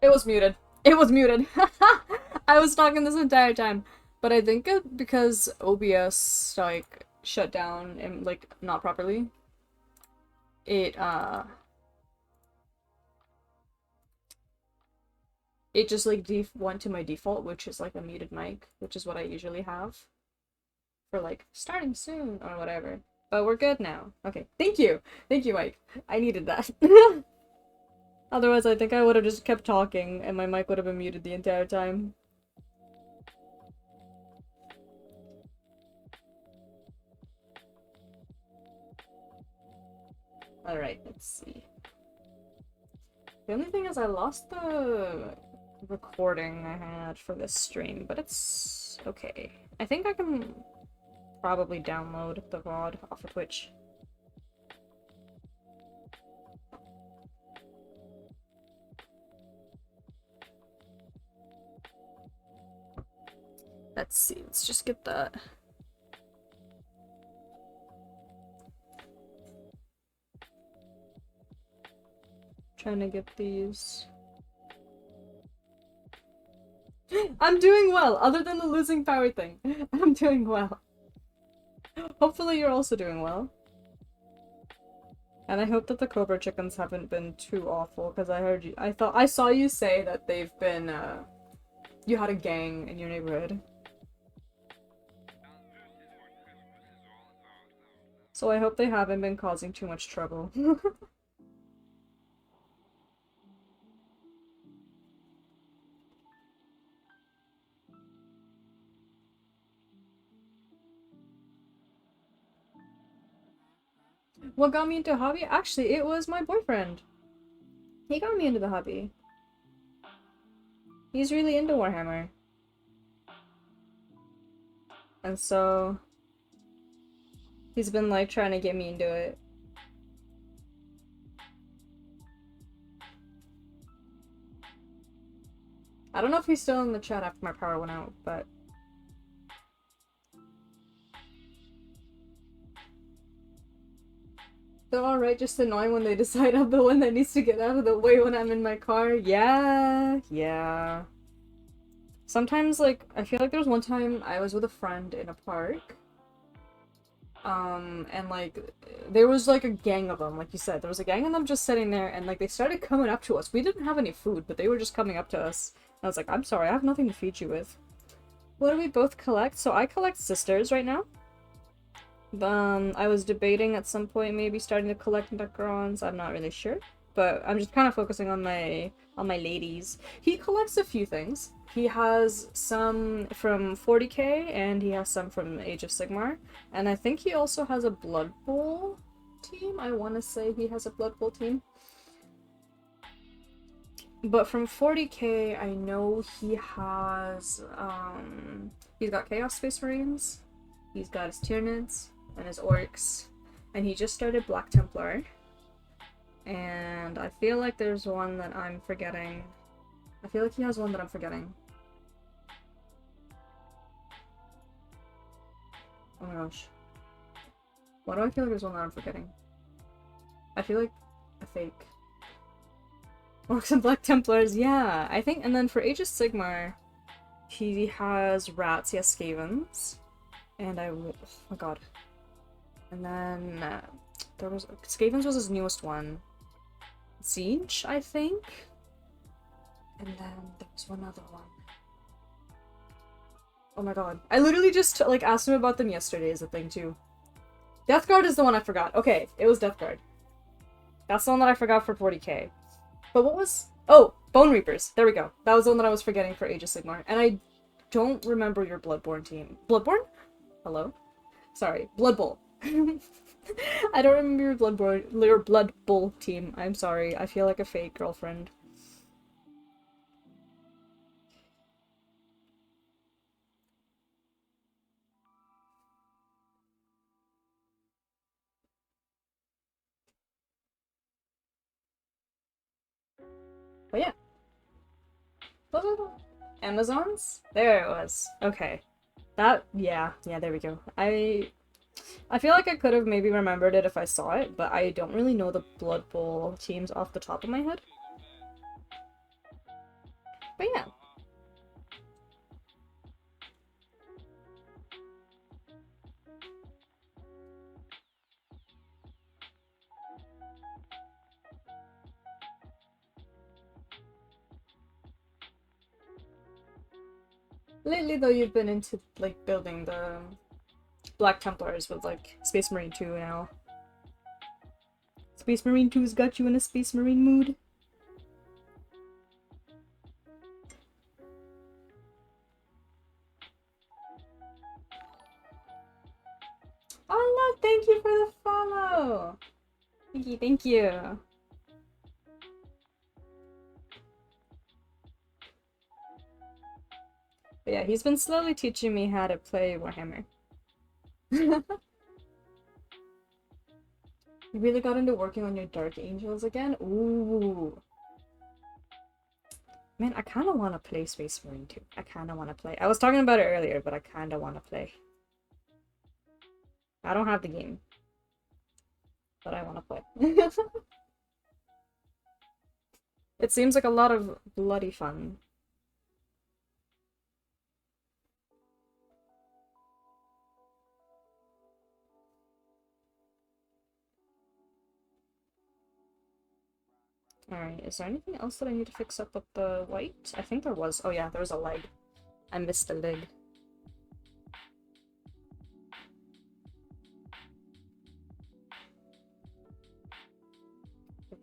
It was muted. It was muted. I was talking this entire time. But I think because OBS, like, shut down and, like, not properly, it just, like, went to my default, which is, like, a muted mic, which is what I usually have for, like, starting soon or whatever. But we're good now. Okay, thank you! Thank you, Mike. I needed that. Otherwise, I think I would have just kept talking and my mic would have been muted the entire time. Alright, let's see. The only thing is I lost the recording I had for this stream, but it's okay. I think I can probably download the VOD off of Twitch. Let's see, let's just get that. Trying to get these. I'm doing well, other than the losing power thing. I'm doing well. Hopefully you're also doing well. And I hope that the Cobra chickens haven't been too awful, because I heard you- I saw you say that they've been, you had a gang in your neighborhood. So I hope they haven't been causing too much trouble. What got me into a hobby? Actually, it was my boyfriend. He got me into the hobby. He's really into Warhammer. And so he's been like trying to get me into it. I don't know if he's still in the chat after my power went out, but they're alright, just annoying when they decide I'm the one that needs to get out of the way when I'm in my car. Yeah. Sometimes, like, I feel like there was one time I was with a friend in a park. And like, there was like a gang of them, like you said. There was a gang of them just sitting there, and like, they started coming up to us. We didn't have any food, but they were just coming up to us. And I was like, I'm sorry, I have nothing to feed you with. What do we both collect? So I collect sisters right now. I was debating at some point maybe starting to collect Necrons. I'm not really sure, but I'm just kind of focusing on my ladies. He collects a few things. He has some from 40k and he has some from Age of Sigmar, and I think he also has a Blood Bowl team. I want to say he has a Blood Bowl team. But from 40k, I know he has, he's got Chaos Space Marines, he's got his Tyranids, and his Orcs, and he just started Black Templar. And I feel like there's one that I'm forgetting. I feel like he has one that I'm forgetting. Oh my gosh. Why do I feel like there's one that I'm forgetting? I feel like a fake. Orcs and Black Templars, yeah, I think, and then for Age of Sigmar, he has rats, he has Skavens, and oh my god. And then, there was, Skavens was his newest one. Siege, I think? And then there was one other one. Oh my god. I literally just, like, asked him about them yesterday as a thing, too. Death Guard is the one I forgot. Okay, it was Death Guard. That's the one that I forgot for 40k. But what was... Oh, Bone Reapers. There we go. That was the one that I was forgetting for Age of Sigmar. And I don't remember your Bloodborne team. Bloodborne? Hello? Sorry. Blood Bowl. I don't remember your Blood Bowl team. I'm sorry. I feel like a fake girlfriend. But yeah. Amazons? There it was. Okay. That, yeah, there we go. I feel like I could have maybe remembered it if I saw it, but I don't really know the Blood Bowl teams off the top of my head. But yeah. Lately though, you've been into like building the Black Templars with like Space Marine 2 now. Space Marine 2's got you in a Space Marine mood. Oh no, thank you for the follow! Thank you, thank you. But yeah, he's been slowly teaching me how to play Warhammer. You really got into working on your Dark Angels again? Ooh. Man, I kind of want to play Space Marine 2. I kind of want to play. I was talking about it earlier, but I kind of want to play. I don't have the game. But I want to play. It seems like a lot of bloody fun. Alright, is there anything else that I need to fix up with the white? I think there was. Oh yeah, there was a leg. I missed a leg.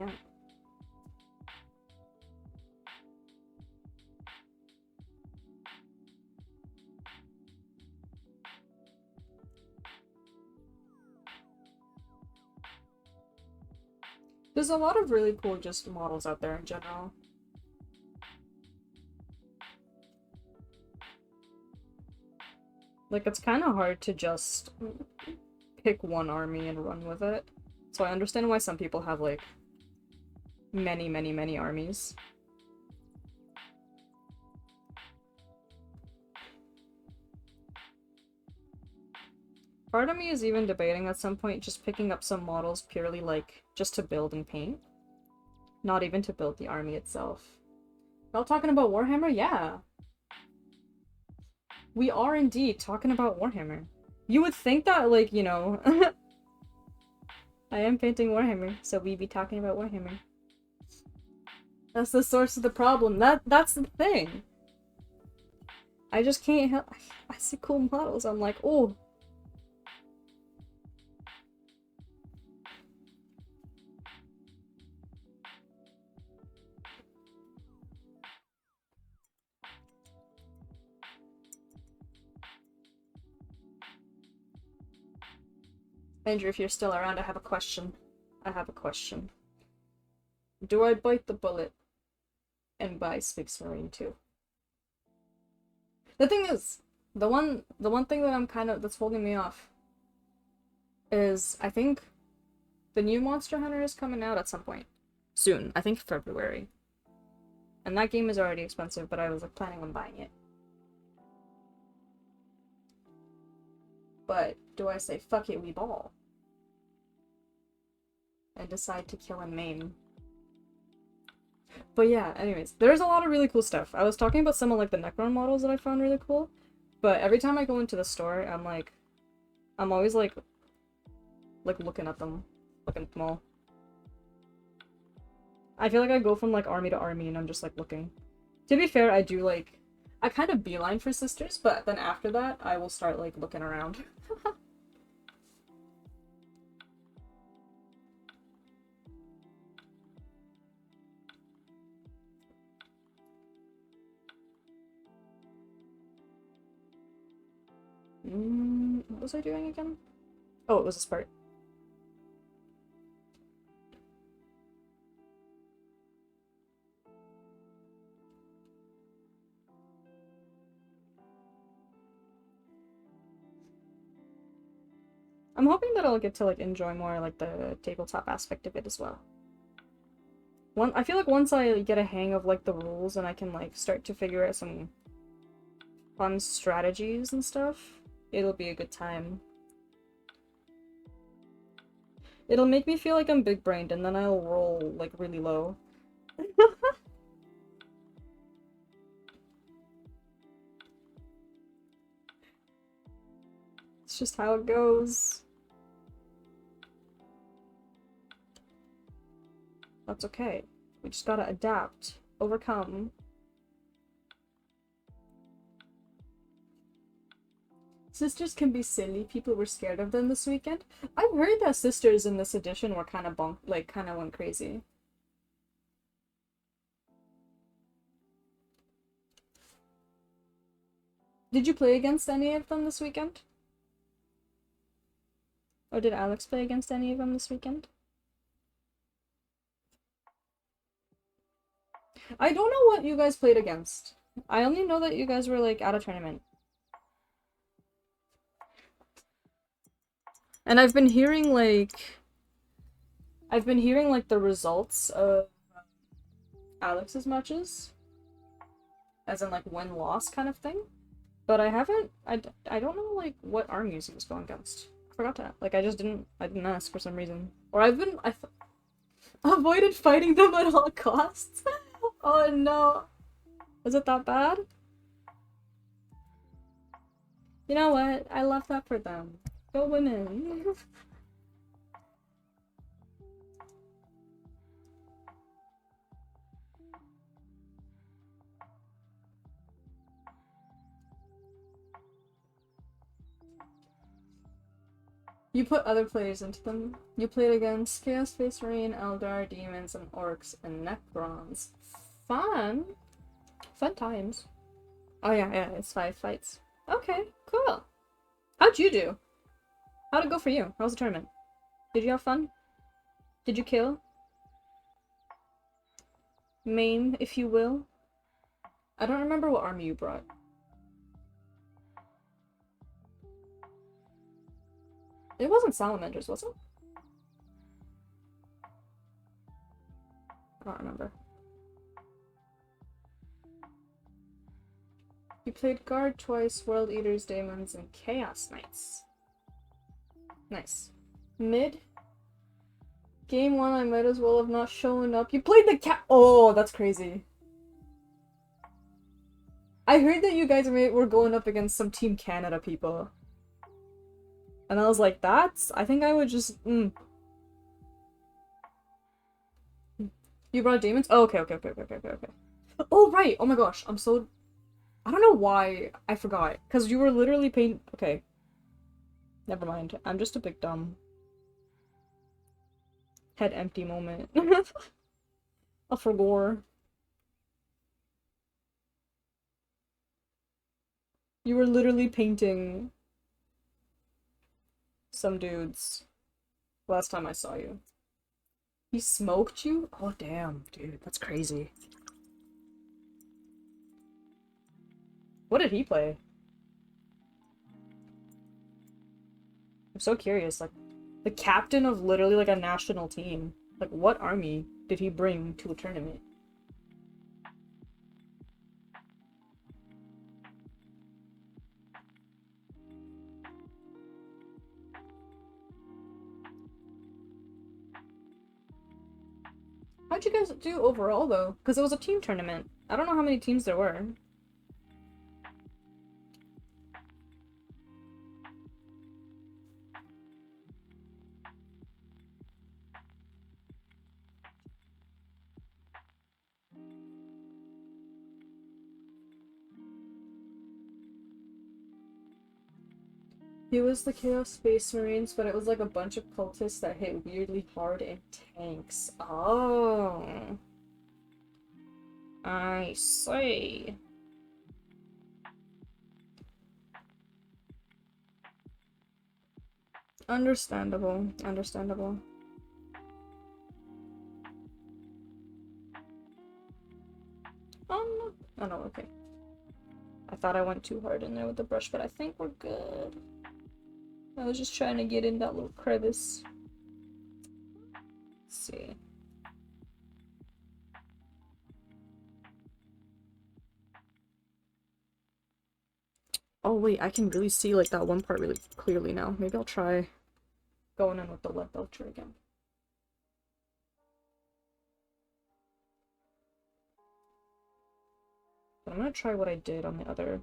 Yeah. There's a lot of really cool just models out there in general. Like, it's kind of hard to just pick one army and run with it. So I understand why some people have, like, many armies. Part of me is even debating at some point just picking up some models purely, like, just to build and paint. Not even to build the army itself. Y'all talking about Warhammer? Yeah. We are indeed talking about Warhammer. You would think that, like, you know... I am painting Warhammer, so we be talking about Warhammer. That's the source of the problem. That's the thing. I just can't help... I see cool models, I'm like, oh... Andrew, if you're still around, I have a question. I have a question. Do I bite the bullet and buy Space Marine 2? The thing is, the one thing that I'm that's holding me off is I think the new Monster Hunter is coming out at some point. Soon. I think February. And that game is already expensive, but I was like planning on buying it. But do I say fuck it, we ball? And decide to kill and maim? But yeah, anyways, there's a lot of really cool stuff. I was talking about some of like the Necron models that I found really cool, but every time I go into the store, I'm always like looking at them, looking at them all. I feel like I go from like army to army and I'm just like looking. To be fair, I do like, I kind of beeline for sisters, but then after that, I will start like looking around. What was I doing again? Oh, it was a Spart. I'm hoping that I'll get to like enjoy more like the tabletop aspect of it as well. I feel like once I get a hang of like the rules and I can like start to figure out some fun strategies and stuff, it'll be a good time. It'll make me feel like I'm big-brained and then I'll roll like really low. It's just how it goes. That's okay. We just gotta adapt, overcome. Sisters can be silly. People were scared of them this weekend. I've heard that sisters in this edition were kind of kind of went crazy. Did you play against any of them this weekend? Or did Alex play against any of them this weekend? I don't know what you guys played against. I only know that you guys were like at a tournament. And I've been hearing like the results of Alex's matches. As in like win-loss kind of thing. But I haven't I don't know like what armies he was going against. I forgot to like I didn't ask for some reason. Or I avoided fighting them at all costs. Oh no. Was it that bad? You know what? I love that for them. Go women. You put other players into them. You played against Chaos Space Marine, Eldar, Demons, and Orcs, and Necrons. Fun! Fun times. Oh yeah, it's 5 fights. Okay, cool. How'd you do? How'd it go for you? How was the tournament? Did you have fun? Did you kill? Maim, if you will? I don't remember what army you brought. It wasn't Salamanders, was it? I don't remember. You played Guard twice, World Eaters, Daemons, and Chaos Knights. Nice. Mid? Game 1, I might as well have not shown up. You played the cat- Oh, that's crazy. I heard that you guys were going up against some Team Canada people. And I was like, I think I would just, You brought demons? Oh, okay. Oh, right! Oh my gosh, I don't know why I forgot. Because you were literally painting- Okay. Never mind. I'm just a big dumb. Head empty moment. I forgot. You were literally painting some dudes last time I saw you. He smoked you? Oh damn, dude, that's crazy. What did he play? I'm so curious, like, the captain of literally like a national team. Like, what army did he bring to a tournament? How'd you guys do overall, though? Because it was a team tournament. I don't know how many teams there were. He was the Chaos Space Marines, but it was like a bunch of cultists that hit weirdly hard in tanks. Oh. I see. Understandable. Understandable. Oh no, okay. I thought I went too hard in there with the brush, but I think we're good. I was just trying to get in that little crevice. Let's see. Oh wait, I can really see like that one part really clearly now. Maybe I'll try going in with the lead belcher again. But I'm gonna try what I did on the other.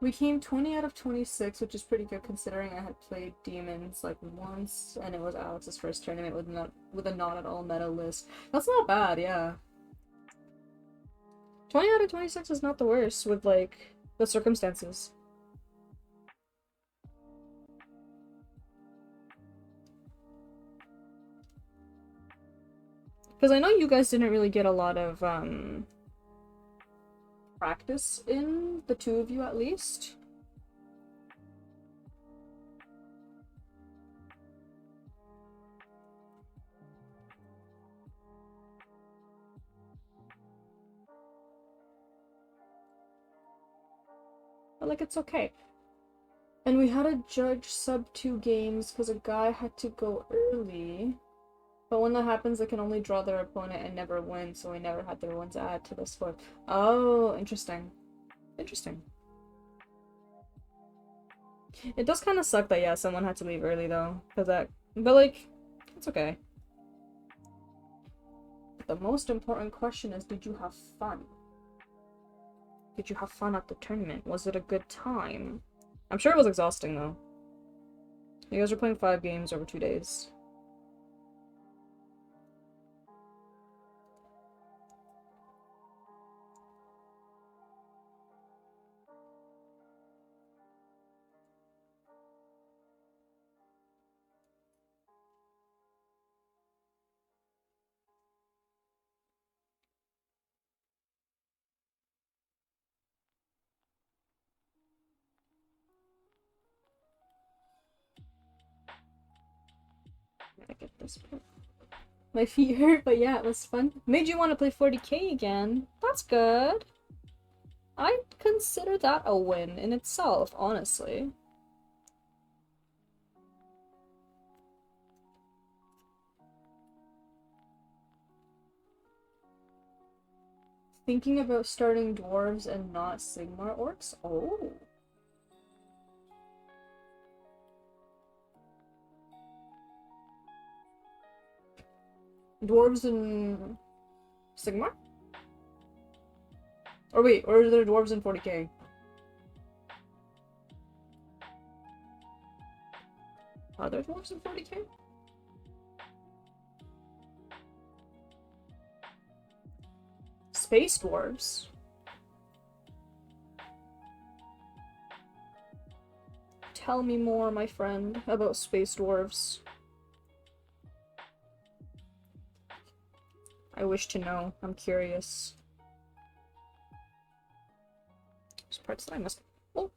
We came 20 out of 26, which is pretty good considering I had played Demons like once, and it was Alex's first tournament with a not at all meta list. That's not bad, yeah. 20 out of 26 is not the worst with like the circumstances. Because I know you guys didn't really get a lot of practice in, the two of you at least. But like, it's okay. And we had to judge sub 2 games because a guy had to go early. But when that happens, they can only draw their opponent and never win, so we never had their ones add to the score. Oh, interesting. Interesting. It does kind of suck that, yeah, someone had to leave early, though. But like, it's okay. The most important question is, did you have fun? Did you have fun at the tournament? Was it a good time? I'm sure it was exhausting, though. You guys were playing 5 games over 2 days. I get this part. My feet hurt, but yeah, it was fun. Made you want to play 40k again. That's good. I'd consider that a win in itself, honestly. Thinking about starting dwarves and not Sigmar orcs? Oh. Dwarves and Sigmar? Or wait, or are there dwarves in 40k? Are there dwarves in 40k? Space dwarves? Tell me more, my friend, about space dwarves. I wish to know. I'm curious. There's parts that I must... Oh!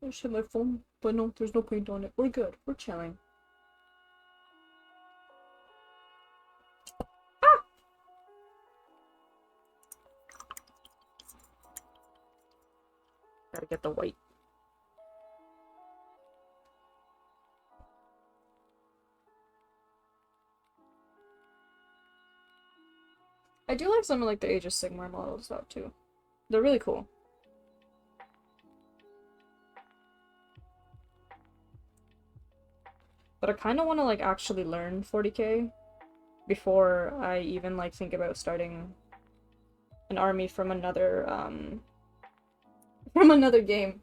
I just hit my phone, but no, there's no paint on it. We're good. We're chilling. Ah! Gotta get the white. I do like some of like the Age of Sigmar models though too. They're really cool. But I kind of want to like actually learn 40k before I even like think about starting an army from another game.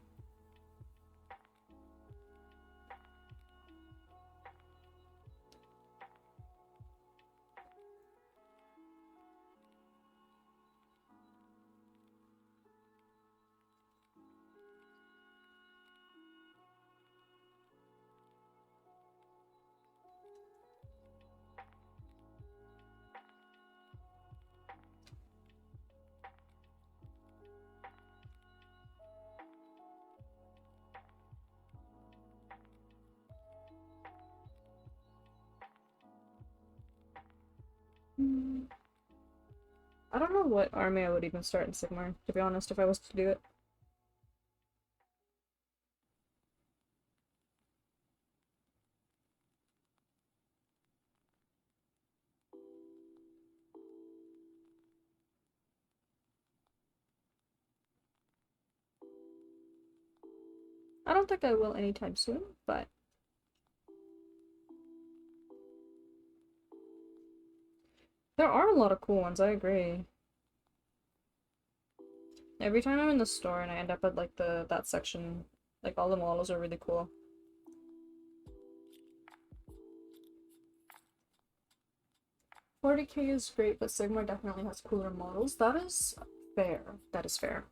I don't know what army I would even start in Sigmar, to be honest, if I was to do it. I don't think I will anytime soon, but there are a lot of cool ones, I agree. Every time I'm in the store and I end up at like that section, like all the models are really cool. $40K is great, but Sigmar definitely has cooler models. That is fair. That is fair.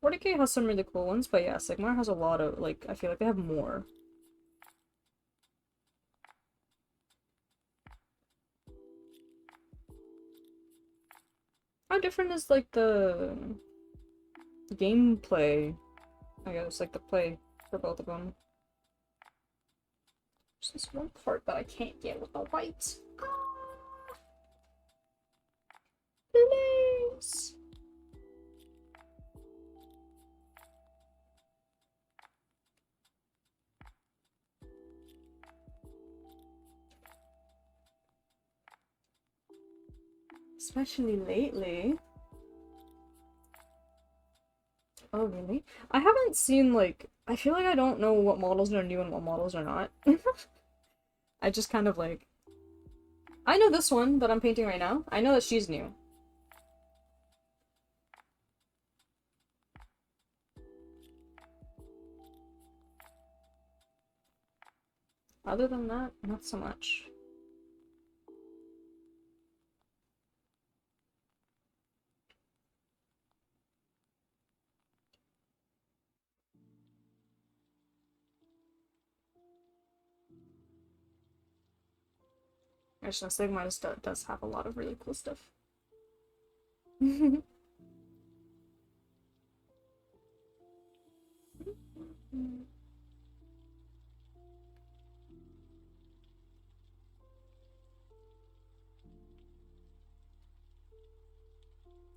40K has some really cool ones, but yeah, Sigmar has a lot of, like, I feel like they have more. How different is, like, the gameplay, I guess, like, the play for both of them? There's this one part that I can't get with the white. Ah! Please! Especially lately. Oh, really? I haven't seen, like, I feel like I don't know what models are new and what models are not. I just kind of, like, I know this one that I'm painting right now. I know that she's new. Other than that, not so much. Actually, Sigma does have a lot of really cool stuff.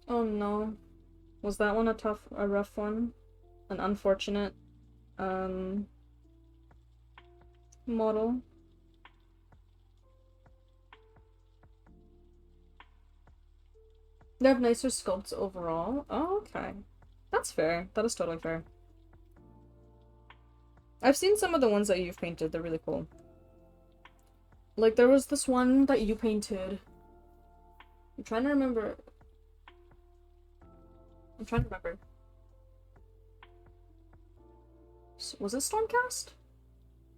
Oh no. Was that one a rough one? An unfortunate, model? They have nicer sculpts overall? Oh, okay. That's fair. That is totally fair. I've seen some of the ones that you've painted. They're really cool. Like, there was this one that you painted. I'm trying to remember. Was it Stormcast?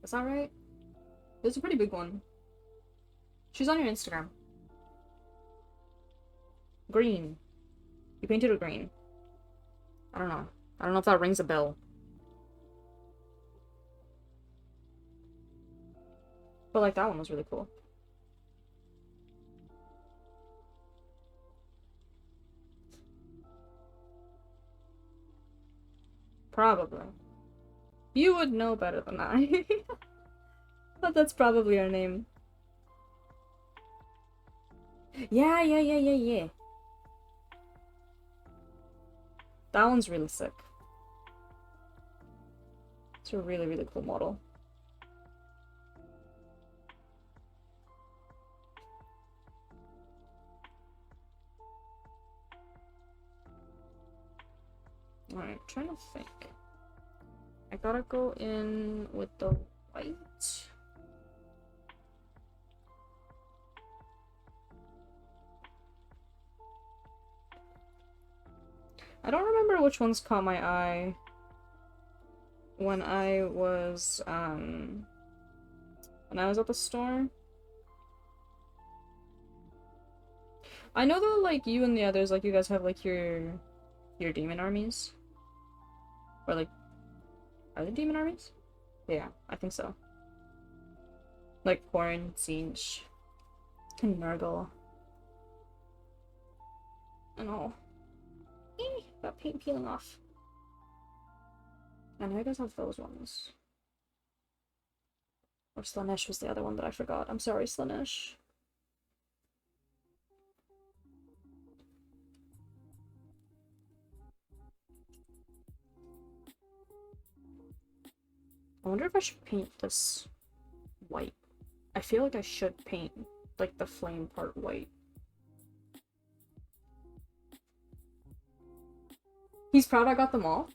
Is that right? It was a pretty big one. She's on your Instagram. Green. You painted her green. I don't know. I don't know if that rings a bell. But, like, that one was really cool. Probably. You would know better than I. But that's probably her name. Yeah. That one's really sick. It's a really, really cool model. Alright, I'm trying to think. I gotta go in with the white. I don't remember which ones caught my eye when I was at the store. I know that, like, you and the others, like, you guys have, like, your demon armies. Or, like, are they demon armies? Yeah, I think so. Like, Corn, Siege, and Nurgle. And all. That paint peeling off. I know you guys have those ones. Or Slanesh was the other one that I forgot. I'm sorry, Slanesh. I wonder if I should paint this white. I feel like I should paint, like, the flame part white. He's proud I got them all?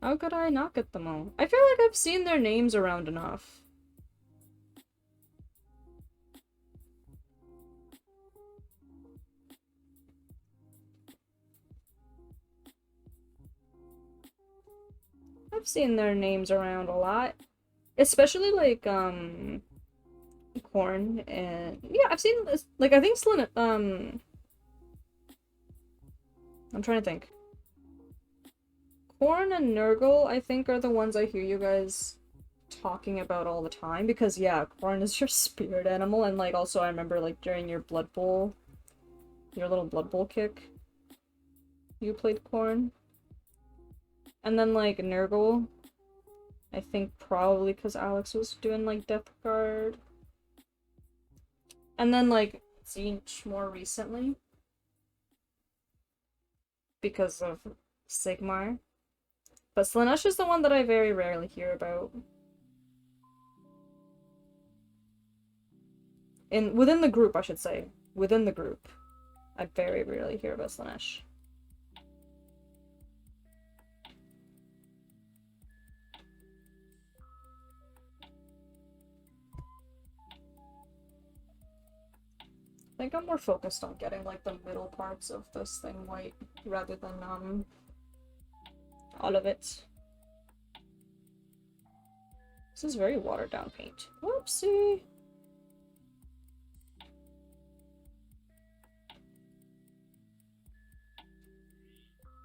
How could I not get them all? I feel like I've seen their names around enough. have seen their names around a lot. Especially like Corn and yeah, I've seen this like I think Selena I'm trying to think. Corn and Nurgle, I think, are the ones I hear you guys talking about all the time because yeah, Corn is your spirit animal and like also I remember like during your Blood Bowl, your little Blood Bowl kick, you played Corn. And then like Nurgle, I think probably because Alex was doing like Death Guard. And then like Zinch more recently because of Sigmar. But Slaanesh is the one that I very rarely hear about. Within the group, I should say. Within the group. I very rarely hear about Slaanesh. I think I'm more focused on getting like the middle parts of this thing white rather than all of it. This is very watered down paint. Whoopsie.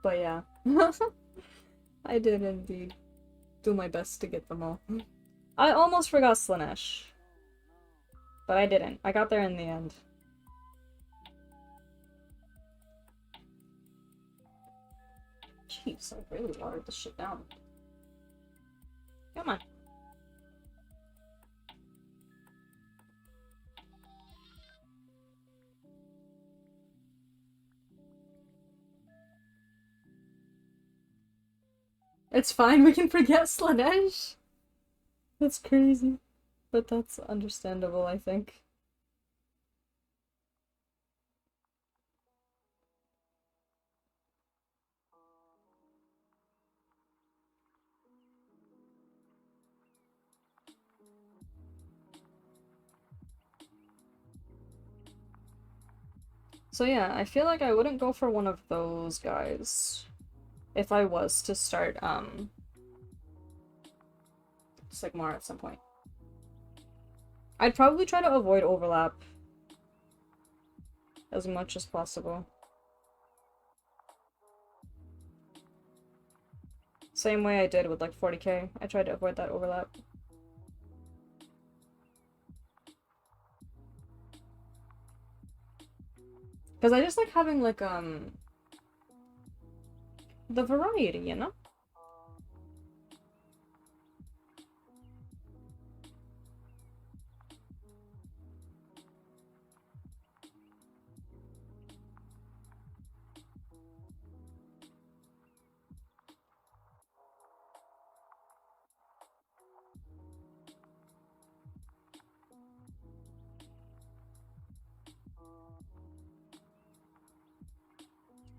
But yeah. I did indeed do my best to get them all. I almost forgot Slaanesh. But I didn't. I got there in the end. Jeez, I really watered this shit down. Come on. It's fine, we can forget Slaanesh. That's crazy. But that's understandable, I think. So yeah, I feel like I wouldn't go for one of those guys if I was to start, Sigmar at some point. I'd probably try to avoid overlap as much as possible. Same way I did with like 40k. I tried to avoid that overlap. Because I just like having like, the variety, you know?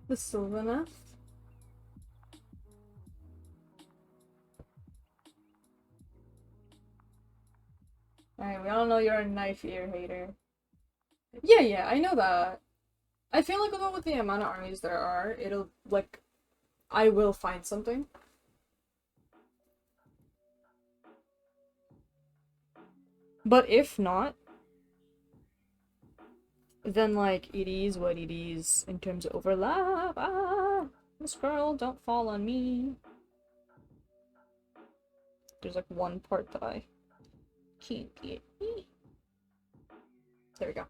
The Sylvaneth. Alright, we all know you're a knife ear hater. Yeah, I know that. I feel like although with the amount of armies there are, it'll, like, I will find something. But if not, then, like, it is what it is in terms of overlap. Ah! This girl, don't fall on me. There's, like, one part that I can't get. There we go.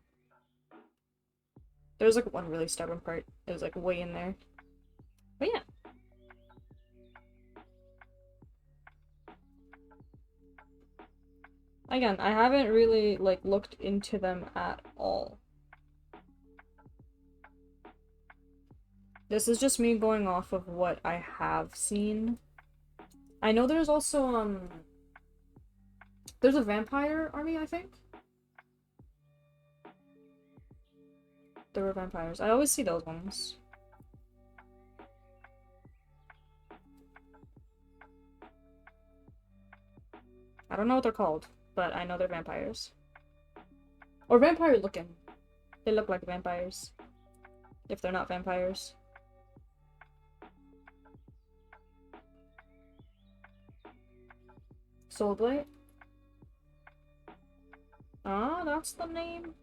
There's, like, one really stubborn part. It was, like, way in there. But yeah. Again, I haven't really, like, looked into them at all. This is just me going off of what I have seen. I know there's also, there's a vampire army, I think? There were vampires. I always see those ones. I don't know what they're called, but I know they're vampires. Or vampire looking. They look like vampires. If they're not vampires. Soulblight? Ah, that's the name.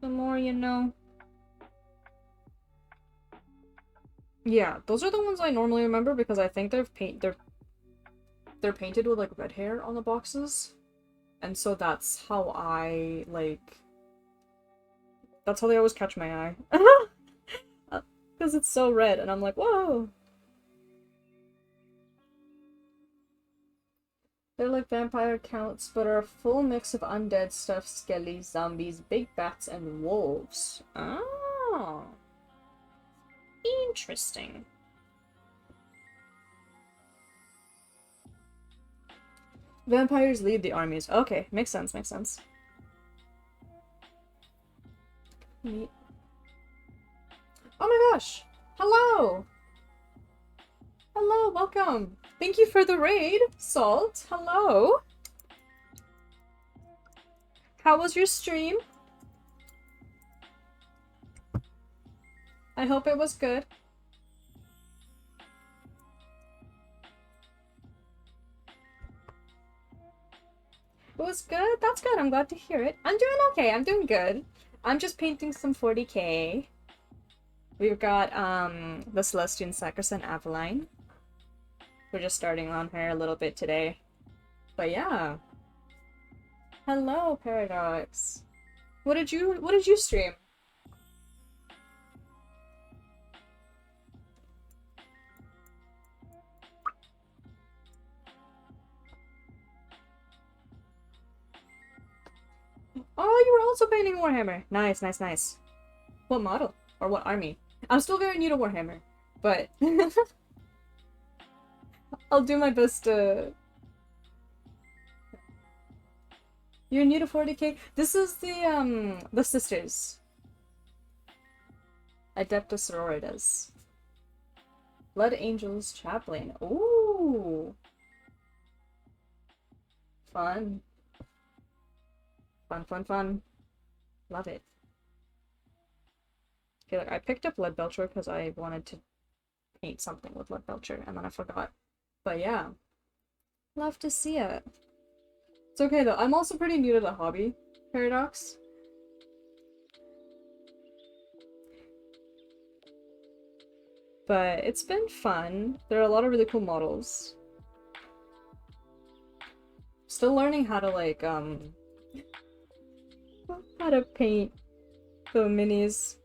The more you know. Yeah, those are the ones I normally remember because I think they're painted with like red hair on the boxes. And so that's how I like that's how they always catch my eye. Because it's so red and I'm like, whoa. They're like vampire counts, but are a full mix of undead stuff, skellies, zombies, big bats, and wolves. Oh. Interesting. Vampires lead the armies. Okay, makes sense, makes sense. Neat. Oh my gosh! Hello! Hello, welcome! Thank you for the raid, Salt. Hello! How was your stream? I hope it was good. It was good? That's good. I'm glad to hear it. I'm doing okay. I'm doing good. I'm just painting some 40k. We've got, the Celestian Sacrosanct Avaline. We're just starting on her a little bit today. But yeah. Hello, Paradox. What did you stream? Oh, you were also painting Warhammer. Nice, nice, nice. What model? Or what army? I'm still very new to Warhammer, but I'll do my best to... You're new to 40k? This is the sisters. Adeptus Sororitas. Blood Angels Chaplain. Ooh! Fun. Fun, fun, fun. Love it. Okay, like I picked up Leadbelcher because I wanted to paint something with Leadbelcher, and then I forgot. But yeah. Love to see it. It's okay though, I'm also pretty new to the hobby, Paradox. But it's been fun. There are a lot of really cool models. Still learning how to like, how to paint the minis.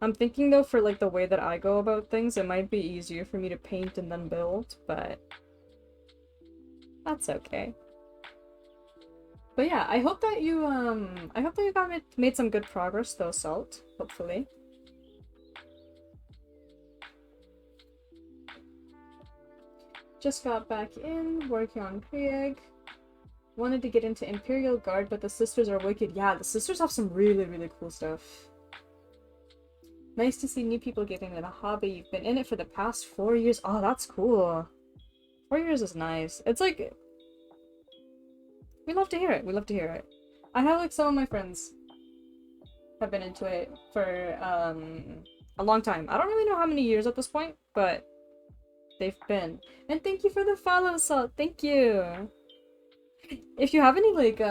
I'm thinking though, for like the way that I go about things, it might be easier for me to paint and then build, but that's okay. But yeah, I hope that you made some good progress though, Salt, hopefully. Just got back in, working on Krieg. Wanted to get into Imperial Guard, but the sisters are wicked. Yeah, the sisters have some really, really cool stuff. Nice to see new people getting into the hobby. You've been in it for the past 4 years. Oh, that's cool. 4 years is nice. It's like... We love to hear it. We love to hear it. I have like some of my friends have been into it for a long time. I don't really know how many years at this point, but they've been. And thank you for the follow, Salt. Thank you. If you have any like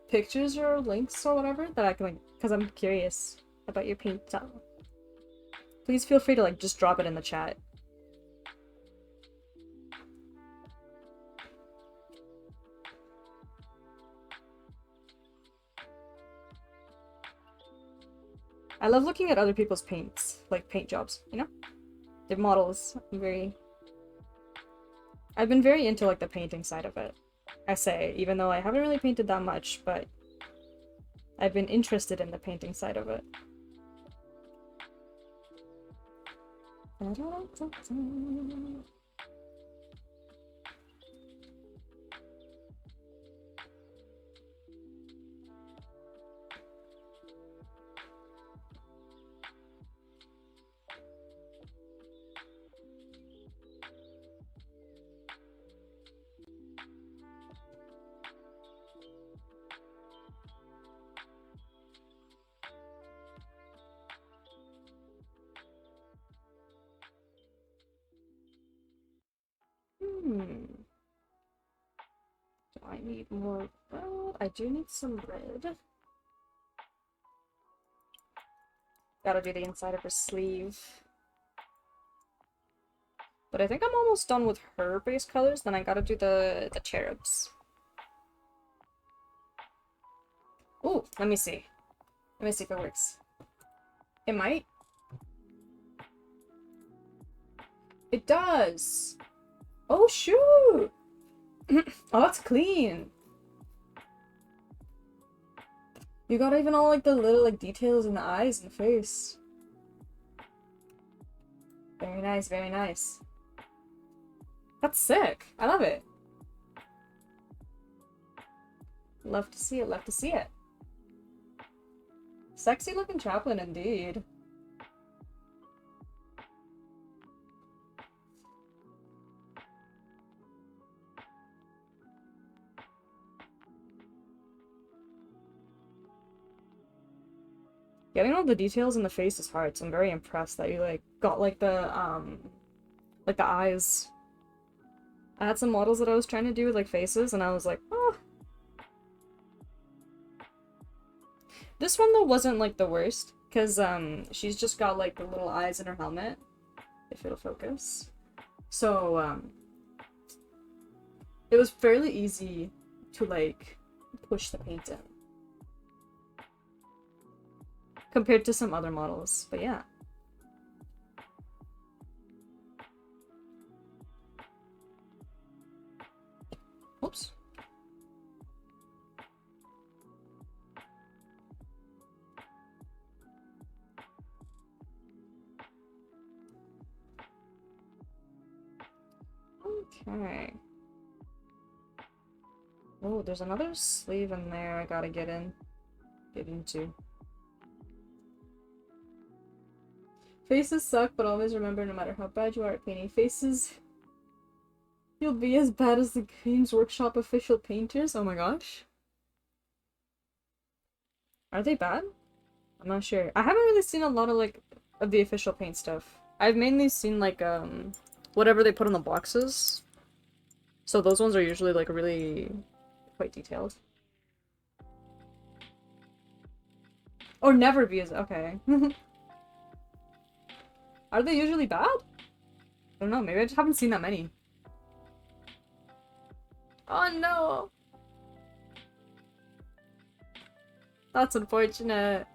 pictures or links or whatever that I can like, because I'm curious about your paint style, please feel free to like just drop it in the chat. I love looking at other people's paints, like paint jobs, you know? Their models. I've been very into like the painting side of it, I say, even though I haven't really painted that much, but I've been interested in the painting side of it. need more red. I do need some red. Gotta do the inside of her sleeve. But I think I'm almost done with her base colors, then I gotta do the cherubs. Ooh, let me see. Let me see if it works. It might. It does! Oh, shoot! Oh, that's clean! You got even all, like, the little, like, details in the eyes and the face. Very nice, very nice. That's sick! I love it! Love to see it, love to see it. Sexy looking chaplain indeed. Getting all the details in the face is hard, so I'm very impressed that you, like, got, like, the eyes. I had some models that I was trying to do with, like, faces, and I was like, oh. This one, though, wasn't, like, the worst, because, she's just got, like, the little eyes in her helmet, if it'll focus. So, it was fairly easy to, like, push the paint in. Compared to some other models, but yeah. Oops. Okay. Oh, there's another sleeve in there I gotta get into. Faces suck, but always remember, no matter how bad you are at painting faces, you'll be as bad as the Games Workshop official painters. Oh my gosh. Are they bad? I'm not sure. I haven't really seen a lot of, like, of the official paint stuff. I've mainly seen, like, whatever they put in the boxes. So those ones are usually, like, really quite detailed. Or never be as- okay. Are they usually bad? I don't know, maybe I just haven't seen that many. Oh no! That's unfortunate.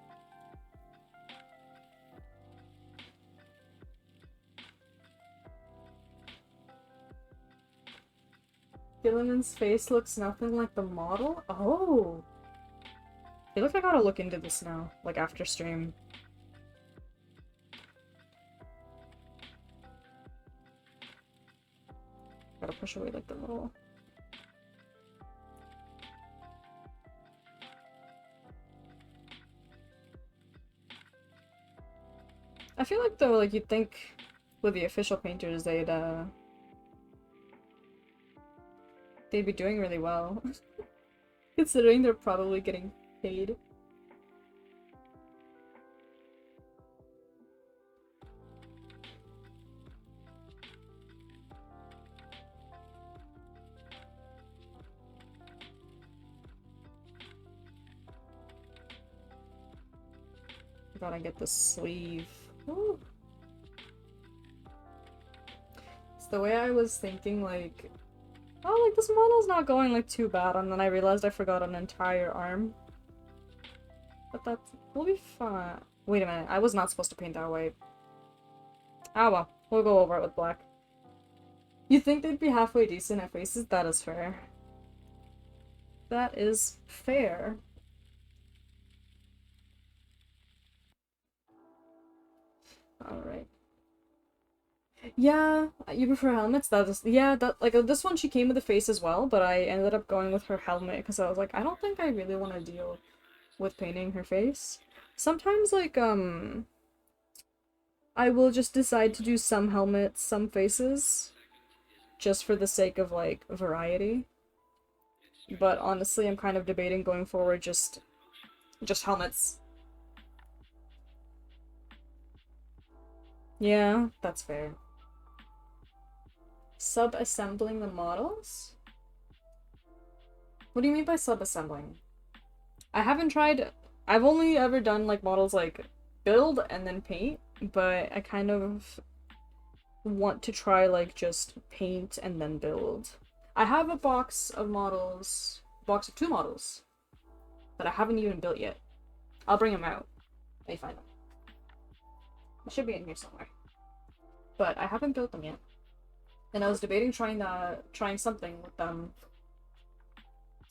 Gilliman's face looks nothing like the model? Oh! I feel like I gotta look into this now, like after stream. Gotta push away like the little... I feel like though, like you'd think with the official painters they'd be doing really well. Considering they're probably getting paid. I gotta get the sleeve. Ooh. It's the way I was thinking, like, oh, like, this model's not going, like, too bad, and then I realized I forgot an entire arm. But we'll be fine. Wait a minute, I was not supposed to paint that way. Ah well, we'll go over it with black. You think they'd be halfway decent at faces? That is fair. That is fair. Alright. Yeah, you prefer helmets? That is, yeah, that, like, this one she came with the face as well, but I ended up going with her helmet because I was like, I don't think I really want to deal with painting her face. Sometimes, like, I will just decide to do some helmets, some faces, just for the sake of, like, variety. But honestly, I'm kind of debating going forward just helmets. Yeah, that's fair. Sub-assembling the models? What do you mean by sub-assembling? I haven't tried... I've only ever done, like, models, like, build and then paint, but I kind of want to try, like, just paint and then build. I have a box of models... box of 2 models that I haven't even built yet. I'll bring them out. Let me find them. It should be in here somewhere. But I haven't built them yet. And I was debating trying something with them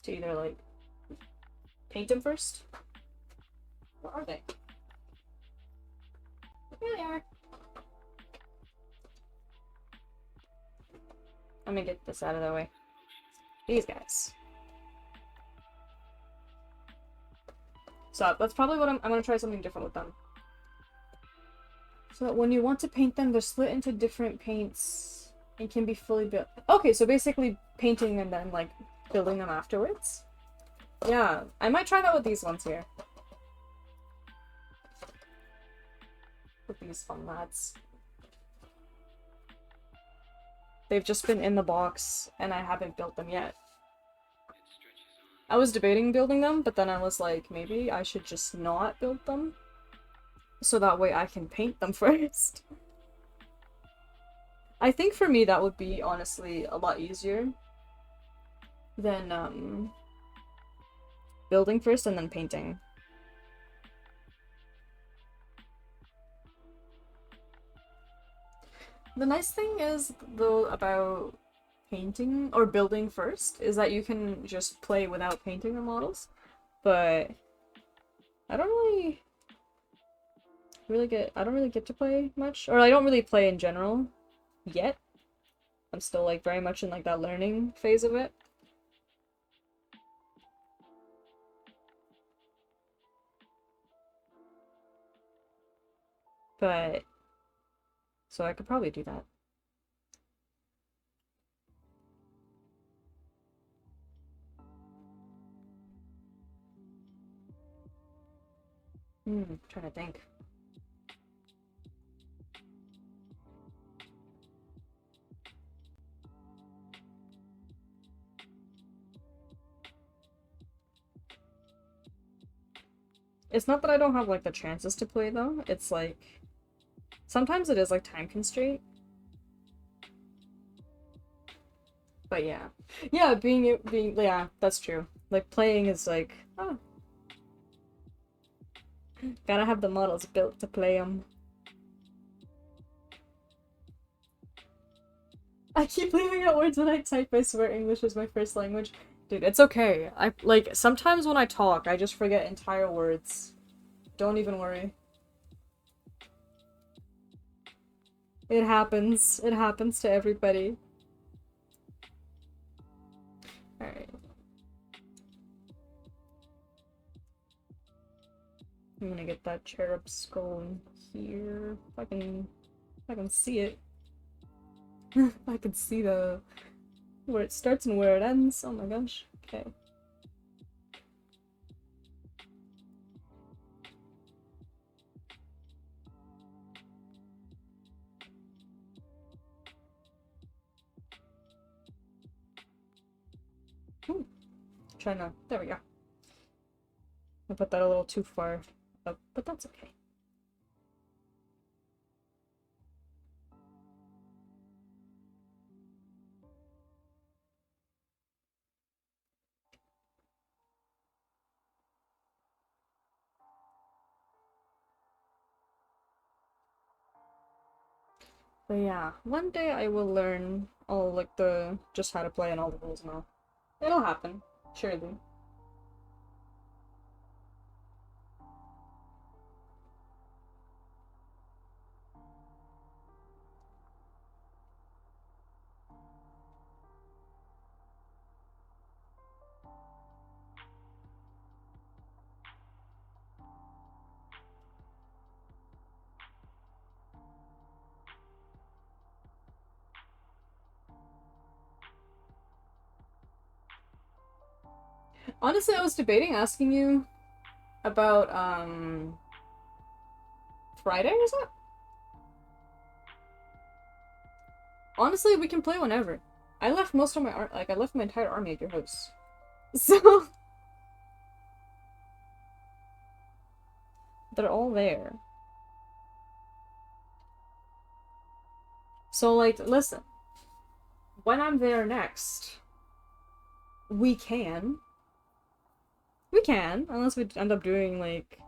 to either, like, paint them first. Where are they? Here they are. Let me get this out of the way. These guys. So that's probably what I'm gonna try something different with them. So that when you want to paint them, they're split into different paints and can be fully built. Okay, so basically painting and then, like, building them afterwards. Yeah, I might try that with these ones here. With these fun lads. They've just been in the box, and I haven't built them yet. I was debating building them, but then I was like, maybe I should just not build them. So that way I can paint them first. I think for me that would be, honestly, a lot easier than, building first and then painting. The nice thing is, though, about painting or building first is that you can just play without painting the models, but I don't really get to play much, or I don't really play in general yet. I'm still, like, very much in, like, that learning phase of it. But so I could probably do that. Trying to think. It's not that I don't have, like, the chances to play, though. It's, like, sometimes it is, like, time constraint. But yeah. Yeah, yeah, that's true. Like, playing is, like, oh. Gotta have the models built to play them. I keep leaving out words when I type. I swear English is my first language. Dude, it's okay. Like, sometimes when I talk, I just forget entire words. Don't even worry. It happens. It happens to everybody. Alright. I'm gonna get that cherub skull in here. If I can see it. I can see where it starts and where it ends. Oh my gosh. Okay. Ooh. Trying to. There we go. I put that a little too far up, but that's okay. But yeah, one day I will learn all, like, just how to play and all the rules and all. It'll happen, surely. Honestly, I was debating asking you about, Friday, is it? Honestly, we can play whenever. I left most of my I left my entire army at your house. So they're all there. So, like, listen. When I'm there next, we can. We can, unless we end up doing, like,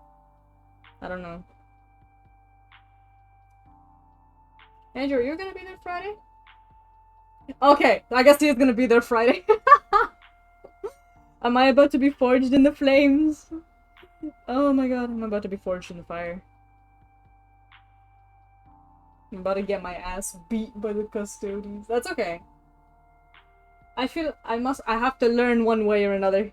I don't know. Andrew, you're gonna be there Friday? Okay, I guess he's gonna be there Friday. Am I about to be forged in the flames? Oh my god, I'm about to be forged in the fire. I'm about to get my ass beat by the custodians. That's okay. I feel I have to learn one way or another.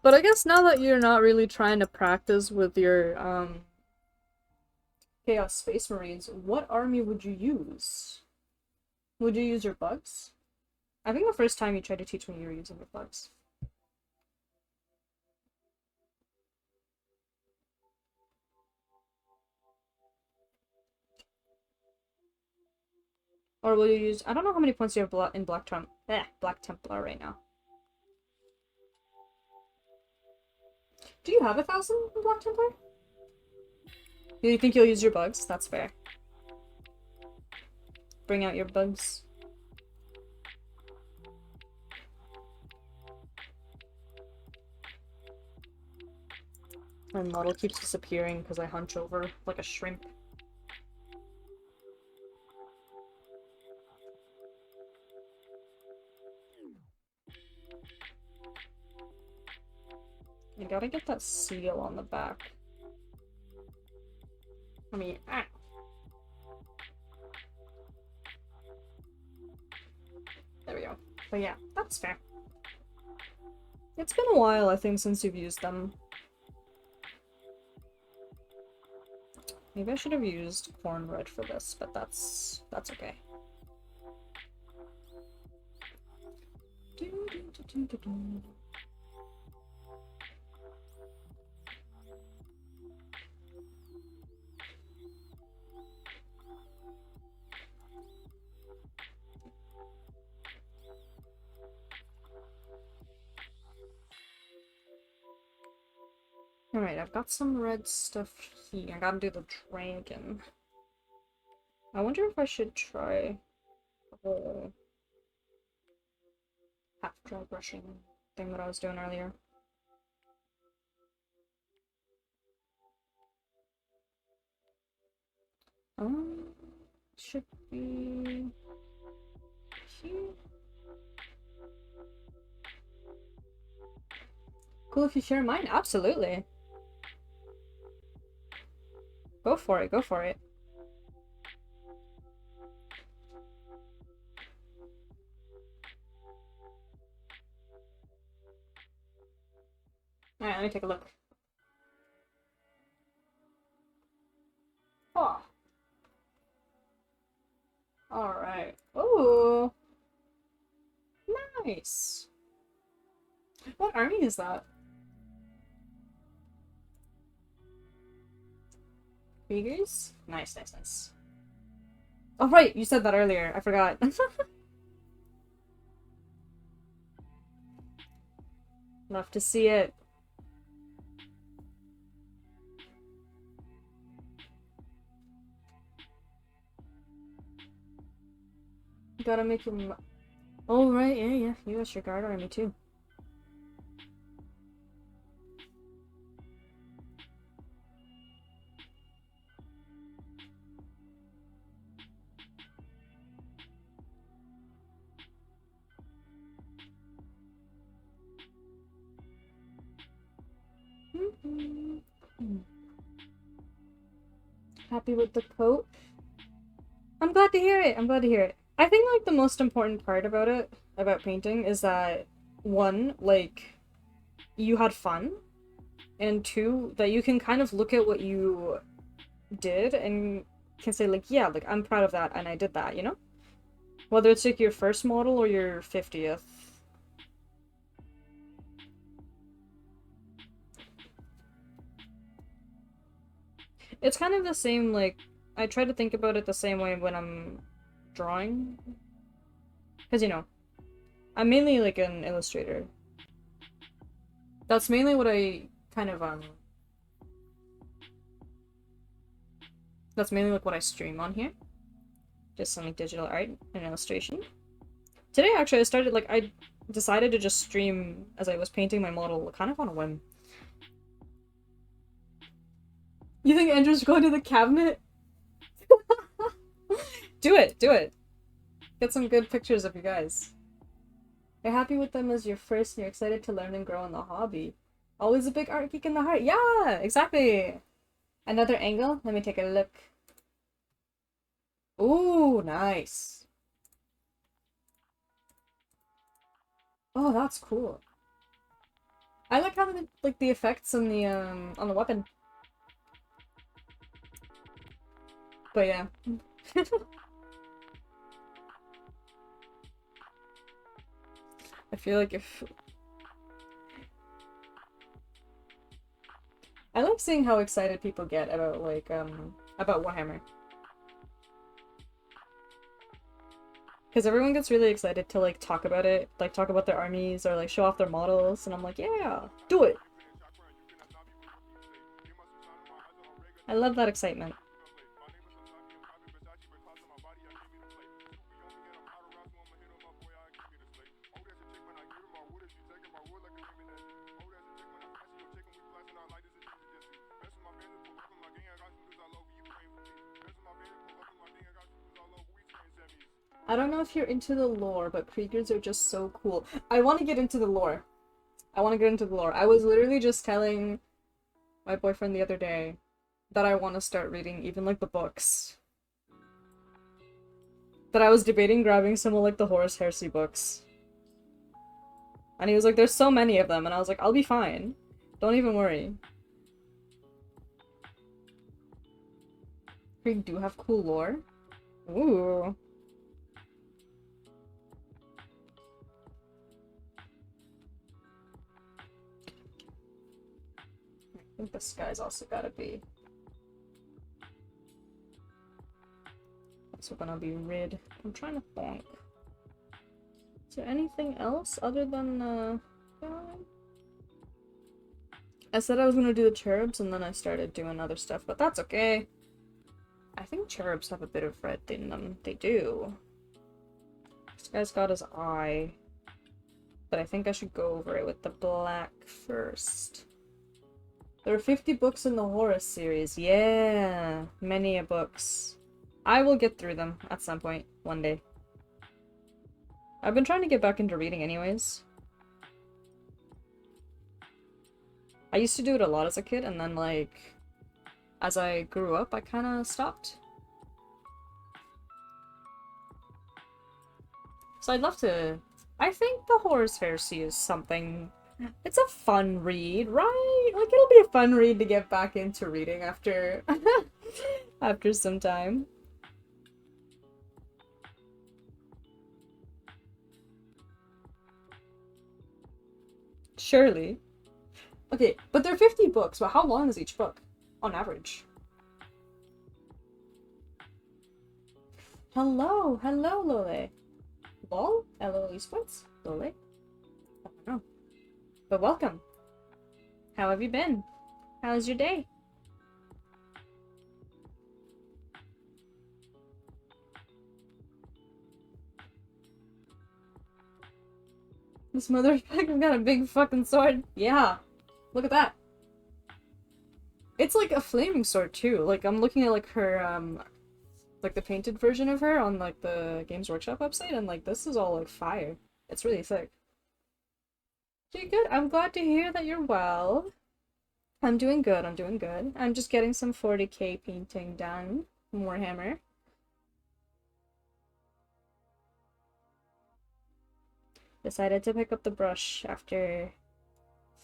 But I guess now that you're not really trying to practice with your, Chaos Space Marines, what army would you use? Would you use your bugs? I think the first time you tried to teach me you were using your bugs. Or will you use... I don't know how many points you have in Black Templar right now. Do you have 1,000 in Black Templar? Do you think you'll use your bugs? That's fair. Bring out your bugs. My model keeps disappearing because I hunch over like a shrimp. You gotta get that seal on the back. I mean, ah. There we go. But yeah, that's fair. It's been a while, I think, since you've used them. Maybe I should have used corn red for this, but that's okay. Alright, I've got some red stuff here. I gotta do the dragon. I wonder if I should try the whole half-dry brushing thing that I was doing earlier. Should be here. Cool if you share mine? Absolutely. Go for it, go for it. Alright, let me take a look. Oh. Alright. Ooh. Nice. What army is that? Kriegers? Nice, nice, nice. Oh, right, you said that earlier. I forgot. Love to see it. Gotta make him. Oh, right, yeah. You got your guard army too. Happy with the coat? I'm glad to hear it. I'm glad to hear it. I think, like, the most important part about it, about painting, is that, one, like, you had fun, and two, that you can kind of look at what you did and can say, like, yeah, like, I'm proud of that, and I did that, you know? Whether it's, like, your first model or your 50th. It's kind of the same, like, I try to think about it the same way when I'm drawing. Because, you know, I'm mainly, like, an illustrator. That's mainly what I kind of, that's mainly, like, what I stream on here. Just some, like, digital art and illustration. Today, actually, I decided to just stream as I was painting my model, kind of on a whim. You think Andrew's going to the cabinet? Do it, do it. Get some good pictures of you guys. You're happy with them as your first and you're excited to learn and grow in the hobby. Always a big art geek in the heart. Yeah, exactly. Another angle? Let me take a look. Ooh, nice. Oh, that's cool. I like how the effects on the weapon. But yeah. I feel like if I like seeing how excited people get about about Warhammer. Because everyone gets really excited to like talk about it, like talk about their armies or like show off their models, and I'm like, yeah, do it. I love that excitement. I don't know if you're into the lore, but Kriegers are just so cool. I want to get into the lore. I want to get into the lore. I was literally just telling my boyfriend the other day that I want to start reading even like the books. That I was debating grabbing some of like the Horus Heresy books. And he was like, there's so many of them, and I was like, I'll be fine. Don't even worry. Krieg do have cool lore. Ooh. I think this guy's also gotta be. So gonna be rid. I'm trying to think. Is there anything else other than I said I was gonna do the cherubs and then I started doing other stuff, but that's okay. I think cherubs have a bit of red in them. They do. This guy's got his eye. But I think I should go over it with the black first. There are 50 books in the Horus series. Yeah, many a books. I will get through them at some point, one day. I've been trying to get back into reading anyways. I used to do it a lot as a kid, and then, like, as I grew up, I kind of stopped. So I'd love to... I think the Horus Heresy is something... It's a fun read, right? Like, it'll be a fun read to get back into reading after... after some time. Surely. Okay, but they're 50 books, but how long is each book? On average. Hello, hello, Lole. Lol? Hello, esports? Lole? I don't know. But welcome. How have you been? How's your day? This motherfucker's got a big fucking sword. Yeah. Look at that. It's like a flaming sword too. Like I'm looking at like her like the painted version of her on like the Games Workshop website and like this is all like fire. It's really sick. You good? I'm glad to hear that you're well. I'm doing good, I'm doing good. I'm just getting some 40k painting done. Warhammer. Decided to pick up the brush after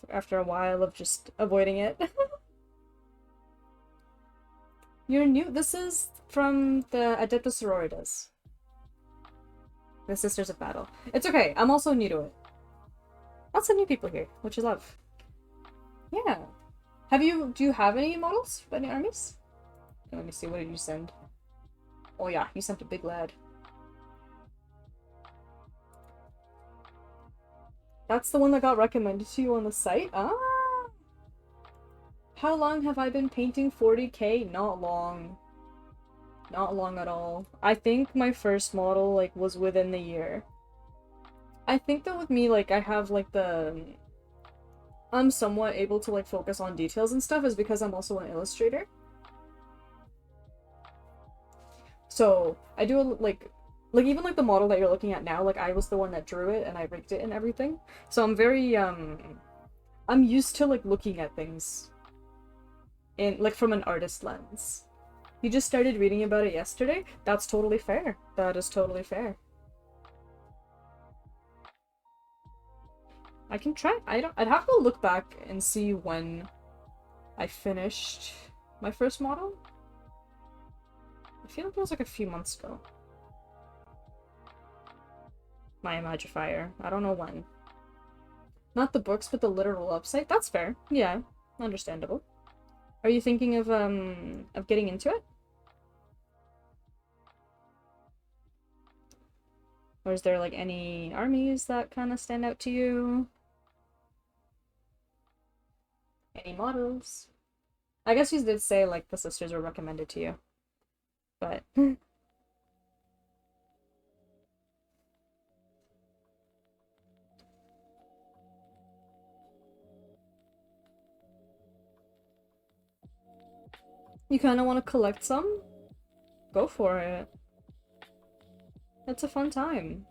a while of just avoiding it. You're new? This is from the Adeptus Sororitas. The Sisters of Battle. It's okay, I'm also new to it. Lots of new people here, which I love. Yeah. Do you have any models? Any armies? Let me see, what did you send? Oh yeah, you sent a big lad. That's the one that got recommended to you on the site? Ah! How long have I been painting 40k? Not long. Not long at all. I think my first model, like, was within the year. I think that with me, like, I have, like, I'm somewhat able to, like, focus on details and stuff is because I'm also an illustrator. So, I do, like, even, like, the model that you're looking at now, like, I was the one that drew it and I rigged it and everything. So I'm very, I'm used to, like, looking at things in, like, from an artist lens. You just started reading about it yesterday? That's totally fair. That is totally fair. I can try. I'd have to look back and see when I finished my first model. I feel like it was like a few months ago. My Imagifier. I don't know when. Not the books, but the literal website. That's fair. Yeah, understandable. Are you thinking of getting into it? Or is there, like, any armies that kind of stand out to you? Any models? I guess you did say, like, the sisters were recommended to you. But... You kind of want to collect some? Go for it. It's a fun time.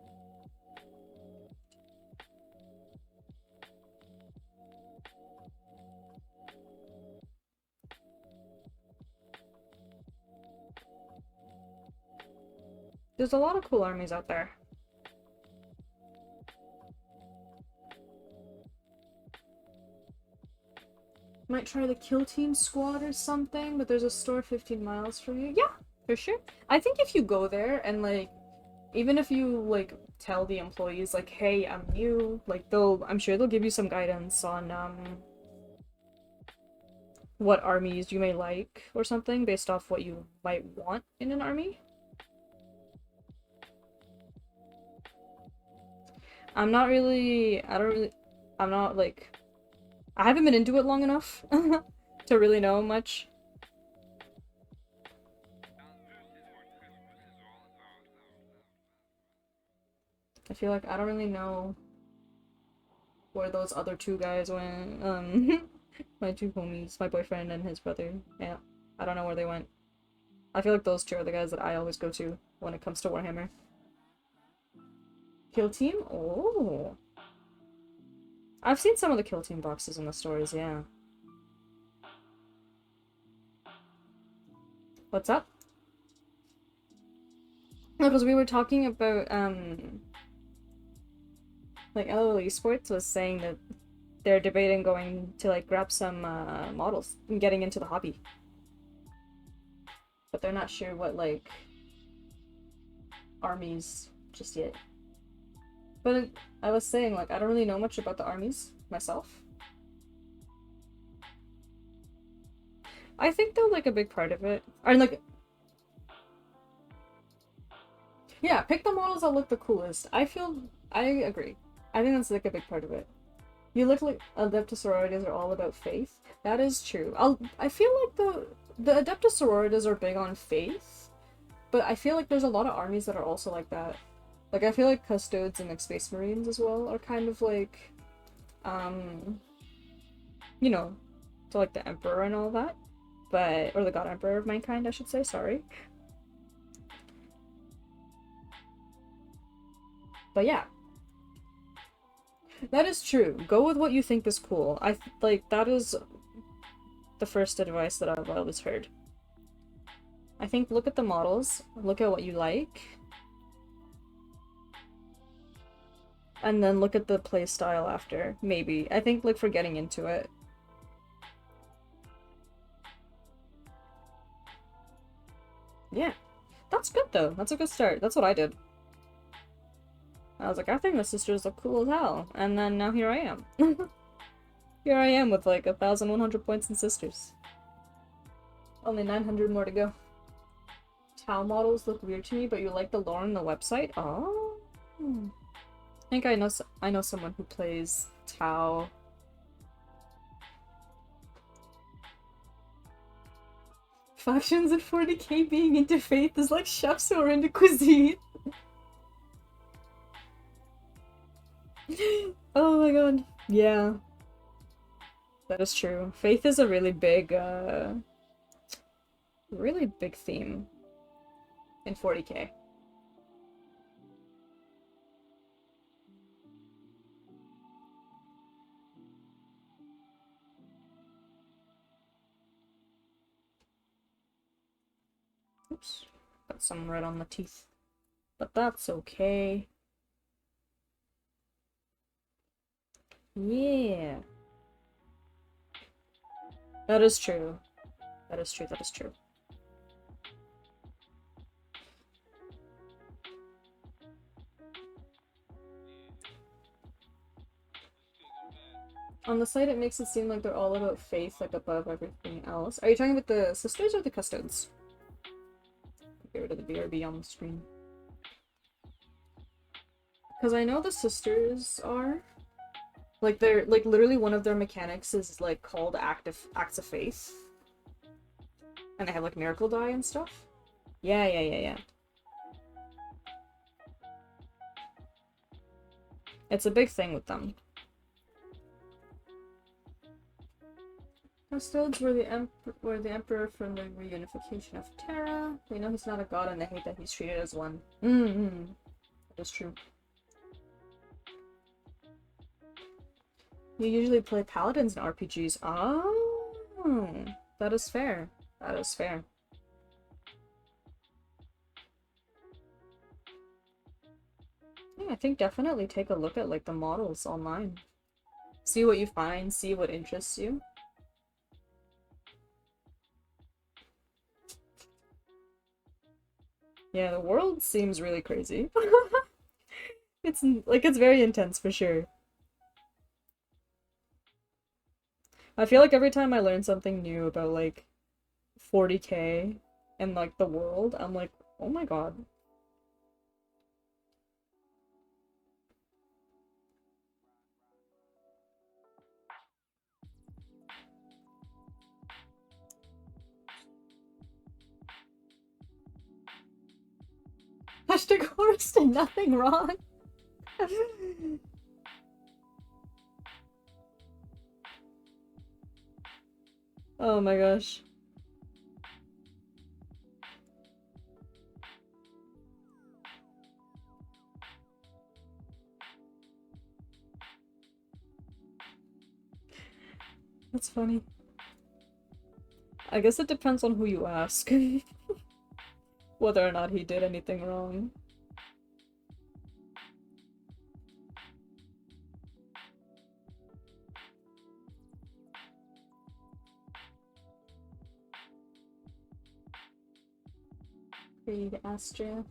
There's a lot of cool armies out there. Might try the Kill Team squad or something, but there's a store 15 miles from you. Yeah, for sure. I think if you go there and, like, even if you, like, tell the employees, like, hey, I'm new, like, I'm sure they'll give you some guidance on, what armies you may like or something based off what you might want in an army. I'm not like, I haven't been into it long enough to really know much. I feel like I don't really know where those other two guys went. My two homies, my boyfriend and his brother. Yeah, I don't know where they went. I feel like those two are the guys that I always go to when it comes to Warhammer. Kill Team? Oh. I've seen some of the Kill Team boxes in the stores, yeah. What's up? No, because we were talking about, like, LOL Esports was saying that they're debating going to, like, grab some, models and getting into the hobby. But they're not sure what, like, armies just yet. But I was saying, like, I don't really know much about the armies myself. I think they're, like, a big part of it. Or, like... Yeah, pick the models that look the coolest. I agree. I think that's, like, a big part of it. You look like Adeptus Sororitas are all about faith. That is true. I feel like the Adeptus Sororitas are big on faith, but I feel like there's a lot of armies that are also like that. Like, I feel like Custodes and, like, Space Marines as well are kind of like, you know, to, like, the Emperor and all that. But, or the God Emperor of Mankind, I should say, sorry. But yeah. That is true. Go with what you think is cool. Like, that is the first advice that I've always heard. I think look at the models, look at what you like, and then look at the play style after, maybe. I think, like, for getting into it. Yeah. That's good, though. That's a good start. That's what I did. I was like, I think the sisters look cool as hell. And then now here I am. Here I am with, like, 1,100 points in sisters. Only 900 more to go. Tau models look weird to me, but you like the lore on the website? Oh. I think I know someone who plays Tau. Factions at 40k being into faith is like chefs who are into cuisine. Oh my god. Yeah. That is true. Faith is a really big theme in 40k. Oops. Got some red on the teeth. But that's okay. Yeah. That is true. That is true, that is true. On the site, it makes it seem like they're all about faith, like above everything else. Are you talking about the sisters or the custodes? Get rid of the BRB on the screen. Because I know the sisters are. Like, they're, like, literally one of their mechanics is, like, called Acts of Faith. And they have, like, Miracle Die and stuff. Yeah. It's a big thing with them. Custodes were the emperor from the reunification of Terra. They know he's not a god and they hate that he's treated as one. That is true. You usually play paladins in RPGs. Oh, that is fair. That is fair. Yeah, I think definitely take a look at like the models online. See what you find, see what interests you. Yeah, the world seems really crazy. It's like it's very intense for sure. I feel like every time I learn something new about like 40k and like the world, I'm like, oh my god. Hashtag horse did nothing wrong. Oh my gosh. That's funny. I guess it depends on who you ask. Whether or not he did anything wrong. Creed Astra.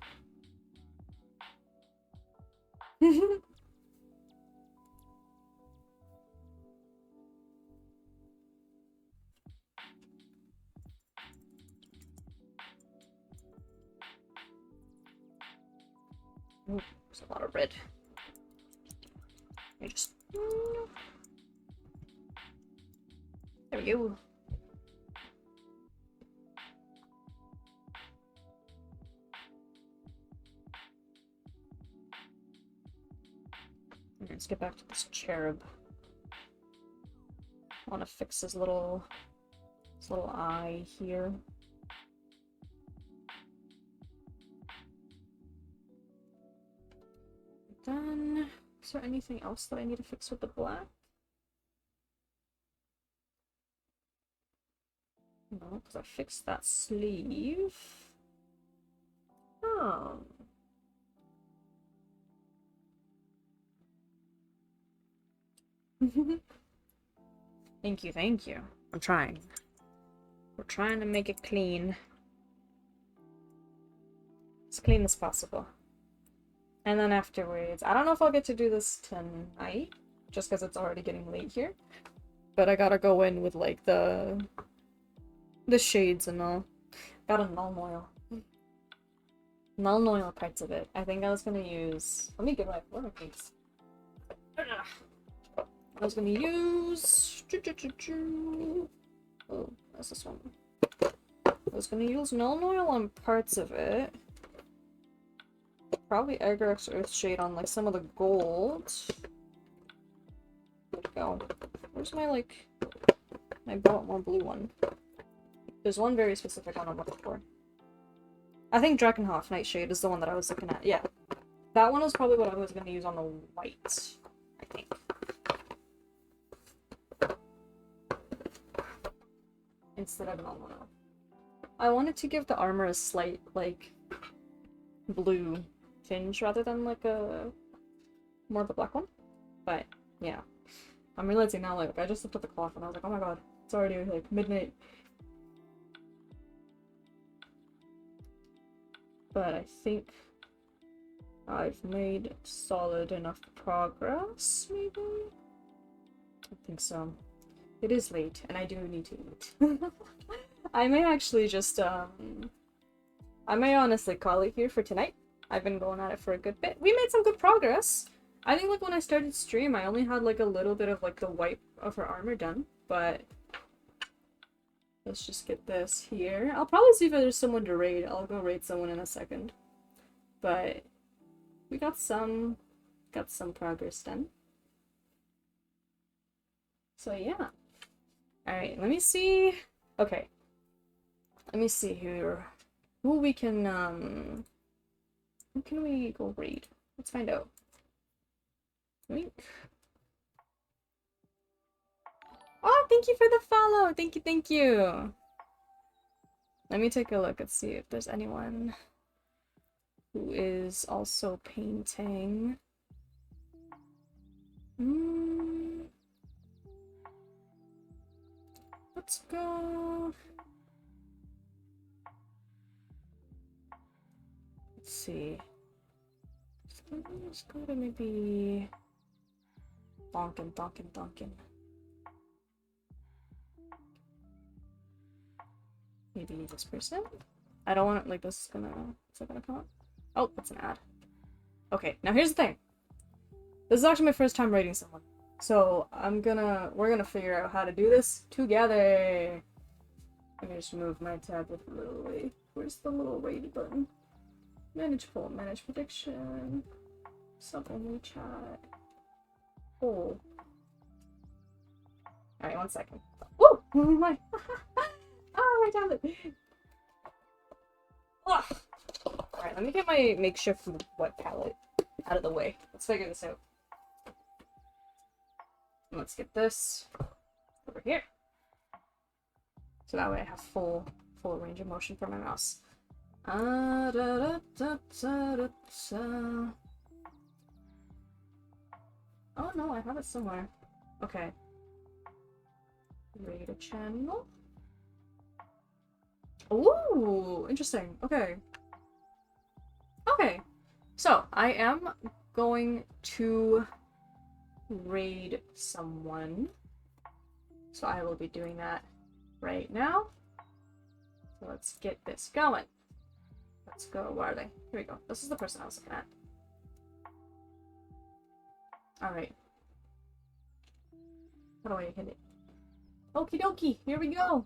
Ooh, there's a lot of red. Let me just... There we go. Let's get back to this cherub. I want to fix his little eye here. Then, is there anything else that I need to fix with the black? No, because I fixed that sleeve. Oh. Thank you, thank you. I'm trying. We're trying to make it clean. As clean as possible. And then afterwards, I don't know if I'll get to do this tonight, just because it's already getting late here. But I gotta go in with, like, the The shades and all. Got a null oil. Null oil parts of it. I think I was gonna use. Let me get my one of these. I was gonna use. Oh, that's this one. I was gonna use null oil on parts of it. Probably Agrax Earthshade on like some of the gold. There we go. Where's my like my more blue one? There's one very specific one I'm looking for. I think Drakenhof Nightshade is the one that I was looking at. Yeah. That one was probably what I was gonna use on the white, I think. Instead of null oil. I wanted to give the armor a slight, like, blue tinge rather than like a more of the black one. But yeah, I'm realizing now, like, I just looked at the clock and I was like, oh my god, it's already like midnight. But I think I've made solid enough progress, maybe? I think so. It is late and I do need to eat. I may actually just I may honestly call it here for tonight. I've been going at it for a good bit. We made some good progress. I think like when I started stream, I only had like a little bit of like the wipe of her armor done, but let's just get this here. I'll probably see if there's someone to raid. I'll go raid someone in a second. But we got some progress done. So yeah. Alright, let me see. Okay. Let me see here. Who we can who can we go raid? Let's find out. Wink. Oh, thank you for the follow! Thank you, thank you! Let me take a look and see if there's anyone who is also painting. Let's go. Let's see. Let's go to maybe Donkin. Maybe this person? I don't want it like this is that gonna come up? Oh, that's an ad. Okay, now here's the thing. This is actually my first time raiding someone. So we're gonna figure out how to do this together. Let me just move my tab a little way. Where's the little raid button? Manage poll, manage prediction. Sub only chat. Oh. Alright, 1 second. Woo! My my tablet! Alright, let me get my makeshift wet palette out of the way. Let's figure this out. And let's get this over here. So that way I have full range of motion for my mouse. Oh no, I have it somewhere. Okay. Raid a channel. Ooh, interesting. Okay. Okay. So, I am going to raid someone. So I will be doing that right now. So let's get this going. Let's go. Where are they? Here we go. This is the person I was looking at. Alright. How do I hit it? Okie dokie. Here we go.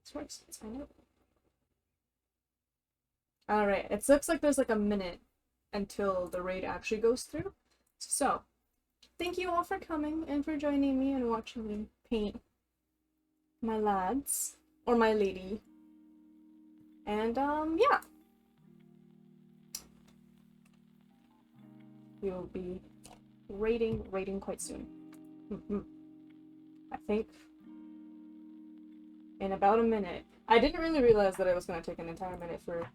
This works. Let's find out. Alright. It looks like there's like a minute until the raid actually goes through. So, thank you all for coming and for joining me and watching me paint my lads. Or my lady. And, yeah. We will be raiding quite soon. I think in about a minute. I didn't really realize that it was going to take an entire minute for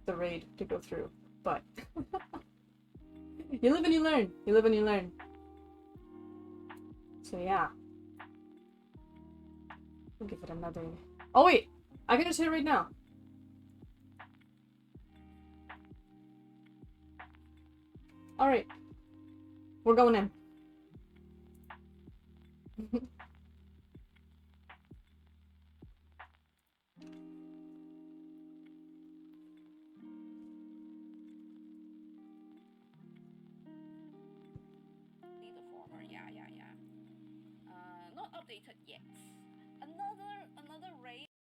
the raid to go through, but you live and you learn. You live and you learn. So yeah. I'll give it another... Oh wait! I can just hit it right now. Alright. We're going in. The former, yeah. Not updated yet.